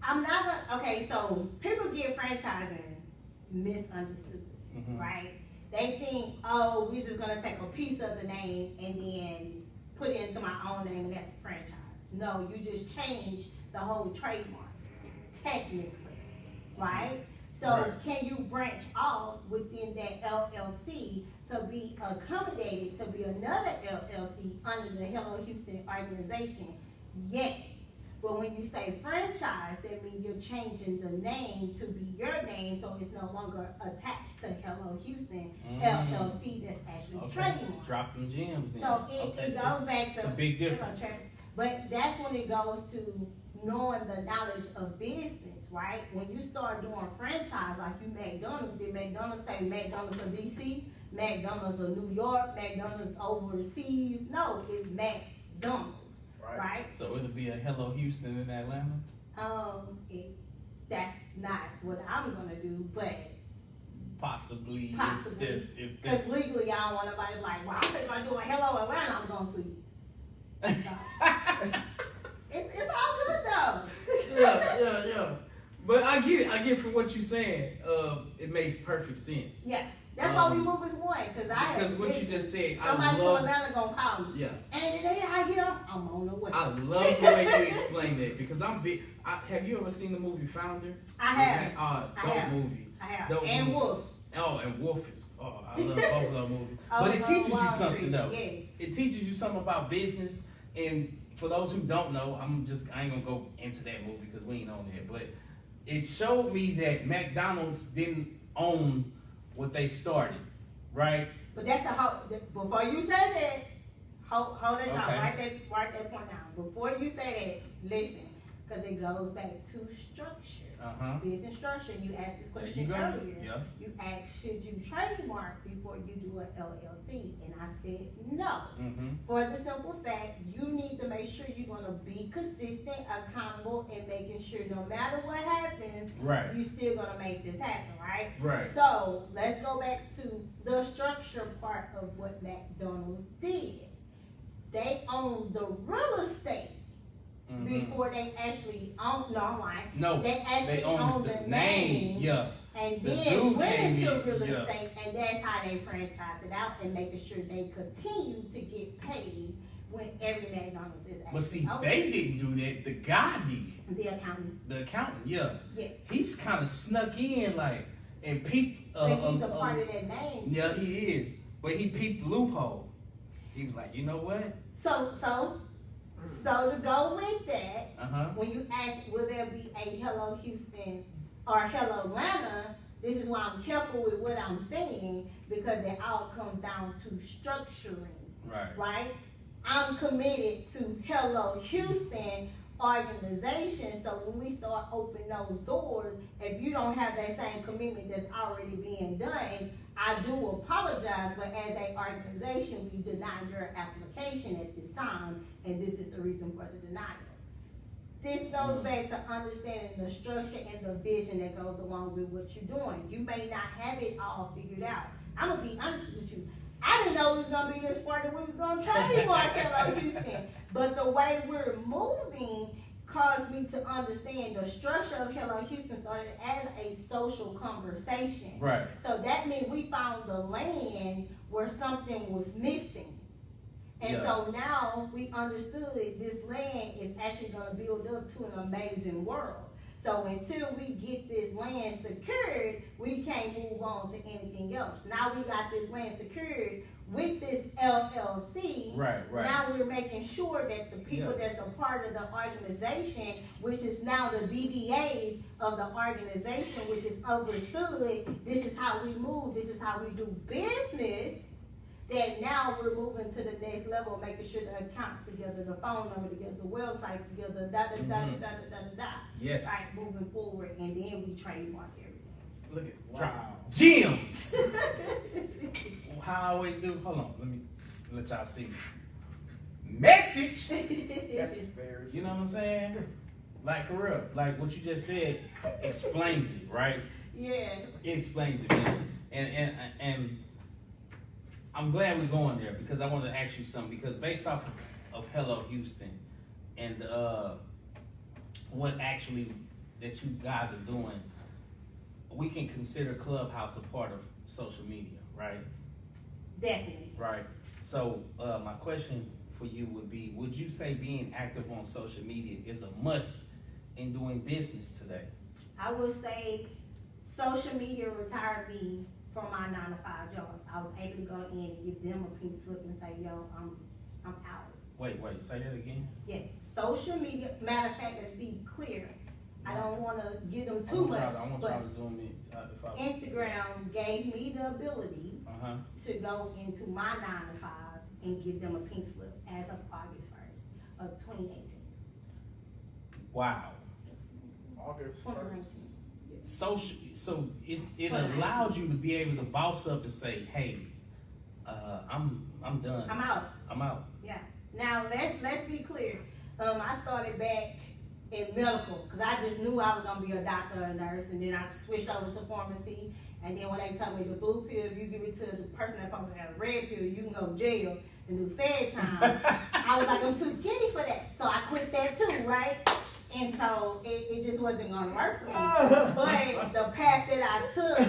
Speaker 2: I'm not gonna, okay, so people get franchising misunderstood, right? They think, oh, we're just gonna take a piece of the name and then put it into my own name and that's a franchise. No, you just change the whole trademark, technically, right? So
Speaker 1: Right.
Speaker 2: can you branch off within that LLC to be accommodated to be another LLC under the Hello Houston organization? Yes. But when you say franchise, that means you're changing the name to be your name, so it's no longer attached to Hello Houston LLC that's actually trademarked.
Speaker 1: Drop them gems then.
Speaker 2: So it goes back to.
Speaker 1: It's a big difference.
Speaker 2: But that's when it goes to knowing the knowledge of business, right? When you start doing franchise like you McDonald's did, McDonald's say McDonald's of DC, McDonald's of New York, McDonald's overseas. No, it's McDonald's, right?
Speaker 1: So it'll be a Hello Houston in Atlanta?
Speaker 2: That's not what I'm gonna do, but
Speaker 1: Possibly.
Speaker 2: Possibly.
Speaker 1: If
Speaker 2: because
Speaker 1: this.
Speaker 2: legally I don't want nobody like, well, I think if I do a Hello Atlanta, I'm gonna sue you. So, it's all good though.
Speaker 1: Yeah. But I get from what you're saying. It makes perfect sense.
Speaker 2: Yeah, that's why we move as one.
Speaker 1: Because what you just said,
Speaker 2: somebody
Speaker 1: I
Speaker 2: from
Speaker 1: love.
Speaker 2: Atlanta gonna call me.
Speaker 1: Yeah.
Speaker 2: And today I hear I'm on the way.
Speaker 1: I love the way you explain that because I'm big. Have you ever seen the movie Founder?
Speaker 2: I have.
Speaker 1: Dope
Speaker 2: have.
Speaker 1: movie.
Speaker 2: I have.
Speaker 1: Dope
Speaker 2: And
Speaker 1: movie.
Speaker 2: Wolf.
Speaker 1: Oh, and Wolf is. Oh, I love both of those movies.
Speaker 2: Oh,
Speaker 1: But it teaches you
Speaker 2: Wall
Speaker 1: something
Speaker 2: Street,
Speaker 1: though.
Speaker 2: yes.
Speaker 1: It teaches you something about business. And for those who don't know, I ain't gonna go into that movie because we ain't on there. But it showed me that McDonald's didn't own what they started, right?
Speaker 2: But that's a whole. Before you say that, hold it down.
Speaker 1: Okay.
Speaker 2: Write that point down. Before you say that, listen, because it goes back to structure. Business structure. You asked this
Speaker 1: There you
Speaker 2: question
Speaker 1: go.
Speaker 2: earlier.
Speaker 1: Yeah.
Speaker 2: You asked, should you trademark before you do an LLC? And I said no. For the simple fact, you need to make sure you're going to be consistent, accountable, and making sure no matter what happens,
Speaker 1: Right.
Speaker 2: you're still going to make this happen, right?
Speaker 1: Right.
Speaker 2: So let's go back to the structure part of what McDonald's did. They owned the real estate before they actually owned, no, I'm lying.
Speaker 1: No,
Speaker 2: They actually
Speaker 1: they owned the name. Yeah.
Speaker 2: And
Speaker 1: The
Speaker 2: then
Speaker 1: dude
Speaker 2: went
Speaker 1: came
Speaker 2: into
Speaker 1: in,
Speaker 2: real
Speaker 1: yeah.
Speaker 2: estate, and that's how they franchised it out and making sure they continue to get paid when every McDonald's is actually
Speaker 1: But see,
Speaker 2: open.
Speaker 1: they didn't do that. The guy did.
Speaker 2: The accountant,
Speaker 1: The accountant, yeah.
Speaker 2: yes.
Speaker 1: He's kind of snuck in, like, and peeped.
Speaker 2: But he's a part of that name.
Speaker 1: Yeah, he is. But he peeped the loophole. He was like, you know what?
Speaker 2: So to go with that,
Speaker 1: Uh-huh.
Speaker 2: when you ask, will there be a Hello Houston or Hello Atlanta, this is why I'm careful with what I'm saying, because it all comes down to structuring,
Speaker 1: Right.
Speaker 2: right? I'm committed to Hello Houston organization, so when we start opening those doors, if you don't have that same commitment that's already being done, I do apologize, but as an organization, we deny your application at this time, and this is the reason for the denial. This goes back to understanding the structure and the vision that goes along with what you're doing. You may not have it all figured out. I'm gonna be honest with you. I didn't know it was gonna be this far that we was gonna trademark Hello Houston. But the way we're moving caused me to understand the structure of Hello Houston started as a social conversation.
Speaker 1: Right.
Speaker 2: So that means we found the land where something was missing. And
Speaker 1: Yeah.
Speaker 2: so now we understood this land is actually gonna build up to an amazing world. So until we get this land secured, we can't move on to anything else. Now we got this land secured with this LLC.
Speaker 1: Right.
Speaker 2: Now we're making sure that the people
Speaker 1: Yeah.
Speaker 2: that's a part of the organization, which is now the BBAs of the organization, which is understood, this is how we move, this is how we do business, that now we're moving to the next level, making sure the accounts together, the phone number together, the website together, da.
Speaker 1: Yes.
Speaker 2: Right, moving forward, and then we trademark everything.
Speaker 1: Look at
Speaker 3: Wow.
Speaker 1: gems. How I always do. Hold on. Let me let y'all see. Message.
Speaker 3: That's very.
Speaker 1: You know what I'm saying? Like for real. Like what you just said explains it, right?
Speaker 2: Yeah.
Speaker 1: It explains it, man. And I'm glad we're going there because I want to ask you something because based off of Hello Houston and what actually that you guys are doing, we can consider Clubhouse a part of social media, right?
Speaker 2: Definitely.
Speaker 1: Right. So my question for you would be, would you say being active on social media is a must in doing business today?
Speaker 2: I would say social media retired me from my 9-to-5 job. I was able to go in and give them a pink slip and say, yo, I'm out.
Speaker 1: Wait, say that again?
Speaker 2: Yes, social media, matter of fact, let's be clear. I don't wanna give them too much,
Speaker 1: I want
Speaker 2: but
Speaker 1: y'all to zoom in. If I,
Speaker 2: Instagram gave me the ability
Speaker 1: uh-huh.
Speaker 2: to go into my 9-to-5 and give them a pink slip as of August 1st of 2018.
Speaker 1: Wow.
Speaker 3: August
Speaker 2: 2019.
Speaker 3: 1st.
Speaker 1: Social, so it
Speaker 2: 2019.
Speaker 1: allowed you to be able to boss up and say, hey, I'm done.
Speaker 2: I'm out.
Speaker 1: I'm out.
Speaker 2: Yeah. Now let's be clear. I started back in medical because I just knew I was gonna be a doctor or a nurse, and then I switched over to pharmacy. And then when they told me the blue pill, if you give it to the person that's supposed to have a red pill, you can go to jail and do fed time. I was like, I'm too skinny for that, so I quit that too, right? And so it just wasn't gonna work for me. But the path that I took,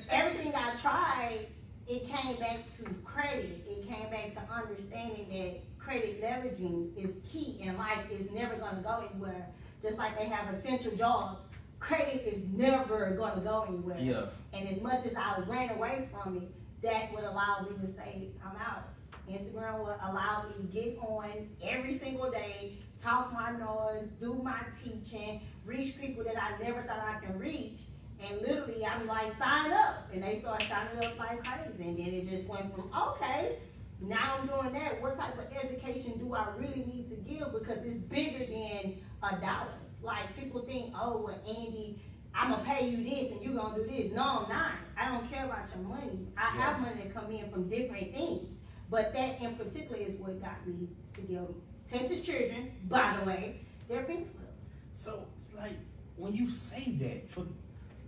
Speaker 2: everything I tried, it came back to credit. It came back to understanding that credit leveraging is key in life. It's never gonna go anywhere. Just like they have essential jobs, credit is never gonna go anywhere.
Speaker 1: Yeah.
Speaker 2: And as much as I ran away from it, that's what allowed me to say, I'm out. Instagram will allow me to get on every single day, talk my noise, do my teaching, reach people that I never thought I could reach. And literally, I'm like, sign up. And they start signing up like crazy. And then it just went from, okay, now I'm doing that. What type of education do I really need to give? Because it's bigger than $1. Like, people think, oh, well, Andy, I'm going to pay you this and you're going to do this. No, I'm not. I don't care about your money. I have money that come in from different things. But that in particular is what got me to give Texas Children, by the way, their pink slip.
Speaker 1: So it's like when you say that,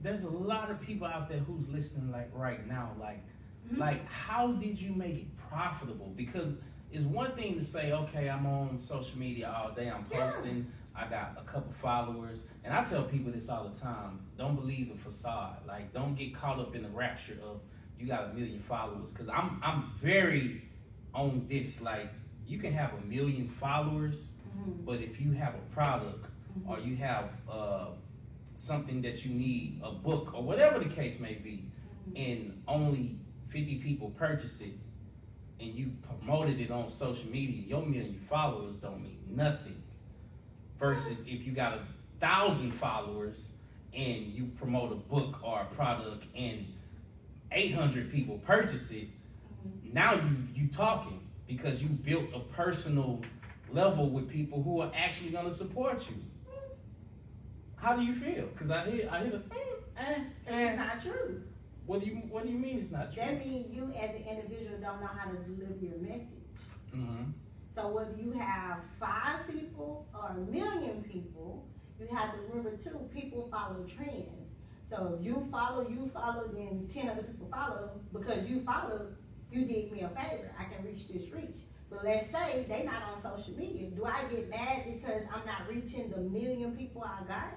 Speaker 1: there's a lot of people out there who's listening like right now, like how did you make it profitable? Because it's one thing to say, okay, I'm on social media all day, I'm posting, I got a couple followers, and I tell people this all the time, don't believe the facade. Like, don't get caught up in the rapture of you got 1 million followers, because I'm very on this, like, you can have 1 million followers, but if you have a product or you have something that you need, a book or whatever the case may be, and only 50 people purchase it, and you promoted it on social media, your 1 million followers don't mean nothing. Versus if you got 1,000 followers and you promote a book or a product and 800 people purchase it, now you talking because you built a personal level with people who are actually gonna support you. How do you feel? Because I hear the
Speaker 2: It's not true.
Speaker 1: What do you mean it's not true?
Speaker 2: That means you as an individual don't know how to deliver your message.
Speaker 1: Mm-hmm.
Speaker 2: So whether you have 5 people or 1 million people, you have to remember too, people follow trends. So if you follow, then 10 other people follow. Because you follow, you did me a favor. I can reach this reach. But let's say they not on social media. Do I get mad because I'm not reaching the 1 million people I got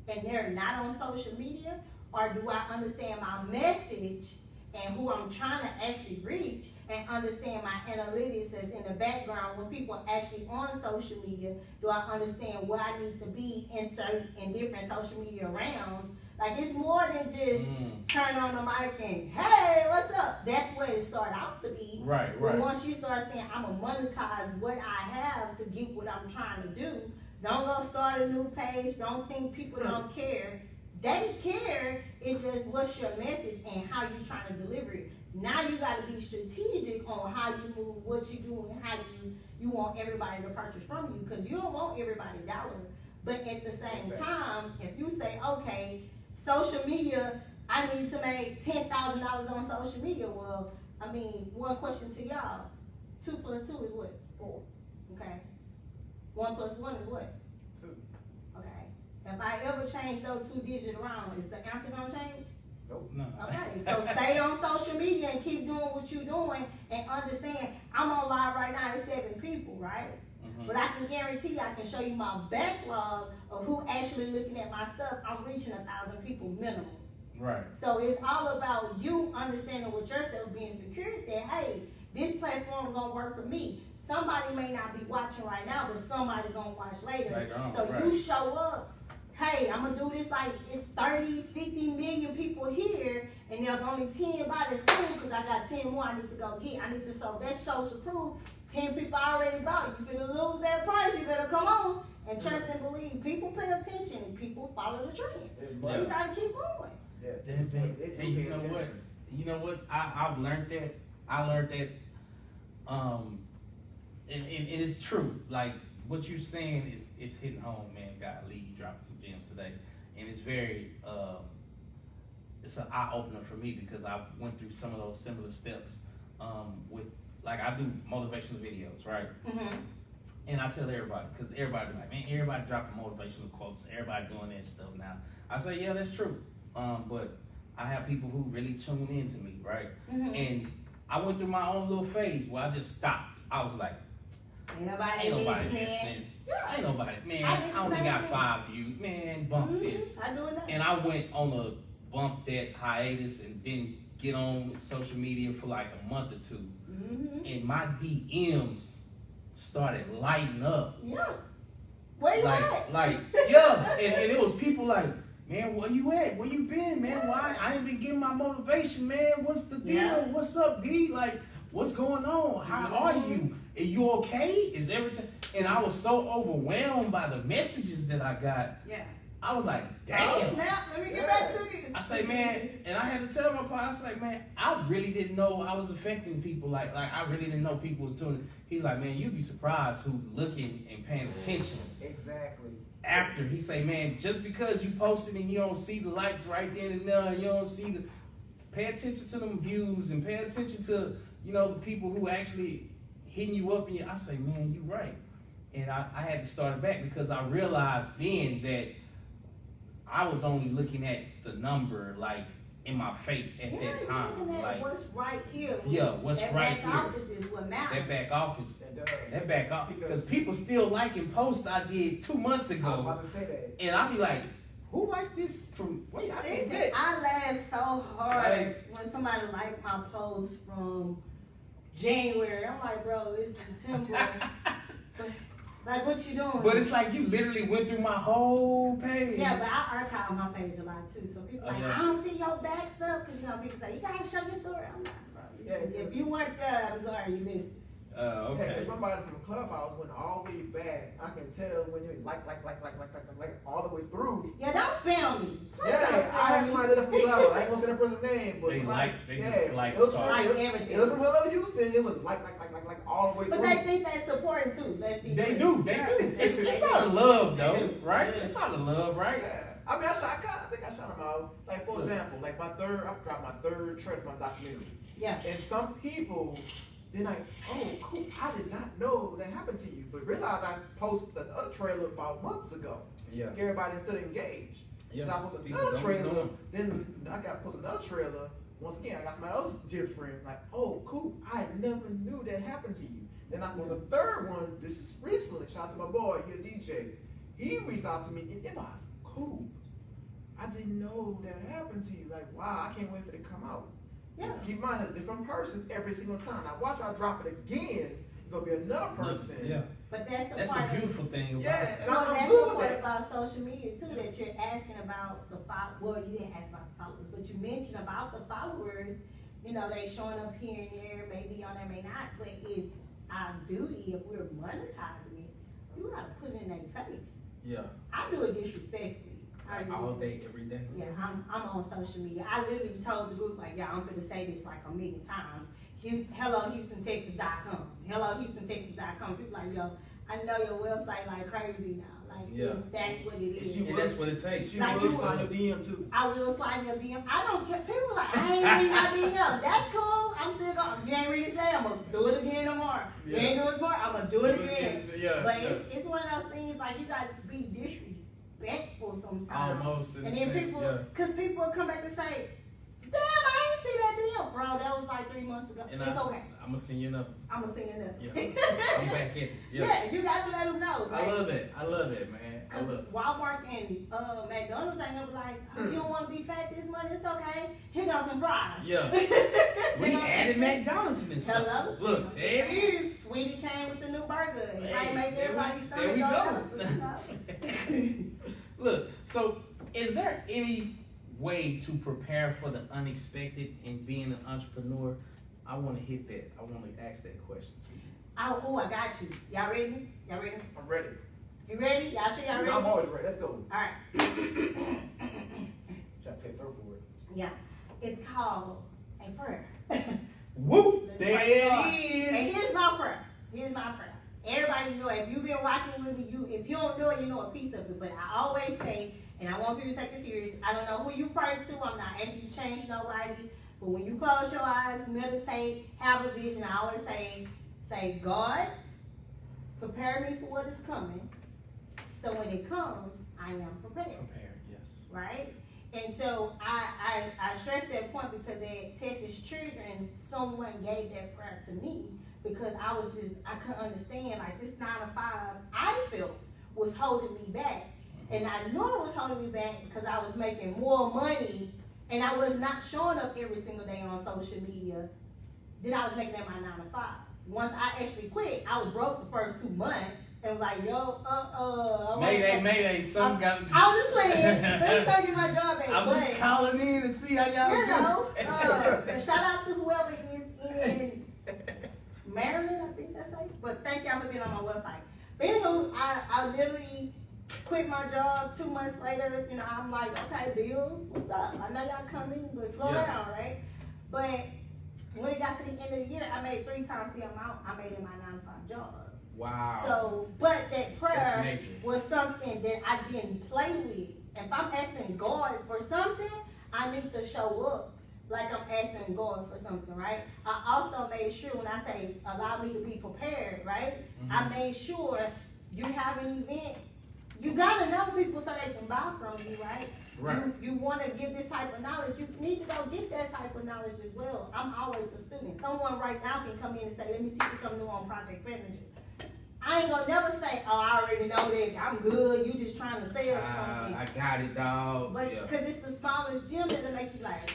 Speaker 2: and they're not on social media? Or do I understand my message and who I'm trying to actually reach and understand my analytics that's in the background when people are actually on social media? Do I understand where I need to be in different social media rounds? Like, it's more than just turn on the mic and, hey, what's up? That's where it started out to be.
Speaker 1: Right.
Speaker 2: But once you start saying, I'm going to monetize what I have to get what I'm trying to do, don't go start a new page. Don't think people don't care. They care. It's just what's your message and how you trying to deliver it. Now you got to be strategic on how you move, what you do, and how you want everybody to purchase from you, because you don't want everybody dollar. But at the same time, if you say, okay, social media, I need to make $10,000 on social media. Well, I mean, one question to y'all: 2 plus 2 is what?
Speaker 3: 4.
Speaker 2: Okay. 1 plus 1 is what?
Speaker 3: 2.
Speaker 2: Okay. If I ever change those 2 digits around, is the answer gonna change?
Speaker 3: Nope.
Speaker 1: No.
Speaker 2: Okay, so stay on social media and keep doing what you're doing and understand, I'm on live right now at 7 people, right? But I can guarantee you, I can show you my backlog of who actually looking at my stuff. I'm reaching 1,000 people minimum.
Speaker 1: Right.
Speaker 2: So it's all about you understanding with yourself, being secure that, hey, this platform gonna work for me. Somebody may not be watching right now, but somebody gonna watch later.
Speaker 1: Later on,
Speaker 2: so
Speaker 1: right.
Speaker 2: you show up, hey, I'm gonna do this like it's 30, 50 million people here, and there's only 10 by this cool, because I got 10 more I need to go get. I need to, so that shows to prove 10 people already bought. You finna lose that price, you better come on and trust and believe. People pay attention and people follow the trend. So you gotta keep going.
Speaker 3: Yes.
Speaker 1: And you know what? You know what? I've learned that. I learned that. And it's true. Like, what you're saying is hitting home, man. God, Lee, you dropped some gems today, and it's very it's an eye opener for me because I went through some of those similar steps with like I do motivational videos, right?
Speaker 2: Mm-hmm.
Speaker 1: And I tell everybody because everybody be like, man, everybody dropping motivational quotes, everybody doing that stuff now. I say, yeah, that's true, but I have people who really tune in to me, right?
Speaker 2: Mm-hmm.
Speaker 1: And I went through my own little phase where I just stopped. I was like,
Speaker 2: Ain't nobody
Speaker 1: ain't nobody
Speaker 2: listening.
Speaker 1: listening.
Speaker 2: Yeah.
Speaker 1: Ain't nobody, man.
Speaker 2: I
Speaker 1: I,
Speaker 2: did the
Speaker 1: only
Speaker 2: same
Speaker 1: got
Speaker 2: thing.
Speaker 1: 5 views. Man, bump this.
Speaker 2: I doing that.
Speaker 1: And I went on a bump that hiatus and didn't get on social media for like a month or 2.
Speaker 2: Mm-hmm.
Speaker 1: And my DMs started lighting up.
Speaker 2: Yeah. Where you at?
Speaker 1: Like, yeah. And it was people like, man, where you at? Where you been, man? Why? I ain't been getting my motivation, man. What's the deal?
Speaker 2: Yeah.
Speaker 1: What's up, D? Like, what's going on? How are you? Are you okay? Is everything? And I was so overwhelmed by the messages that I got.
Speaker 2: Yeah.
Speaker 1: I was like,
Speaker 2: Oh,
Speaker 1: damn.
Speaker 2: snap. Let me get back to this.
Speaker 1: I say, man, and I had to tell my partner, I was like, man, I really didn't know I was affecting people. Like I really didn't know people was tuning. He's like, man, you'd be surprised who looking and paying attention.
Speaker 3: Exactly.
Speaker 1: After he say, man, just because you posted and you don't see the likes right then and there, you don't see the, pay attention to them views and pay attention to, you know, the people who actually hitting you up. And I say, man, you right. And I had to start it back because I realized then that I was only looking at the number like in my face at that time. Like,
Speaker 2: what's right here.
Speaker 1: yeah, what's
Speaker 2: that
Speaker 1: right
Speaker 2: back
Speaker 1: here.
Speaker 2: office is what matters.
Speaker 1: That back office.
Speaker 3: It does.
Speaker 1: That back office. Because people still liking posts I did 2 months
Speaker 3: I was
Speaker 1: ago.
Speaker 3: about to say that.
Speaker 1: And I be like, who like this from wait, I did that.
Speaker 2: I laugh so hard
Speaker 1: Like-
Speaker 2: when somebody liked my post from January. I'm like, bro, it's September. Like, what you doing?
Speaker 1: But it's like you literally went through my whole page.
Speaker 2: Yeah, but I archive my page a lot too. So people like,
Speaker 1: yeah.
Speaker 2: I don't see your back stuff because you know people say you gotta show your story. I'm like, bro,
Speaker 3: Yeah,
Speaker 2: if you weren't there, I'm sorry you missed it.
Speaker 3: Yeah,
Speaker 1: Okay.
Speaker 3: 'cause somebody from Clubhouse went all the way back. I can tell when you like all the way through.
Speaker 2: Yeah, don't spam me. Please
Speaker 3: Yeah,
Speaker 2: don't spam
Speaker 3: I had
Speaker 2: me.
Speaker 3: somebody that from Clubhouse. I ain't gonna say that person's name, but
Speaker 1: They
Speaker 3: somebody,
Speaker 1: like- they
Speaker 3: yeah,
Speaker 1: just like
Speaker 3: it was
Speaker 1: start.
Speaker 3: from,
Speaker 2: Like everything.
Speaker 3: It was from Hello Houston. It was like all the way
Speaker 2: But
Speaker 3: through.
Speaker 2: they think that's supporting too. Let's be
Speaker 1: They
Speaker 2: clear.
Speaker 1: do. It's out of love though,
Speaker 2: They do.
Speaker 1: right?
Speaker 2: Yeah.
Speaker 1: It's out of love, right?
Speaker 3: Yeah. I mean, I think I shot them out. Like, for example, like I dropped my third trailer for my documentary.
Speaker 2: Yeah.
Speaker 3: And some people, they're like, oh, cool, I did not know that happened to you. But realized I posted the other trailer about months ago.
Speaker 1: Yeah.
Speaker 3: Everybody still engaged.
Speaker 1: Yeah.
Speaker 3: So I posted
Speaker 1: People
Speaker 3: another
Speaker 1: don't
Speaker 3: trailer.
Speaker 1: know.
Speaker 3: Then I got posted another trailer. Once again, I got somebody else different. Like, oh, cool, I never knew that happened to you. Then I posted the third one. This is recently. Shout out to my boy, you're a DJ. He reached out to me in inbox. Cool. I didn't know that happened to you. Like, wow, I can't wait for it to come out.
Speaker 2: Yeah.
Speaker 3: Keep in mind, a different person every single time. Now, watch I drop it again. It's gonna be another person.
Speaker 1: Yeah.
Speaker 2: But that's the
Speaker 1: That's the
Speaker 2: part
Speaker 1: beautiful thing about
Speaker 3: Yeah,
Speaker 1: it.
Speaker 3: and
Speaker 2: Well,
Speaker 3: I'm
Speaker 2: that's
Speaker 3: good
Speaker 2: the
Speaker 3: with
Speaker 2: part
Speaker 3: that.
Speaker 2: about social media too, that you're asking about the well, you didn't ask about the followers, but you mentioned about the followers, you know, they showing up here and there, maybe on there, may not, but it's our duty if we're monetizing it, you gotta put it in their face.
Speaker 1: Yeah.
Speaker 2: I do it disrespectfully. I do.
Speaker 1: All day, every day.
Speaker 2: Yeah, I'm on social media. I literally told the group, like, yeah, I'm gonna say this like a million times. HelloHoustonTexas.com. HelloHoustonTexas.com. People like, yo, I know your website like crazy now. Like,
Speaker 1: Yeah.
Speaker 2: that's what it is.
Speaker 1: And that's what it takes.
Speaker 3: She
Speaker 2: Like
Speaker 3: will
Speaker 2: you
Speaker 3: slide
Speaker 2: was.
Speaker 3: your DM too.
Speaker 2: I will slide your DM. I don't care. People like, I ain't reading my DM. That's cool. I'm still going. You ain't read it today. I'm gonna do it again tomorrow. You
Speaker 1: Yeah.
Speaker 2: ain't do it tomorrow. I'm gonna do it again.
Speaker 1: Yeah.
Speaker 2: But
Speaker 1: yeah.
Speaker 2: it's one of those things like you gotta be disrespectful sometimes.
Speaker 1: Almost in
Speaker 2: And
Speaker 1: a
Speaker 2: then
Speaker 1: sense,
Speaker 2: people,
Speaker 1: yeah.
Speaker 2: cause people will come back and say, "Damn, I ain't see that deal, bro. That was like 3 months ago.
Speaker 1: And
Speaker 2: It's okay.
Speaker 1: I'm gonna send you another.
Speaker 2: I'm gonna sing it
Speaker 1: Yeah.
Speaker 2: up."
Speaker 1: I'm back at it. Yeah.
Speaker 2: Yeah, you gotta let them know.
Speaker 1: I love that. I love that, man. I
Speaker 2: Cause
Speaker 1: love it.
Speaker 2: Walmart and McDonald's ain't gonna be like, oh, you don't want to be fat this month. It's okay. Here goes some fries.
Speaker 1: Yeah. We added McDonald's in this.
Speaker 2: Hello?
Speaker 1: Look, there it is.
Speaker 2: Sweetie came with the new burger. It might
Speaker 1: Hey,
Speaker 2: make
Speaker 1: there
Speaker 2: everybody's
Speaker 1: there we
Speaker 2: stomach
Speaker 1: go.
Speaker 2: down.
Speaker 1: Look, so is there any way to prepare for the unexpected in being an entrepreneur? I want to hit that. I want to ask that question to you.
Speaker 2: Oh, I got you. Y'all ready? Y'all ready?
Speaker 3: I'm ready.
Speaker 2: You ready? Y'all sure y'all ready?
Speaker 3: I'm always ready. Let's go.
Speaker 2: All right.
Speaker 3: Try to pay through for it.
Speaker 2: Yeah. It's called a prayer.
Speaker 1: Whoop!
Speaker 2: Let's
Speaker 1: There
Speaker 2: work hard.
Speaker 1: it
Speaker 2: And
Speaker 1: is.
Speaker 2: here's my prayer. Here's my prayer. Everybody know, if you've been rocking with me, if you don't know it, you know a piece of it. But I always say, and I want people to take it serious, I don't know who you pray to, I'm not asking you to change nobody, but when you close your eyes, meditate, have a vision, I always say, God, prepare me for what is coming, so when it comes, I am prepared.
Speaker 1: Prepared, yes.
Speaker 2: Right? And so I stress that point because at Texas Children, someone gave that prayer to me because I couldn't understand, like this 9 to 5, I felt was holding me back. And I knew it was holding me back because I was making more money and I was not showing up every single day on social media than I was making at my 9 to 5. Once I actually quit, I was broke the first 2 months and was like,
Speaker 1: Mayday, some got.
Speaker 2: I was just playing. Let me tell you my job at.
Speaker 1: I'm just calling in to see how y'all do.
Speaker 2: And shout out to whoever is in Maryland, I think that's safe. But thank y'all for being on my website. But anywho, I literally quit my job 2 months later. You know, I'm like, okay, bills, what's up? I know y'all coming, but slow down, right? But when it got to the end of the year, I made 3 times the amount I made in my 9 to 5 job.
Speaker 1: Wow.
Speaker 2: So, but that prayer was something that I didn't play with. If I'm asking God for something, I need to show up like I'm asking God for something, right? I also made sure when I say allow me to be prepared, right?
Speaker 1: Mm-hmm.
Speaker 2: I made sure you have an event. You gotta know people so they can buy from you, right?
Speaker 1: Right.
Speaker 2: You want to give this type of knowledge, you need to go get that type of knowledge as well. I'm always a student. Someone right now can come in and say, let me teach you something new on project manager. I ain't gonna never say, oh, I already know that, I'm good, you just trying to sell something.
Speaker 1: I got it, dog.
Speaker 2: But, cause it's the smallest gym that'll make you like,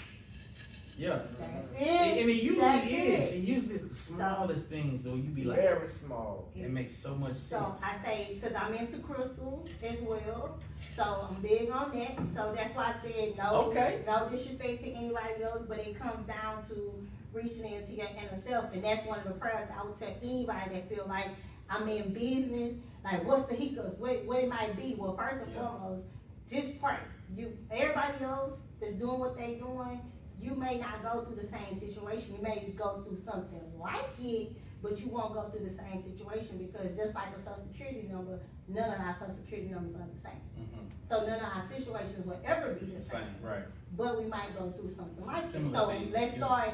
Speaker 1: yeah.
Speaker 2: that's it.
Speaker 1: And it usually
Speaker 2: That's
Speaker 1: is.
Speaker 2: it.
Speaker 1: It usually is the smallest things, though. You be like,
Speaker 3: Very small.
Speaker 1: it makes so much
Speaker 2: So
Speaker 1: sense.
Speaker 2: I say, because I'm into crystals as well, so I'm big on that. So that's why I said no disrespect to anybody else, but it comes down to reaching into your inner self, and that's one of the prayers that I would tell anybody that feel like I'm in business, like what's the hiccups, what it might be. Well, first and foremost, just pray. Everybody else is doing what they doing. You may not go through the same situation. You may go through something like it, but you won't go through the same situation because just like a social security number, none of our social security numbers are the same.
Speaker 1: Mm-hmm.
Speaker 2: So none of our situations will ever be the same.
Speaker 1: Right.
Speaker 2: But we might go through something like it.
Speaker 1: Similar
Speaker 2: So
Speaker 1: things,
Speaker 2: let's start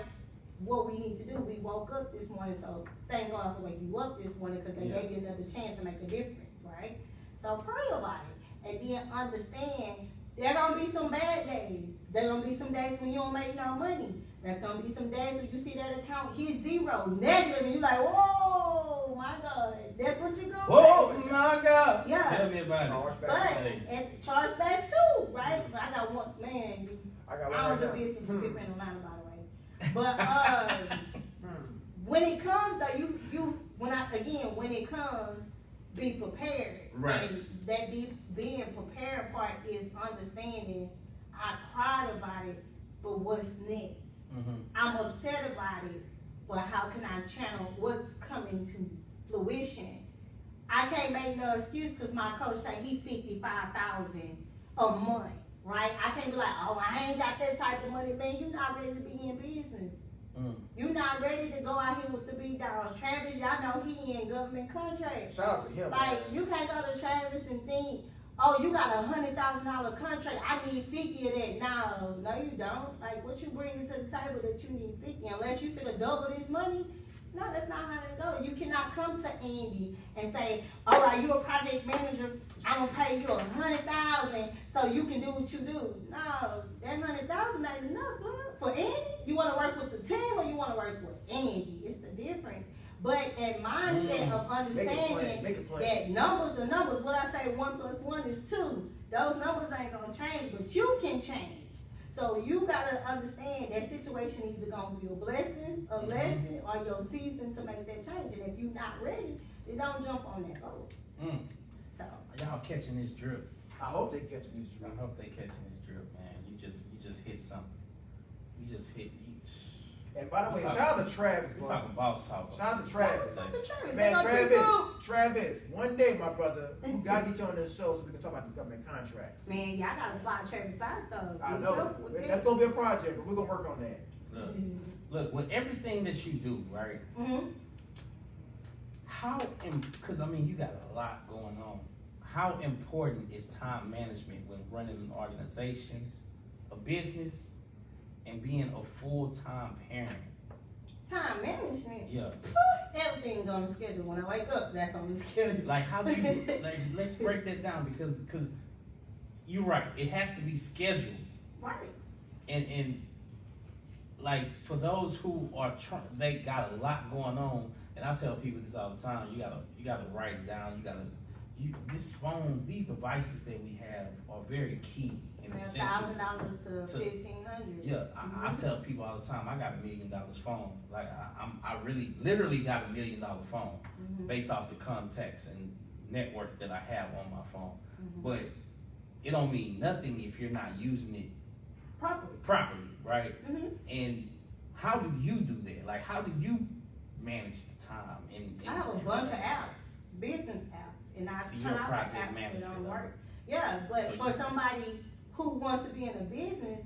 Speaker 2: what we need to do. We woke up this morning, so thank God for waking you up this morning because they gave you another chance to make a difference, right? So pray about it and then understand there are gonna be some bad days. There are gonna be some days when you don't make no money. There's gonna be some days when you see that account hit zero, negative, and you're like, whoa, my God, that's what you're gonna
Speaker 1: Oh
Speaker 2: do.
Speaker 1: my God.
Speaker 2: Yeah.
Speaker 1: Tell me about
Speaker 3: Charge
Speaker 1: it.
Speaker 3: back.
Speaker 2: But and chargebacks too, right? But I got one, man.
Speaker 3: I got
Speaker 2: I
Speaker 3: one
Speaker 2: don't
Speaker 3: right
Speaker 2: do
Speaker 3: now.
Speaker 2: business with people in Atlanta, by the way. But when it comes though, when it comes, be prepared.
Speaker 1: Right.
Speaker 2: And that being prepared part is understanding. I cried about it, but what's next?
Speaker 1: Mm-hmm.
Speaker 2: I'm upset about it, but how can I channel what's coming to fruition? I can't make no excuse because my coach say he $55,000 a month, right? I can't be like, oh, I ain't got that type of money, man. You're not ready to be in business. You're not ready to go out here with the big dogs. Travis, y'all know he in government contract.
Speaker 3: Shout out to him.
Speaker 2: Like, you can't go to Travis and think, oh, you got $100,000 contract, I need 50 of that. No, you don't. Like, what you bringing to the table that you need 50, unless you finna double this money? No, that's not how that go. You cannot come to Andy and say, all right, you a project manager, I'm gonna pay you $100,000 so you can do what you do. No, that $100,000 ain't enough, look. For Andy, you wanna work with the team or you wanna work with Andy? It's the difference. But that mindset of understanding
Speaker 3: Make it plain.
Speaker 2: that numbers are numbers. What I say 1 + 1 is 2. Those numbers ain't gonna change, but you can change. So you gotta understand that situation either gonna be a blessing, a lesson, or your season to make that change. And if you're not ready, then don't jump on that boat. So
Speaker 1: Y'all catching this drip.
Speaker 3: I hope they catching this
Speaker 1: I
Speaker 3: drip.
Speaker 1: hope they catching this drip, man. You just hit something. You just hit.
Speaker 3: And by the way,
Speaker 1: We talking-
Speaker 3: shout out to Travis,
Speaker 1: We're
Speaker 3: bro.
Speaker 1: talking boss talk.
Speaker 3: Shout out to Travis.
Speaker 2: What's up to Travis?
Speaker 3: Man,
Speaker 2: They gonna take
Speaker 3: Travis, one day, my brother, we gotta get you on this show so we can talk about these government contracts.
Speaker 2: Man, y'all gotta fly Travis out though.
Speaker 3: I
Speaker 2: Be
Speaker 3: know.
Speaker 2: careful with
Speaker 3: That's
Speaker 2: that.
Speaker 3: gonna be a project, but we're gonna work on that.
Speaker 1: Look, with everything that you do, right?
Speaker 2: Mhm.
Speaker 1: because I mean, you got a lot going on. How important is time management when running an organization, a business, and being a full-time parent?
Speaker 2: Time management.
Speaker 1: Yeah.
Speaker 2: Everything's on the schedule. When I wake up, that's on the schedule.
Speaker 1: Like, how do you, like, let's break that down because you're right. It has to be scheduled.
Speaker 2: Right.
Speaker 1: And like, for those who are they got a lot going on, and I tell people this all the time, you gotta write it down. This phone, these devices that we have are very key and essential.
Speaker 2: $1,000 to $1,500.
Speaker 1: Yeah, I tell people all the time, I got $1 million phone. Like I really, literally got $1 million phone based off the contacts and network that I have on my phone. But it don't mean nothing if you're not using it properly, right? And how do you do that? Like, how do you manage the time?
Speaker 2: I have a bunch of apps, business apps, and I turn out the apps that don't work. Yeah, but
Speaker 1: So
Speaker 2: for somebody who wants to be in a business,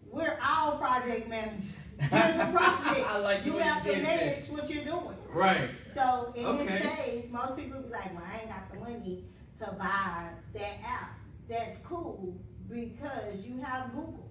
Speaker 2: we're all project managers. You're in the project.
Speaker 1: I like
Speaker 2: you
Speaker 1: the way
Speaker 2: have
Speaker 1: you
Speaker 2: to
Speaker 1: did
Speaker 2: manage what you're doing.
Speaker 1: Right.
Speaker 2: So in
Speaker 1: Okay.
Speaker 2: this case, most people be like, well, I ain't got the money to buy that app. That's cool because you have Google.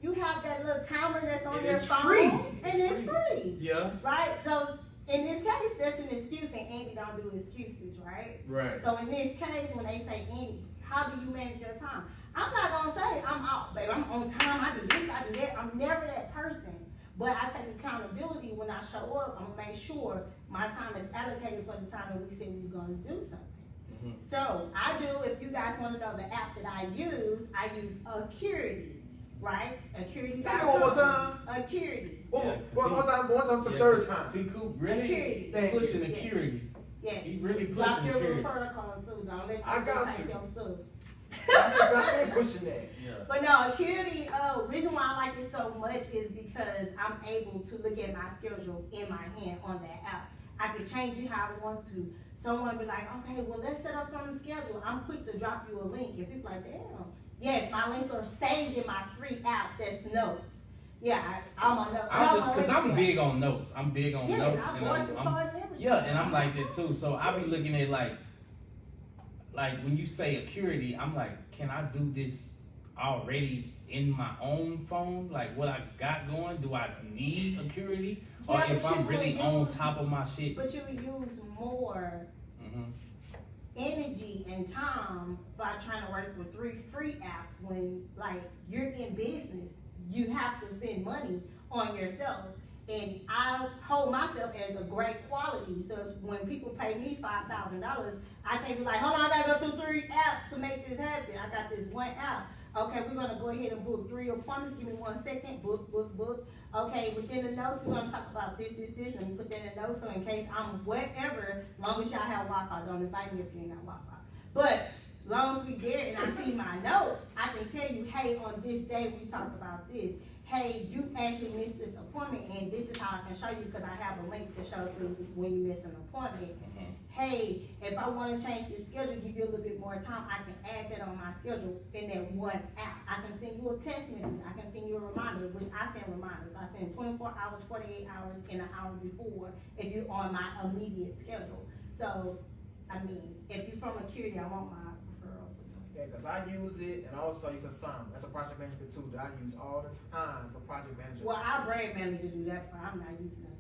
Speaker 2: You have that little timer that's on
Speaker 1: And
Speaker 2: your
Speaker 1: it's
Speaker 2: phone,
Speaker 1: free.
Speaker 2: and it's free.
Speaker 1: Yeah.
Speaker 2: Right? So in this case, that's an excuse, and Andy don't do excuses, right?
Speaker 1: Right.
Speaker 2: So in this case, when they say, Andy, how do you manage your time? I'm not gonna say I'm out, baby. I'm on time. I do this, I do that. I'm never that person. But I take accountability when I show up. I'm gonna make sure my time is allocated for the time that we said we was gonna do something. So I do. If you guys want to know the app that I use Acuity, right? Acuity.
Speaker 3: Say it one more time.
Speaker 2: Acuity.
Speaker 3: One more time for the third time.
Speaker 1: See, Coop really
Speaker 2: Acuity.
Speaker 1: pushing
Speaker 2: Yes.
Speaker 1: Acuity.
Speaker 2: Yes.
Speaker 1: He really
Speaker 2: Drop
Speaker 1: pushing
Speaker 2: your
Speaker 1: Acuity.
Speaker 2: referral code too. Don't let
Speaker 3: I
Speaker 2: people
Speaker 3: got
Speaker 2: take
Speaker 3: you.
Speaker 2: your stuff.
Speaker 3: I'm still pushing that.
Speaker 1: Yeah.
Speaker 2: But no, Acuity, reason why I like it so much is because I'm able to look at my schedule in my hand on that app. I can change it how I want to. Someone be like, okay, well, let's set up something schedule. I'm quick to drop you a link. If people like, damn. Yes, my links are saved in my free app that's Notes. Yeah, I'm on Notes.
Speaker 1: Because I'm big on notes. I'm big on
Speaker 2: Yes,
Speaker 1: notes.
Speaker 2: I
Speaker 1: And
Speaker 2: voice record and everything.
Speaker 1: yeah, and I'm like that too. So I be looking at like when you say Acuity, I'm like, can I do this already in my own phone? Like what I got going, do I need Acuity? Or
Speaker 2: Yeah,
Speaker 1: if
Speaker 2: but
Speaker 1: I'm
Speaker 2: you
Speaker 1: really
Speaker 2: will
Speaker 1: on
Speaker 2: use-
Speaker 1: top of my shit?
Speaker 2: But you would use more energy and time by trying to work with 3 free apps when, like, you're in business. You have to spend money on yourself. And I hold myself as a great quality. So it's when people pay me $5,000, I can't be like, hold on, I gotta go through 3 apps to make this happen. I got this one app. Okay, we're gonna go ahead and book 3 appointments. Give me 1 second. Book. Okay, within the notes, we're gonna talk about this, and we put that in the notes. So in case I'm wherever, long as y'all have Wi-Fi, don't invite me if you ain't got Wi-Fi. But long as we there and I see my notes, I can tell you, hey, on this day we talked about this. Hey, you actually missed this appointment, and this is how I can show you because I have a link that shows me when you miss an appointment. Hey, if I want to change the schedule, give you a little bit more time, I can add that on my schedule in that one app. I can send you a text message. I can send you a reminder, which I send reminders. I send 24 hours, 48 hours, and an hour before if you're on my immediate schedule. So, I mean, if you're from Acuity, I want my referral for 20.
Speaker 3: Yeah, because I use it and also use Asana. That's a project management tool that I use all the time for project management.
Speaker 2: Well, our brand manager do that, but I'm not using that.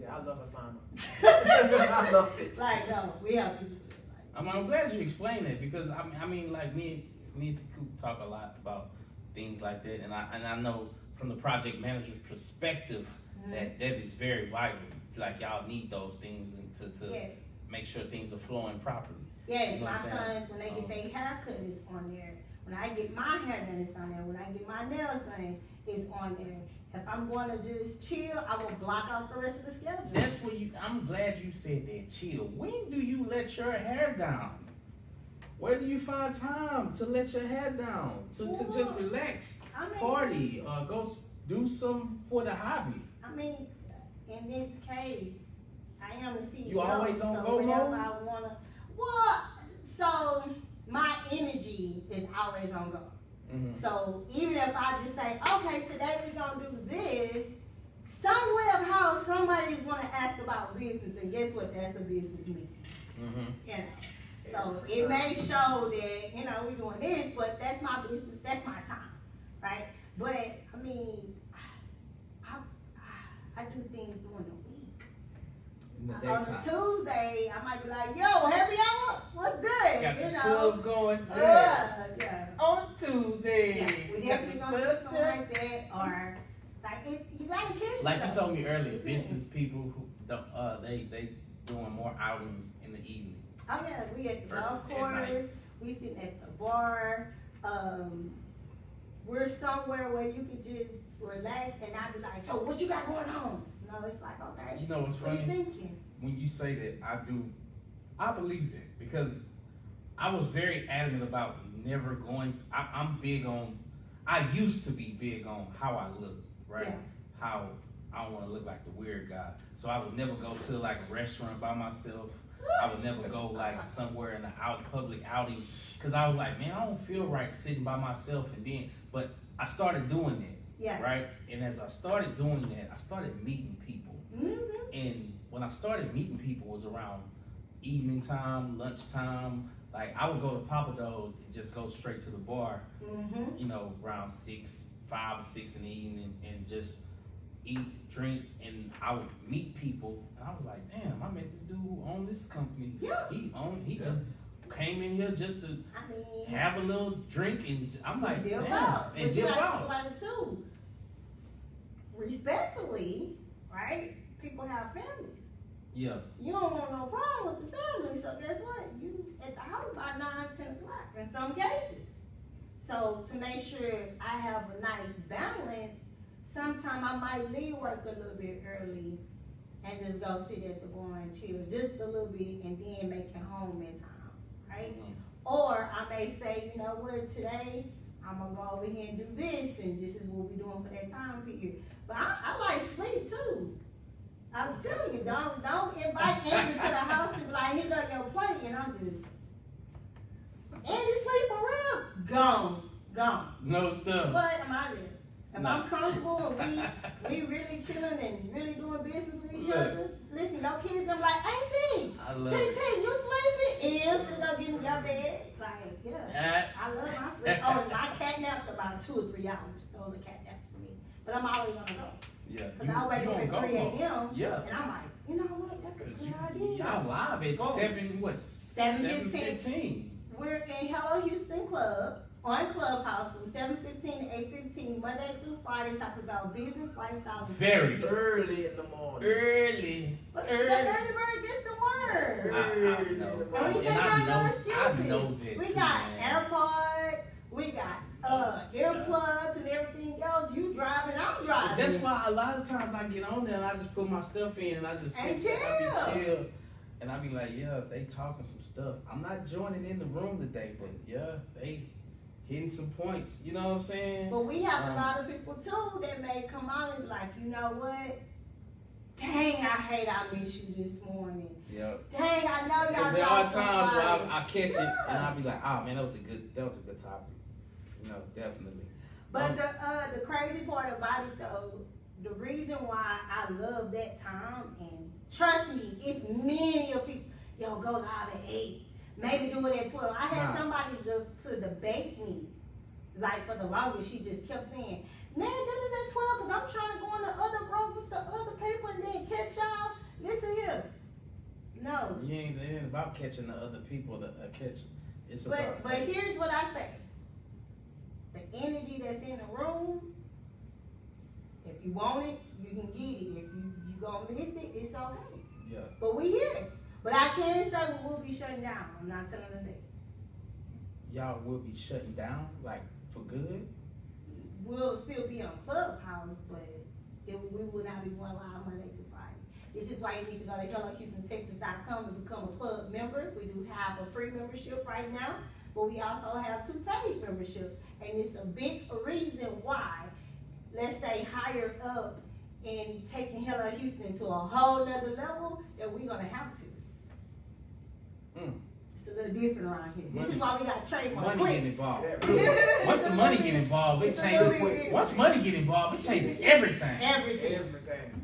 Speaker 3: Yeah, I love Asana. I love it.
Speaker 2: Like, no, we have people do it. Like,
Speaker 1: I'm glad you explained that because I mean, like me and Coop talk a lot about things like that, and I know from the project manager's perspective that is very vital. Like y'all need those things and to
Speaker 2: yes.
Speaker 1: make sure things are flowing properly.
Speaker 2: Yes,
Speaker 1: You know
Speaker 2: my
Speaker 1: what I'm saying?
Speaker 2: sons, when they get their haircut, it's on there. When I get my hair done, it's on there. When I get my nails done, it's on there. If I'm going to just chill, I will block out the rest of the schedule.
Speaker 1: That's what I'm glad you said that. Chill. When do you let your hair down? Where do you find time to let your hair down? To just relax,
Speaker 2: I mean,
Speaker 1: party, or go do some for the hobby?
Speaker 2: I mean, in this case, I am the CEO.
Speaker 1: You always on
Speaker 2: so
Speaker 1: go
Speaker 2: whenever
Speaker 1: mode?
Speaker 2: I wanna, well, so my energy is always on go. So even if I just say, okay, today we're gonna do this, some way of how somebody's gonna ask about business, and guess what? That's a business meeting.
Speaker 1: Mm-hmm.
Speaker 2: You know. So it may show that, you know, we're doing this, but that's my business, that's my time, right? But I mean, I do things during the week.
Speaker 1: In the
Speaker 2: On
Speaker 1: daytime.
Speaker 2: a Tuesday, I might be like, yo, happy hour, what's good?
Speaker 1: Got
Speaker 2: you
Speaker 1: the
Speaker 2: know.
Speaker 1: club going.
Speaker 2: Yeah.
Speaker 1: On Tuesday.
Speaker 2: Yeah, we definitely gonna do something like that, or like if you gotta catch
Speaker 1: Like
Speaker 2: it,
Speaker 1: you
Speaker 2: though.
Speaker 1: told me earlier,
Speaker 2: Yeah.
Speaker 1: business people who don't, they doing more outings in the evening.
Speaker 2: Oh yeah, we at the
Speaker 1: Versus
Speaker 2: golf
Speaker 1: at night.
Speaker 2: course, we sitting at the bar, we're somewhere where you can just relax and not be like, so what you got going on? No, it's like, okay,
Speaker 1: You know what's
Speaker 2: what are you
Speaker 1: funny?
Speaker 2: thinking?
Speaker 1: When you say that, I believe that because I was very adamant about never going. I'm big on. I used to be big on how I look, right?
Speaker 2: Yeah.
Speaker 1: How I don't want to look like the weird guy. So I would never go to like a restaurant by myself. I would never go like somewhere in the public outing because I was like, man, I don't feel right sitting by myself. And then, but I started doing that,
Speaker 2: Yeah.
Speaker 1: right? And as I started doing that, I started meeting people.
Speaker 2: Mm-hmm.
Speaker 1: And when I started meeting people was around evening time, lunchtime. Like I would go to Papa Do's and just go straight to the bar,
Speaker 2: Mm-hmm.
Speaker 1: you know, around 5 or 6 in the evening and just eat, drink, and I would meet people. And I was like, damn, I met this dude who owned this company.
Speaker 2: Yeah.
Speaker 1: He just came in here just to
Speaker 2: I mean,
Speaker 1: have a little drink and I'm like,
Speaker 2: dip
Speaker 1: damn,
Speaker 2: out.
Speaker 1: and
Speaker 2: But you
Speaker 1: dip
Speaker 2: gotta think
Speaker 1: out.
Speaker 2: about it too. Respectfully, right? People have families.
Speaker 1: Yeah.
Speaker 2: You don't want no problem with the family, so guess what? You at the house by 9, 10 o'clock in some cases. So to make sure I have a nice balance, sometime I might leave work a little bit early and just go sit at the bar and chill just a little bit and then make it home in time, right? Or I may say, you know what, today I'm gonna go over here and do this, and this is what we're doing for that time period. But I like sleep too. I'm telling you, don't invite Andy to the house and be like, here go your plate, and I'm just, Andy sleep for real? Gone.
Speaker 1: No stuff.
Speaker 2: But I'm out of there. If
Speaker 1: No.
Speaker 2: I'm comfortable and we really chilling and really doing business with each
Speaker 1: Look.
Speaker 2: other, listen, your kids gonna be like, Auntie,
Speaker 1: I love
Speaker 2: T,
Speaker 1: it.
Speaker 2: you sleeping? Is we gonna get in your bed? Like, yeah. I love my sleep. Oh, my cat naps about 2 or 3 hours. Those are cat naps for me. But I'm always on the go.
Speaker 1: Yeah.
Speaker 2: Cause I wake up at 3 a.m.
Speaker 1: Yeah.
Speaker 2: And I'm like, you know what? That's a
Speaker 1: Cause
Speaker 2: good idea.
Speaker 1: y'all live at
Speaker 2: Boom.
Speaker 1: 7:15.
Speaker 2: We're in Hello Houston Club on Clubhouse from 7:15 to 8:15 Monday through Friday, talking about business, lifestyle, and
Speaker 1: Very
Speaker 3: Early in the morning.
Speaker 1: early.
Speaker 2: But the early bird gets the word.
Speaker 1: I know.
Speaker 2: And we
Speaker 1: And
Speaker 2: can't
Speaker 1: I
Speaker 2: have no
Speaker 1: know
Speaker 2: excuses.
Speaker 1: that
Speaker 2: We
Speaker 1: too,
Speaker 2: got
Speaker 1: man.
Speaker 2: AirPods, we got earplugs and everything else. You driving, I'm driving.
Speaker 1: That's why a lot of times I get on there and I just put my stuff in and I just
Speaker 2: And
Speaker 1: sit there and I be
Speaker 2: chill.
Speaker 1: chill. And I be like, yeah, they talking some stuff. I'm not joining in the room today, but yeah, they hitting some points. You know what I'm saying?
Speaker 2: But we have a lot of people too that may come out and be like, you know what? Dang, I hate I missed you this morning.
Speaker 1: Yeah.
Speaker 2: Dang, I know y'all
Speaker 1: Because there
Speaker 2: got
Speaker 1: are times where
Speaker 2: somebody.
Speaker 1: I catch it
Speaker 2: Yeah.
Speaker 1: and I be like, oh man, that was a good topic. You know, definitely.
Speaker 2: But the crazy part about it though, the reason why I love that time, and trust me, it's many of people, yo, go live at 8, maybe do it at 12. I had
Speaker 1: Nah.
Speaker 2: somebody to debate me, like for the longest, she just kept saying, man, that is at 12, because I'm trying to go in the other room with the other people and then catch y'all. Listen here. No.
Speaker 1: It ain't about catching the other people to catch. It's about.
Speaker 2: But here's what I say. The energy that's in the room, if you want it, you can get it. If you gonna miss it, it's okay.
Speaker 1: Yeah.
Speaker 2: But we here. But I can say we will be shutting down. I'm not telling them that.
Speaker 1: Y'all will be shutting down, like, for good?
Speaker 2: We'll still be on Clubhouse, but we will not be going live Monday through Friday. This is why you need to go to HelloHoustonTexas.com and become a club member. We do have a free membership right now, but we also have 2 paid memberships. And it's a big reason why, let's say, higher up and taking Hello Houston to a whole nother level, that we're gonna have to.
Speaker 1: Mm.
Speaker 2: It's It's a little different around here. This is why we got trademark.
Speaker 1: Money
Speaker 2: Quick.
Speaker 1: get involved.
Speaker 3: Yeah,
Speaker 1: Once the money get involved, it
Speaker 2: It's a
Speaker 1: changes.
Speaker 2: little bit-
Speaker 1: Once money get involved, it changes everything.
Speaker 2: Everything.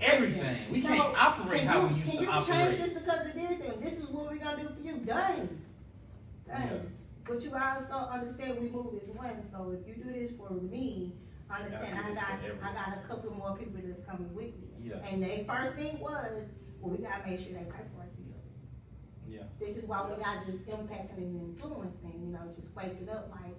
Speaker 1: Everything. We can't
Speaker 2: So,
Speaker 1: operate
Speaker 2: can
Speaker 1: how
Speaker 2: you-
Speaker 1: we used to
Speaker 2: Can you change
Speaker 1: operate.
Speaker 2: this because of this, and this is what we're gonna do for you? Done.
Speaker 1: Yeah.
Speaker 2: But you also understand we move as one, so if you do this for me, understand
Speaker 1: Yeah, I do this for
Speaker 2: I
Speaker 1: everyone.
Speaker 2: got a couple more people that's coming with me.
Speaker 1: Yeah.
Speaker 2: And their first thing was, well, we gotta make sure they pay for it together.
Speaker 1: Yeah.
Speaker 2: This is why we got this impacting and influencing, just waking up like,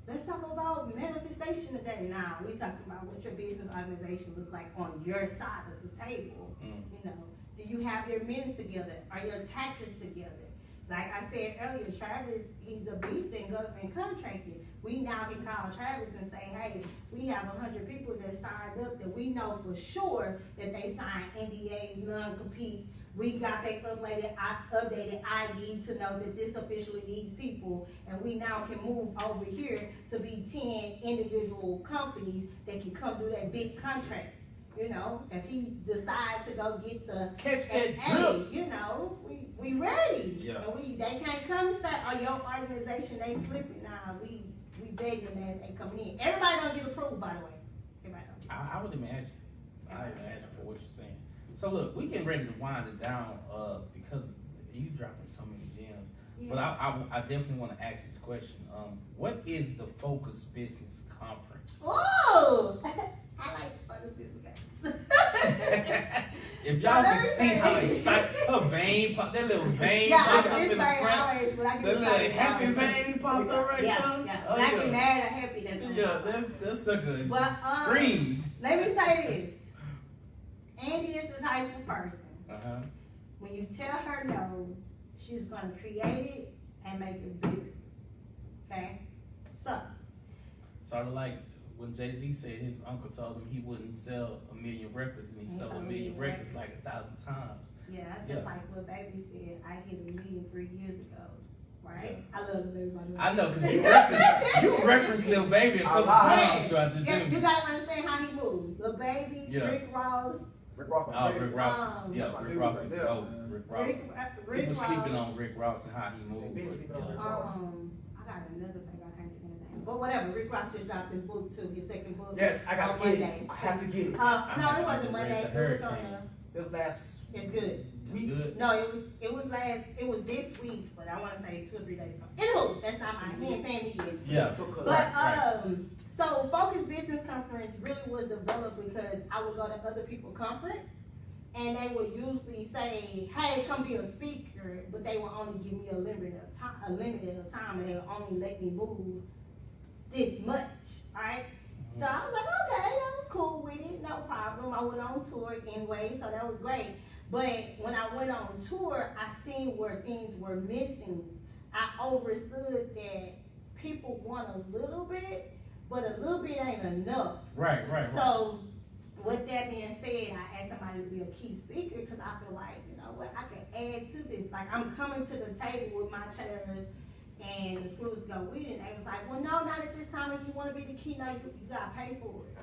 Speaker 2: let's talk about manifestation today. Now, we talking about what your business organization look like on your side of the table.
Speaker 1: Mm.
Speaker 2: Do you have your minutes together? Are your taxes together? Like I said earlier, Travis, he's a beast in government contracting. We now can call Travis and say, hey, we have 100 people that signed up that we know for sure that they signed NDAs, non-competes. We got their updated ID to know that this officially needs people, and we now can move over here to be 10 individual companies that can come do that big contract. If he decides to go get the
Speaker 1: Catch that
Speaker 2: hey,
Speaker 1: drip.
Speaker 2: we ready.
Speaker 1: Yeah.
Speaker 2: And they can't come and say, oh, your organization, they slipping. Nah, we beg them as they come in. Everybody don't get approved, by the way. Everybody don't.
Speaker 1: I would imagine. I imagine for what you're saying. So look, we getting ready to wind it down because you dropping so many gems.
Speaker 2: Yeah.
Speaker 1: But I definitely want to ask this question. What is the Focus Business Conference?
Speaker 2: Oh, I like Focus Business Conference.
Speaker 1: If y'all can see how excited her vein pop, that little vein
Speaker 2: Yeah,
Speaker 1: pop up
Speaker 2: I
Speaker 1: in the
Speaker 2: get excited
Speaker 1: front.
Speaker 2: always, but I
Speaker 1: That
Speaker 2: get
Speaker 1: little
Speaker 2: excited.
Speaker 1: happy
Speaker 2: always.
Speaker 1: vein popped up right
Speaker 2: Yeah,
Speaker 1: there.
Speaker 2: yeah.
Speaker 1: Oh,
Speaker 2: When I get
Speaker 1: yeah.
Speaker 2: mad or happy, that's when
Speaker 1: Yeah, that sucker
Speaker 2: But,
Speaker 1: screamed.
Speaker 2: Let me say this. Andy is the type of person.
Speaker 1: Uh-huh.
Speaker 2: When you tell her no, she's gonna create it and make it bigger. Okay? So,
Speaker 1: Sort of like when Jay-Z said his uncle told him he wouldn't sell 1 million records, and he sold 1 million records like 1,000 times.
Speaker 2: yeah,
Speaker 1: Yeah.
Speaker 2: just like what Baby said, I hit 1 million 3 years ago. Right?
Speaker 1: Yeah.
Speaker 2: I love Lil Baby.
Speaker 1: I know, because you referenced Lil Baby a couple
Speaker 3: lot.
Speaker 1: times throughout this
Speaker 2: You
Speaker 1: interview.
Speaker 2: gotta understand how he moved. Lil Baby,
Speaker 1: Yeah.
Speaker 2: Rick Ross,
Speaker 3: Rick Ross, my
Speaker 1: Oh,
Speaker 3: favorite.
Speaker 1: Rick Ross.
Speaker 2: Um,
Speaker 1: Yeah,
Speaker 3: That's my
Speaker 1: Rick
Speaker 3: dude
Speaker 1: Ross
Speaker 3: right
Speaker 1: is
Speaker 3: there.
Speaker 1: dope. Rick Ross.
Speaker 2: Rick
Speaker 1: People
Speaker 2: Ross.
Speaker 1: sleeping on Rick Ross and how he moved.
Speaker 3: They been
Speaker 1: but,
Speaker 3: sleeping on
Speaker 1: yeah.
Speaker 3: Rick Ross.
Speaker 2: I got another thing, I can't think of the name. But whatever, Rick Ross just dropped his book too, his second book.
Speaker 3: Yes, I gotta
Speaker 2: on
Speaker 3: get
Speaker 2: Monday.
Speaker 3: it. I have to get it.
Speaker 2: No,
Speaker 1: I
Speaker 2: it wasn't
Speaker 1: read
Speaker 2: Monday.
Speaker 1: The
Speaker 2: It was on
Speaker 1: Hurricane.
Speaker 3: It was last.
Speaker 2: it's good.
Speaker 1: It's good.
Speaker 2: No, it was this week, but I want to say 2 or 3 days ago. Anywho, that's not mine. He ain't paying me yet.
Speaker 1: Yeah.
Speaker 3: Book club.
Speaker 2: But
Speaker 1: Right.
Speaker 2: so Focus Business Conference really was developed because I would go to other people's conference, and they would usually say, "Hey, come be a speaker," but they would only give me a limited time, and they would only let me move this much. All right. So I was like, okay, I was cool with it, no problem. I went on tour anyway, so that was great. But when I went on tour, I seen where things were missing. I understood that people want a little bit, but a little bit ain't enough.
Speaker 1: Right.
Speaker 2: So with that being said, I asked somebody to be a key speaker because I feel like, you know what, I can add to this. Like I'm coming to the table with my chairs and the screws go with it. And they was like, well, no, not at this time. If you want to be the keynote, you gotta pay for it.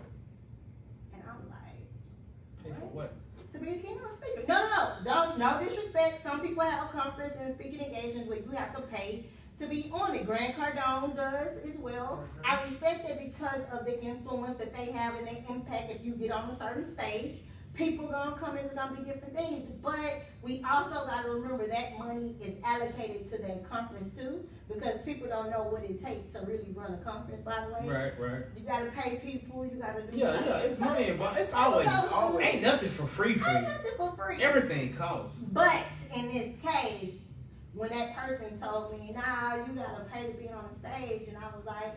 Speaker 2: And I was like,
Speaker 1: Pay for what?
Speaker 2: to be the keynote speaker. No disrespect. Some people have conference and speaking engagements where you have to pay to be on it. Grant Cardone does as well. I respect it because of the influence that they have and their impact if you get on a certain stage. People gonna come in, it's gonna be different things. But we also gotta remember that money is allocated to that conference too, because people don't know what it takes to really run a conference, by the way.
Speaker 1: Right.
Speaker 2: You gotta pay people, you gotta do
Speaker 1: Yeah,
Speaker 2: something.
Speaker 1: it's money involved. It's
Speaker 2: It's
Speaker 1: always
Speaker 2: always-
Speaker 1: ain't nothing for free.
Speaker 2: Ain't nothing for free.
Speaker 1: Everything costs.
Speaker 2: But in this case, when that person told me, nah, you gotta pay to be on the stage, and I was like,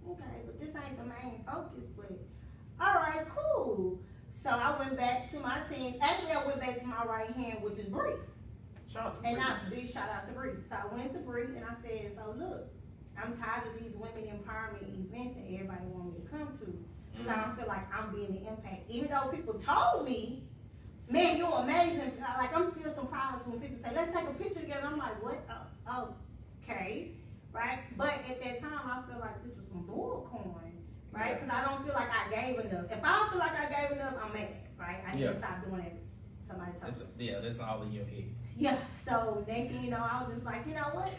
Speaker 2: okay, but this ain't the main focus, but all right, cool. So I went back to my team. Actually, I went back to my right hand, which is Bree.
Speaker 3: Shout out to
Speaker 2: And
Speaker 3: Bree.
Speaker 2: big shout out to Bree. So I went to Bree and I said, so look, I'm tired of these women empowerment events that everybody want me to come to. Because I don't feel like I'm being the impact. Even though people told me, man, you're amazing. Like, I'm still surprised when people say, let's take a picture together. I'm like, what? Oh, okay. Right? But at that time, I feel like this was some bullcoin. Right? Because I don't feel like I gave enough. If I don't feel like I gave enough, I'm mad. Right? I need to stop doing it. Somebody told me.
Speaker 1: That's all in your head.
Speaker 2: yeah, so next thing you know, I was just like, you know what?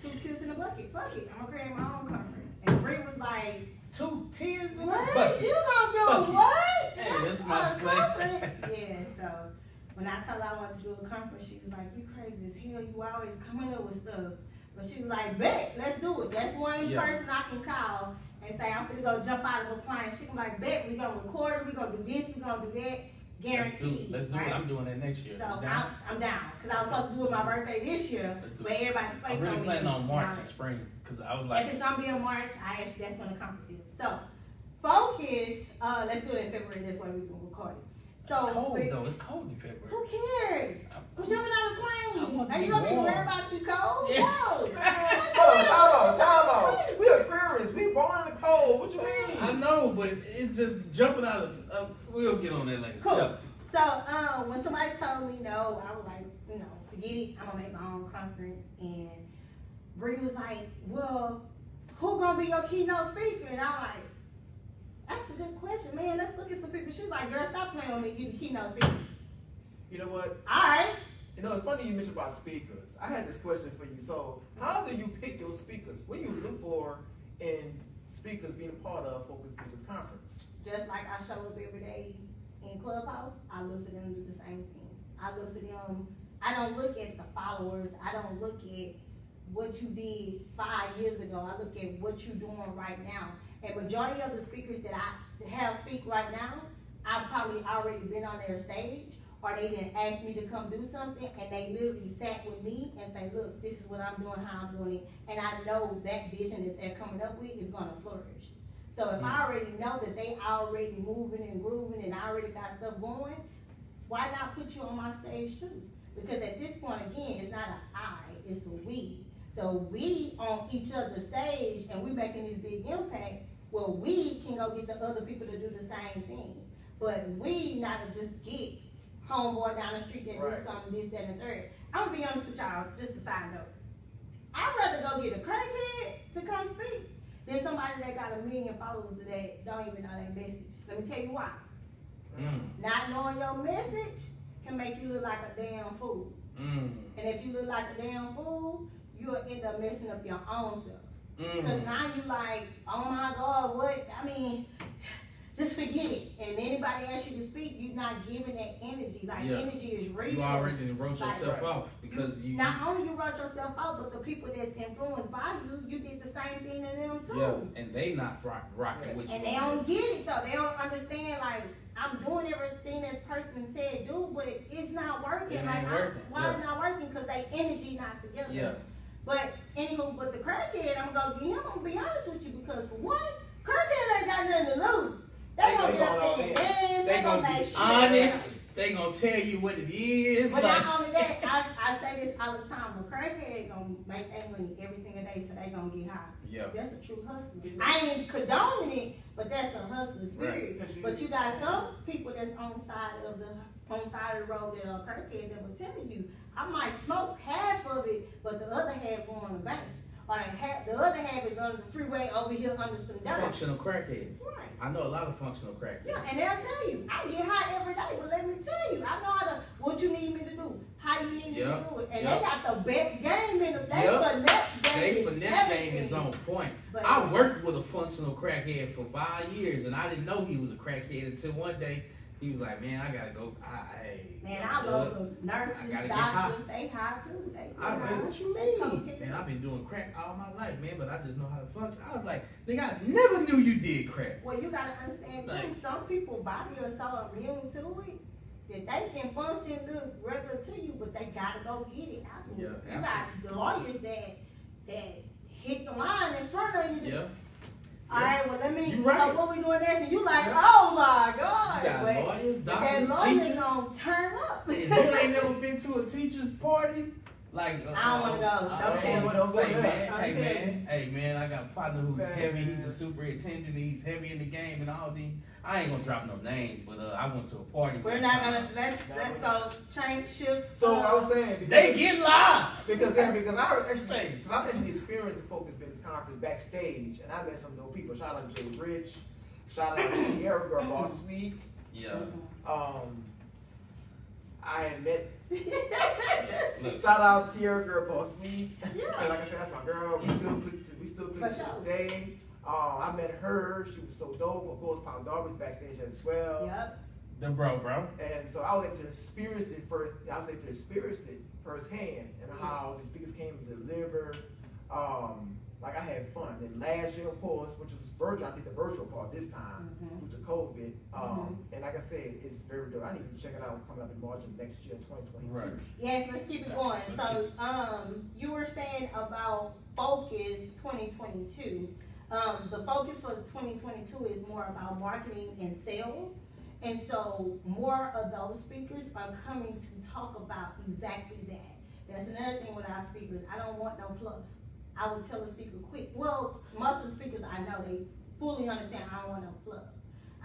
Speaker 2: 2 tears in the bucket, fuck it. I'm gonna create my own conference. And Bree was like,
Speaker 1: 2 tears in the
Speaker 2: what?
Speaker 1: bucket.
Speaker 2: You gonna do
Speaker 1: Bucket.
Speaker 2: what?
Speaker 1: Hey, this is my
Speaker 2: A
Speaker 1: slave.
Speaker 2: conference? Yeah, so when I told her I wanted to do a conference, she was like, you crazy as hell, you always coming up with stuff. But she was like, bet, let's do it. That's one
Speaker 1: Yeah.
Speaker 2: person I can call and say, I'm gonna go jump out of a plane. She can like, bet, we gonna record it, we gonna do this, we gonna do that. Guaranteed.
Speaker 1: Let's do
Speaker 2: right?
Speaker 1: it. I'm doing that next year.
Speaker 2: So
Speaker 1: You down?
Speaker 2: I'm down, cause I was supposed to do it my birthday this year,
Speaker 1: Let's do
Speaker 2: but
Speaker 1: it.
Speaker 2: everybody
Speaker 1: I'm
Speaker 2: faked
Speaker 1: really
Speaker 2: on me.
Speaker 1: planning on March
Speaker 2: Now,
Speaker 1: and spring because I was
Speaker 2: if
Speaker 1: like,
Speaker 2: it's gonna be in March, that's when the conference is. So, focus, let's do it in February, this way we can record it. So,
Speaker 1: it's cold
Speaker 2: with-
Speaker 1: though. It's cold in February.
Speaker 2: who cares? We're jumping out of the
Speaker 1: I
Speaker 2: plane.
Speaker 1: want to
Speaker 2: Are you
Speaker 1: be
Speaker 2: gonna be
Speaker 1: warm.
Speaker 2: worried about you cold?
Speaker 1: Yeah.
Speaker 2: No.
Speaker 3: Oh, time out. We Aquarius. We born in the cold. What you mean?
Speaker 1: I know, but it's just jumping out of. We'll get on that later.
Speaker 2: Cool.
Speaker 1: Yeah.
Speaker 2: So, when somebody told me no, I was like, forget it. I'm gonna make my own conference. And Bree was like, well, who gonna be your keynote speaker? And I'm like, that's a good question, man. Let's look at some people. She was like, girl, stop playing with me. You the keynote speaker.
Speaker 3: You know what?
Speaker 2: All right.
Speaker 3: You know, it's funny you mentioned about speakers. I had this question for you. So, how do you pick your speakers? What do you look for in speakers being a part of Focus Speakers Conference?
Speaker 2: Just like I show up every day in Clubhouse, I look for them to do the same thing. I look for them. I don't look at the followers. I don't look at what you did 5 years ago. I look at what you're doing right now. And majority of the speakers that I have speak right now, I've probably already been on their stage, or they didn't ask me to come do something, and they literally sat with me and say, look, this is what I'm doing, how I'm doing it, and I know that vision that they're coming up with is gonna flourish. So if I already know that they already moving and grooving and I already got stuff going, why not put you on my stage too? Because at this point, again, it's not an I, it's a we. So we on each other's stage and we making this big impact, well, we can go get the other people to do the same thing. But we not to just get homeboy down the street that
Speaker 3: Right.
Speaker 2: do something, this, that, and the third. I'm gonna be honest with y'all, just a side note. I'd rather go get a crackhead to come speak than somebody that got 1 million followers that don't even know their message. Let me tell you why. Not knowing your message can make you look like a damn fool. And if you look like a damn fool, you'll end up messing up your own self. Because now you like, oh my God, what? I mean, just forget it. And anybody asks you to speak, you're not giving that energy. Like,
Speaker 1: Yeah.
Speaker 2: energy is real.
Speaker 1: You already wrote
Speaker 2: Like,
Speaker 1: yourself
Speaker 3: right.
Speaker 1: off because you.
Speaker 2: Not only you wrote yourself out, but the people that's influenced by you, you did the same thing to them too.
Speaker 1: Yeah, and they not rocking with you.
Speaker 2: And they don't get it though. They don't understand, like, I'm doing everything this person said do, but it's not working.
Speaker 1: It
Speaker 2: like,
Speaker 1: ain't working,
Speaker 2: why
Speaker 1: yeah.
Speaker 2: it's not working? Because they energy not together.
Speaker 1: Yeah.
Speaker 2: But anywho, but the crackhead, I'm gonna get him. I'm gonna be honest with you, because for one, crackhead ain't got nothing to lose. They gonna get up there and dance.
Speaker 1: They gonna
Speaker 2: make
Speaker 1: be
Speaker 2: shit
Speaker 1: honest. They gonna tell you what it is.
Speaker 2: But
Speaker 1: like,
Speaker 2: not only that, I say this all the time. A crackhead gonna make their money every single day, so they gonna get high.
Speaker 1: yeah.
Speaker 2: That's a true hustler. I ain't condoning it, but that's a hustler spirit.
Speaker 3: Right.
Speaker 2: But you got some people that's on the side of the road that are crackheads that will tell you, I might smoke half of it, but the other half going to the bank. Or the other half is under the freeway over here under some dirt.
Speaker 1: Functional crackheads.
Speaker 2: Right.
Speaker 1: I know a lot of functional crackheads.
Speaker 2: Yeah, and they'll tell you, I get high every day, but let me tell you, I know how to, what you need me to do, how you need me
Speaker 1: Yeah,
Speaker 2: to do it. And
Speaker 1: yeah.
Speaker 2: they got the best game in the, they
Speaker 1: Yeah.
Speaker 2: finesse game.
Speaker 1: They
Speaker 2: is
Speaker 1: finesse game
Speaker 2: everything.
Speaker 1: is on point.
Speaker 2: But-
Speaker 1: I worked with a functional crackhead for 5 years, and I didn't know he was a crackhead until one day he was like, "Man, I gotta go."
Speaker 2: Man, I love the nurses,
Speaker 1: I gotta get
Speaker 2: doctors, they high too. They
Speaker 1: I was like,
Speaker 2: high.
Speaker 1: "What you
Speaker 2: They
Speaker 1: mean?"
Speaker 2: cocaine.
Speaker 1: Man, I've been doing crack all my life, man, but I just know how to function. I was like, "Nigga, I never knew you did crack."
Speaker 2: Well, you gotta understand too,
Speaker 1: Like-
Speaker 2: some people body are so immune to it that they can function look regular to you, but they gotta go get it afterwards.
Speaker 1: Yeah,
Speaker 2: You got the lawyers that hit the line in front of you.
Speaker 1: Yeah,
Speaker 2: All right, well, let me,
Speaker 1: You right.
Speaker 2: so what we doing next? And you like,
Speaker 1: Yeah.
Speaker 2: oh my God.
Speaker 1: you got
Speaker 2: but
Speaker 1: lawyers,
Speaker 2: that
Speaker 1: doctors,
Speaker 2: lawyer
Speaker 1: teachers.
Speaker 2: gonna turn up.
Speaker 1: And you ain't never been to a teacher's party? Like,
Speaker 2: I don't wanna go. Don't tell me.
Speaker 3: Don't
Speaker 1: Say,
Speaker 3: go
Speaker 1: man,
Speaker 3: there.
Speaker 2: Don't
Speaker 1: hey
Speaker 2: tell
Speaker 1: man, hey man, I got a partner who's
Speaker 3: Man.
Speaker 1: heavy. He's a superintendent. And he's heavy in the game and all these. I ain't gonna drop no names, but I went to a party.
Speaker 2: We're
Speaker 1: one
Speaker 2: not
Speaker 1: time.
Speaker 2: gonna, let's go change, shift.
Speaker 3: So I was saying, because,
Speaker 1: They get live.
Speaker 3: because I
Speaker 1: Say.
Speaker 3: actually experienced the Focus Business Conference backstage, and I met some dope people. Shout out to Jay Rich, shout out to Tierra Girl, Boss Sweet.
Speaker 1: Yeah.
Speaker 3: I had met.
Speaker 1: Look.
Speaker 3: Shout out to Tierra Girl Boss Sweets.
Speaker 2: Yeah.
Speaker 3: Like I said, that's my girl. We still click to this day. I met her. She was so dope. Of course, Pound Dog was backstage as well.
Speaker 2: Yep.
Speaker 1: The bro.
Speaker 3: And so I was able to experience it firsthand, and how the speakers came to deliver. Like I had fun. And last year, of course, which was virtual, I did the virtual part this time due to COVID. And like I said, it's very dope. I need to check it out coming up in March of next year, 2022.
Speaker 1: Right.
Speaker 2: Yes, let's keep it going. So, you were saying about Focus 2022. The focus for 2022 is more about marketing and sales. And so more of those speakers are coming to talk about exactly that. That's another thing with our speakers. I don't want no fluff. I would tell a speaker quick. Well, most of the speakers I know, they fully understand I don't want no fluff.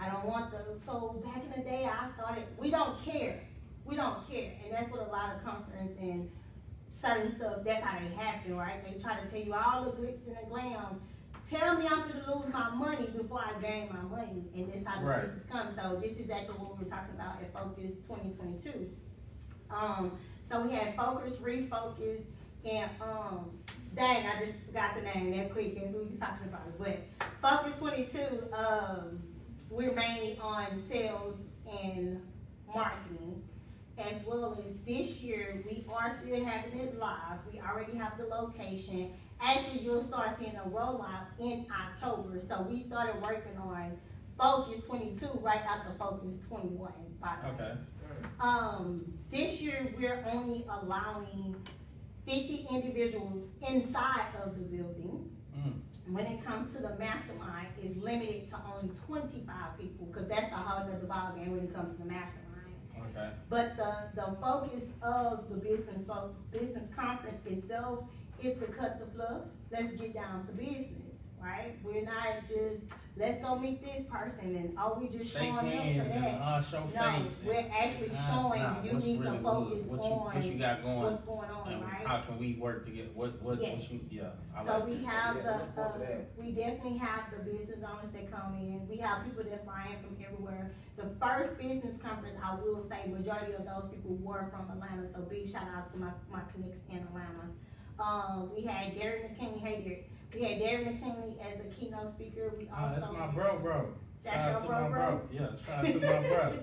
Speaker 2: I don't want so back in the day I started, we don't care. We don't care. And that's what a lot of conference and certain stuff, that's how they happen, right? They try to tell you all the glitz and the glam. Tell me I'm gonna lose my money before I gain my money, and that's how the speakers come. So this is exactly what we're talking about at Focus 2022. So we had Focus, Refocus, and dang, I just forgot the name that quick as we was talking about it. But Focus 22, we're mainly on sales and marketing, as well as this year we are still having it live. We already have the location. Actually, you'll start seeing a rollout in October. So we started working on Focus 22 right after Focus 21. By the way.
Speaker 3: Okay.
Speaker 2: This year we're only allowing 50 individuals inside of the building. When it comes to the mastermind, it's limited to only 25 people, because that's the whole other ball game when it comes to the mastermind.
Speaker 1: Okay.
Speaker 2: But the focus of the business conference itself is to cut the fluff. Let's get down to business, right? We're not just, let's go meet this person and we just
Speaker 1: Shake
Speaker 2: showing up
Speaker 1: hands
Speaker 2: for that.
Speaker 1: and show
Speaker 2: No,
Speaker 1: face.
Speaker 2: we're actually showing you
Speaker 1: what's
Speaker 2: need
Speaker 1: really
Speaker 2: to focus
Speaker 1: good?
Speaker 2: on
Speaker 1: what you got going,
Speaker 2: what's going on,
Speaker 1: and
Speaker 2: right?
Speaker 1: how can we work together?
Speaker 2: Yes.
Speaker 1: I
Speaker 2: So
Speaker 1: like
Speaker 2: we
Speaker 1: that.
Speaker 2: have
Speaker 3: Yeah, look forward to that.
Speaker 2: we definitely have the business owners that come in. We have people that fly in from everywhere. The first business conference, I will say, majority of those people were from Atlanta. So big shout out to my connects in Atlanta. We had Derek McKinley. Hey, Derek. We had Derek McKinley as a keynote speaker. We also
Speaker 1: That's my bro.
Speaker 2: That's
Speaker 1: Shout
Speaker 2: your
Speaker 1: out to
Speaker 2: bro,
Speaker 1: my
Speaker 2: bro?
Speaker 1: Yeah, shout out to my bro.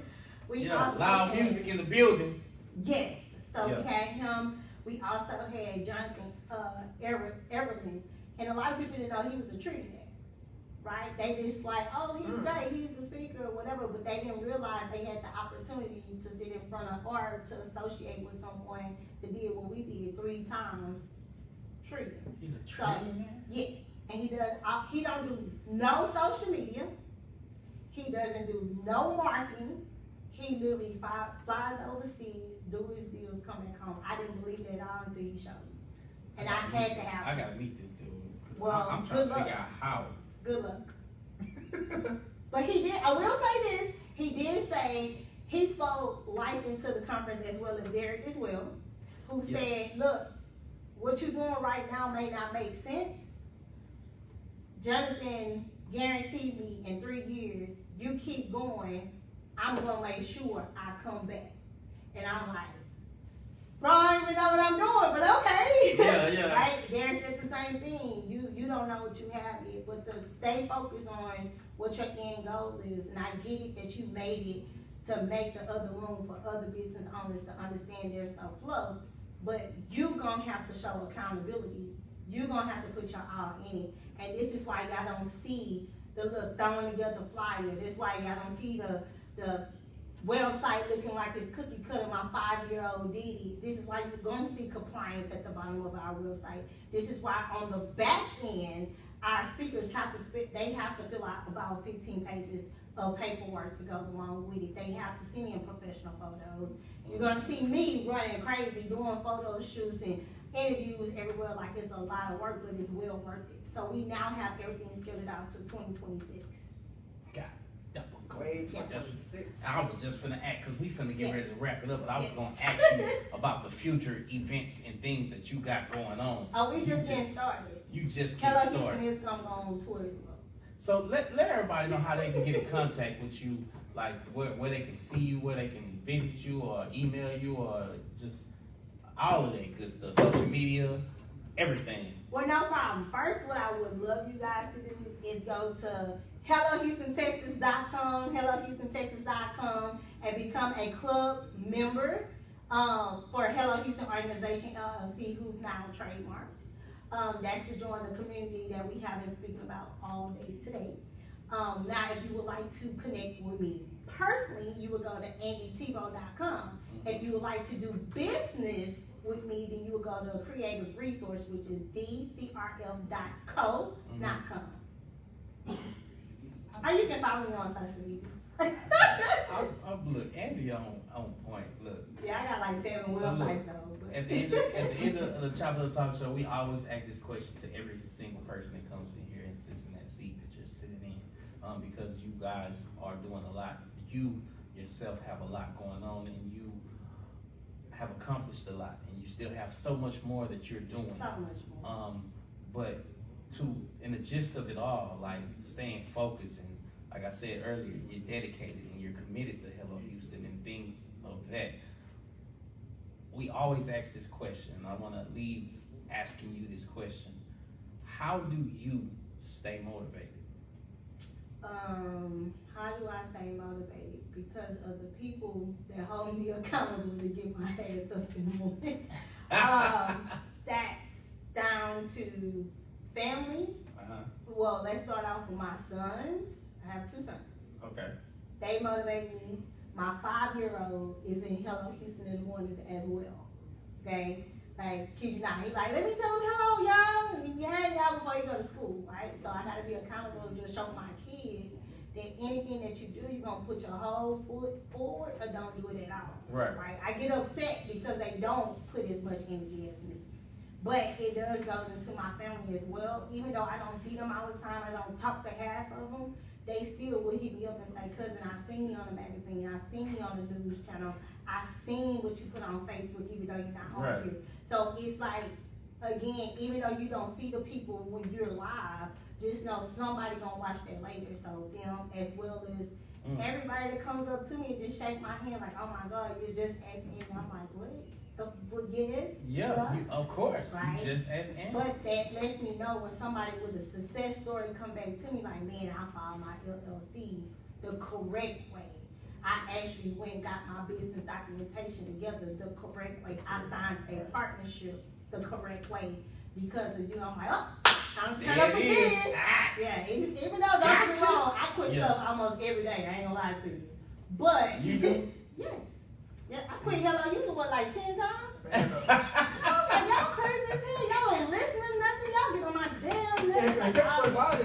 Speaker 2: we
Speaker 1: Yeah,
Speaker 2: also
Speaker 1: loud
Speaker 2: had-
Speaker 1: music in the building.
Speaker 2: Yes. So
Speaker 1: Yeah.
Speaker 2: we had him. We also had Jonathan Everlin. And a lot of people didn't know he was a Trinidad, right? They just like, oh, he's great, he's a speaker or whatever, but they didn't realize they had the opportunity to sit in front of or to associate with someone that did what we did 3 times, Trinidad.
Speaker 1: He's a Trinidad.
Speaker 2: Yes, and he does. He don't do no social media. He doesn't do no marketing. He literally flies overseas, do his deals, come back home. I didn't believe that at all until he showed me, and I had to have.
Speaker 1: I gotta meet this dude. 'Cause
Speaker 2: Well,
Speaker 1: I'm trying
Speaker 2: good
Speaker 1: to figure
Speaker 2: luck.
Speaker 1: out how.
Speaker 2: Good luck. But he did. I will say this. He did say he spoke life into the conference as well as Derek as well, who
Speaker 1: Yeah.
Speaker 2: said, "Look, what you're doing right now may not make sense. Jonathan guaranteed me in 3 years, you keep going, I'm gonna make sure I come back." And I'm like, bro, I don't even know what I'm doing, but okay.
Speaker 1: Yeah.
Speaker 2: Right? Derek said the same thing. You don't know what you have yet, but to stay focused on what your end goal is. And I get it that you made it to make the other room for other business owners to understand there's no flow, but you gonna have to show accountability. You're gonna have to put your all in it. And this is why y'all don't see the little thrown together flyer. This is why y'all don't see the website looking like it's cookie cutter my 5-year-old Didi. This is why you're gonna see compliance at the bottom of our website. This is why on the back end, our speakers have to they have to fill out about 15 pages of paperwork that goes along with it. They have to send in professional photos. You're gonna see me running crazy, doing photo shoots and interviews everywhere like it's a lot of work, but it's well worth it. So we now have everything scheduled out to 2026.
Speaker 1: God, double go.
Speaker 3: Wait,
Speaker 2: Yeah.
Speaker 3: 26.
Speaker 1: I was just finna act, cause we finna get
Speaker 2: Yes.
Speaker 1: ready to wrap it up, but I was
Speaker 2: Yes.
Speaker 1: gonna ask you about the future events and things that you got going on.
Speaker 2: Oh, we
Speaker 1: You
Speaker 2: just getting started.
Speaker 1: You just
Speaker 2: Hello
Speaker 1: get
Speaker 2: Houston
Speaker 1: started.
Speaker 2: is gonna go on tour as well.
Speaker 1: So let everybody know how they can get in contact with you, like where they can see you, where they can visit you, or email you, or just all of that good stuff, social media, everything.
Speaker 2: Well, no problem. First, what I would love you guys to do is go to HelloHoustonTexas.com, and become a club member for Hello Houston Organization LLC, who's now trademarked. That's to join the community that we have been speaking about all day today. Now, if you would like to connect with me personally, you would go to AndyTebow.com. If you would like to do business with me, then you would go to Creative Resource, which is DCRF.co, not com. Or you can follow me on social media.
Speaker 1: Look, Andy on point. Look.
Speaker 2: Yeah, I got like 7 websites though. But.
Speaker 1: At the end of the Chop It Up Talk Show, we always ask this question to every single person that comes in here and sits in that seat that you're sitting in, because you guys are doing a lot. You yourself have a lot going on, and you have accomplished a lot, and you still have so much more that you're doing.
Speaker 2: So much more.
Speaker 1: But in the gist of it all, like staying focused, and like I said earlier, you're dedicated and you're committed to Hello Houston and things of that. We always ask this question, and I want to leave asking you this question. How do you stay motivated?
Speaker 2: How do I stay motivated? Because of the people that hold me accountable to get my ass up in the morning. That's down to family. Well, let's start off with my sons. I have 2 sons.
Speaker 1: Okay.
Speaker 2: They motivate me. My 5-year-old is in Hello Houston in the mornings as well. Okay? Like, kid you not, he's like, let me tell them hello, y'all. And y'all before you go to school, right? So I gotta be accountable to just show my kids that anything that you do, you're gonna put your whole foot forward or don't do it at all. Right? I get upset because they don't put as much energy as me. But it does go into my family as well. Even though I don't see them all the time, I don't talk to half of them, they still will hit me up and say, cousin, I seen you on the magazine, I seen you on the news channel, I seen what you put on Facebook, even though you're not on here. So it's like, again, even though you don't see the people when you're live, just know somebody gonna watch that later. So them, as well as everybody that comes up to me and just shake my hand like, oh my God, you just asked me, and I'm like, what? Yes.
Speaker 1: Yeah, of course.
Speaker 2: Right?
Speaker 1: You just asked Andy.
Speaker 2: But that lets me know when somebody with a success story come back to me like, man, I filed my LLC the correct way. I actually went and got my business documentation together the correct way. I signed a partnership the correct way because of you. I'm like, oh, I'm turn up again. Yeah, even though don't get me wrong, I quit stuff almost every day. I ain't gonna lie to you. But
Speaker 1: you do?
Speaker 2: Yes. Yeah, I quit Hello Houston what, like 10 times? I was like, y'all crazy as hell. Y'all ain't listening to nothing. Y'all get on my damn nerves.
Speaker 3: And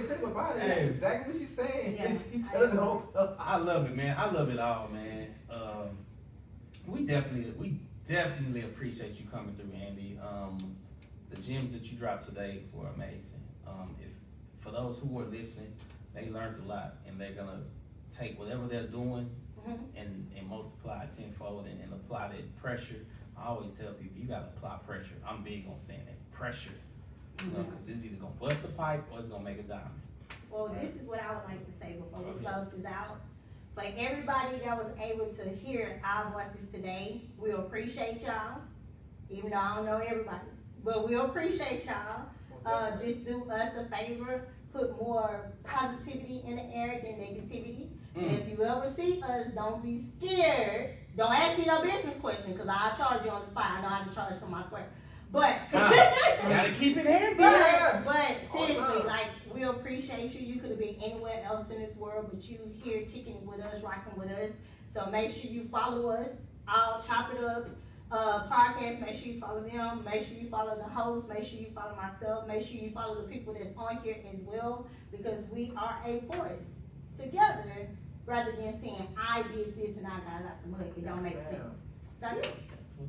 Speaker 3: Chris about it.
Speaker 1: Hey.
Speaker 3: Exactly what she's saying.
Speaker 2: Yeah.
Speaker 3: He tells it all.
Speaker 1: I love it, man. I love it all, man. We definitely appreciate you coming through, Andy. The gems that you dropped today were amazing. For those who are listening, they learned a lot, and they're gonna take whatever they're doing and multiply it tenfold and apply that pressure. I always tell people, you gotta apply pressure. I'm big on saying that, pressure. You know, because it's either gonna bust the pipe or it's gonna make a diamond.
Speaker 2: Well, this is what I would like to say before we close this out. For everybody that was able to hear our voices today, we appreciate y'all. Even though I don't know everybody, but we appreciate y'all. Just do us a favor, put more positivity in the air than negativity. And if you ever see us, don't be scared. Don't ask me no business question, because I'll charge you on the spot. I know how to charge for my swear. But
Speaker 1: gotta keep it handy.
Speaker 2: But seriously, like, we appreciate you. You could have been anywhere else in this world, but you here kicking it with us, rocking with us. So make sure you follow us. I'll Chop It Up podcast. Make sure you follow them. Make sure you follow the host. Make sure you follow myself. Make sure you follow the people that's on here as well, because we are a force together, rather than saying I did this and I got it out the mud. It don't make sense. So yeah.
Speaker 1: That's what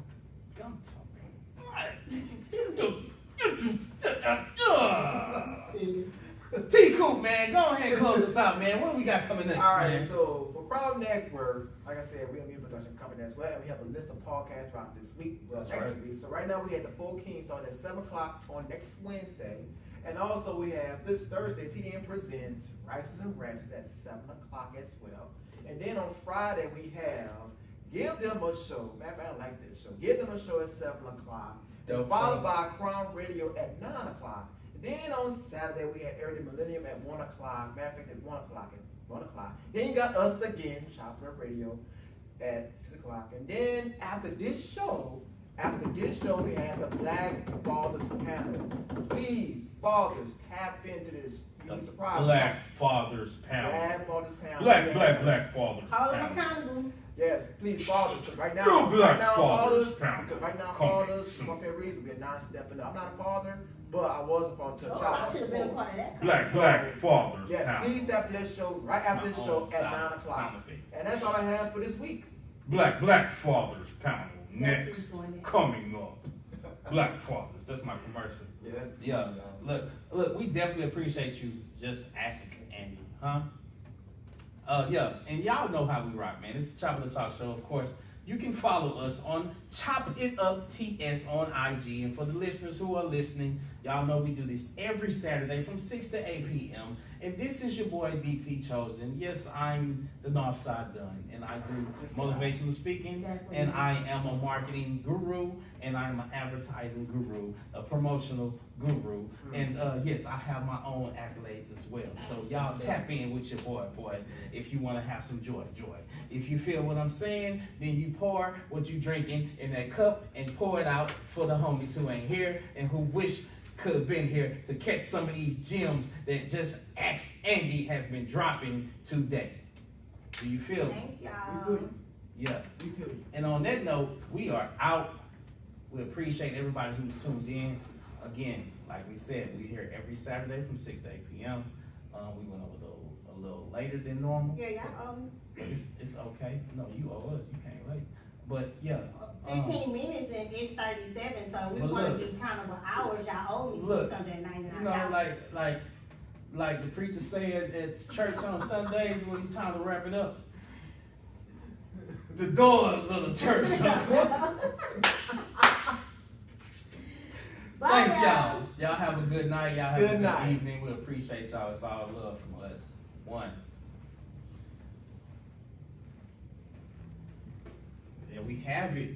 Speaker 1: I'm talking. T Coop, man, go ahead and close us out, man. What do we got coming next?
Speaker 3: All right,
Speaker 1: man?
Speaker 3: so for Crowd Network, like I said, we're a music production company as well, and we have a list of podcasts throughout this week, next week. So right now we had the Full King starting at 7 o'clock on next Wednesday, And also we have this Thursday, TDN presents Righteous and Ratchet at 7 o'clock as well. And then on Friday we have Give Them a Show. Matter of fact, I like this show. Give Them a Show at 7 o'clock.
Speaker 1: Dope
Speaker 3: Followed
Speaker 1: show.
Speaker 3: by Crown Radio at 9 o'clock. Then on Saturday we had Early Millennium at 1 o'clock. Matter of fact, it's 1 o'clock. 1 o'clock. Then you got us again, Chopper Radio at 6 o'clock. And then after this show, we have the Black Fathers panel. Please, fathers, tap into this. You'll be surprised.
Speaker 1: Black Fathers Panel.
Speaker 3: Black Fathers panel.
Speaker 1: Black
Speaker 3: Yes.
Speaker 1: Fathers
Speaker 2: Hold them
Speaker 1: Panel.
Speaker 2: accountable.
Speaker 3: Yes, please, fathers, because right now,
Speaker 1: You're Black
Speaker 3: right now,
Speaker 1: Fathers
Speaker 3: fathers,
Speaker 1: panel.
Speaker 3: because right now,
Speaker 1: Coming
Speaker 3: fathers,
Speaker 1: soon.
Speaker 3: for a reason, we're not stepping up. I'm not a father, but I was a father to a
Speaker 2: Oh,
Speaker 3: child.
Speaker 2: I should have been a part of that.
Speaker 1: Black Fathers
Speaker 3: Yes,
Speaker 1: Panel.
Speaker 3: please tap to this show right after this
Speaker 1: My
Speaker 3: show
Speaker 1: own
Speaker 3: at
Speaker 1: sound-
Speaker 3: 9 o'clock.
Speaker 1: sound effects.
Speaker 3: And that's all I have for this week.
Speaker 1: Black Fathers Panel. Next.
Speaker 2: who's doing it.
Speaker 1: Coming up. Black Fathers. That's my commercial.
Speaker 3: Yeah, that's
Speaker 1: Yeah. Look, we definitely appreciate you just asking Andy, huh? Yeah, and y'all know how we rock, man. It's the Chop It Up Talk Show, of course. You can follow us on Chop It Up TS on IG. And for the listeners who are listening, y'all know we do this every Saturday from 6 to 8 p.m. And this is your boy DT Chosen. Yes, I'm the Northside Done, and I do motivational speaking,
Speaker 2: That's what
Speaker 1: and
Speaker 2: it is.
Speaker 1: I am a marketing guru, and I'm an advertising guru, a promotional guru, and yes, I have my own accolades as well. So y'all tap in with your boy, if you want to have some joy. If you feel what I'm saying, then you pour what you drinking in that cup and pour it out for the homies who ain't here and who wish could have been here to catch some of these gems that just Ask Andy has been dropping today. Do you feel me?
Speaker 2: Thank
Speaker 3: We feel
Speaker 2: y'all.
Speaker 3: you.
Speaker 1: Yeah.
Speaker 3: We feel you.
Speaker 1: And on that note, we are out. We appreciate everybody who's tuned in. Again, like we said, we're here every Saturday from 6 to 8 p.m. We went over a little later than normal.
Speaker 2: Yeah, y'all
Speaker 1: But it's okay. No, you owe us. You came late. But yeah.
Speaker 2: 15 minutes and it's 37, so we
Speaker 1: But
Speaker 2: want
Speaker 1: look.
Speaker 2: to be kind of an hours. Y'all owe me
Speaker 1: Look,
Speaker 2: $699.
Speaker 1: You know, like the preacher said at church on Sundays when it's time to wrap it up. The doors of the church.
Speaker 2: Bye,
Speaker 1: Thank y'all. Y'all have a good night. Y'all have
Speaker 3: Good
Speaker 1: a good
Speaker 3: night.
Speaker 1: evening. We appreciate y'all. It's all love from us. One. There we have it.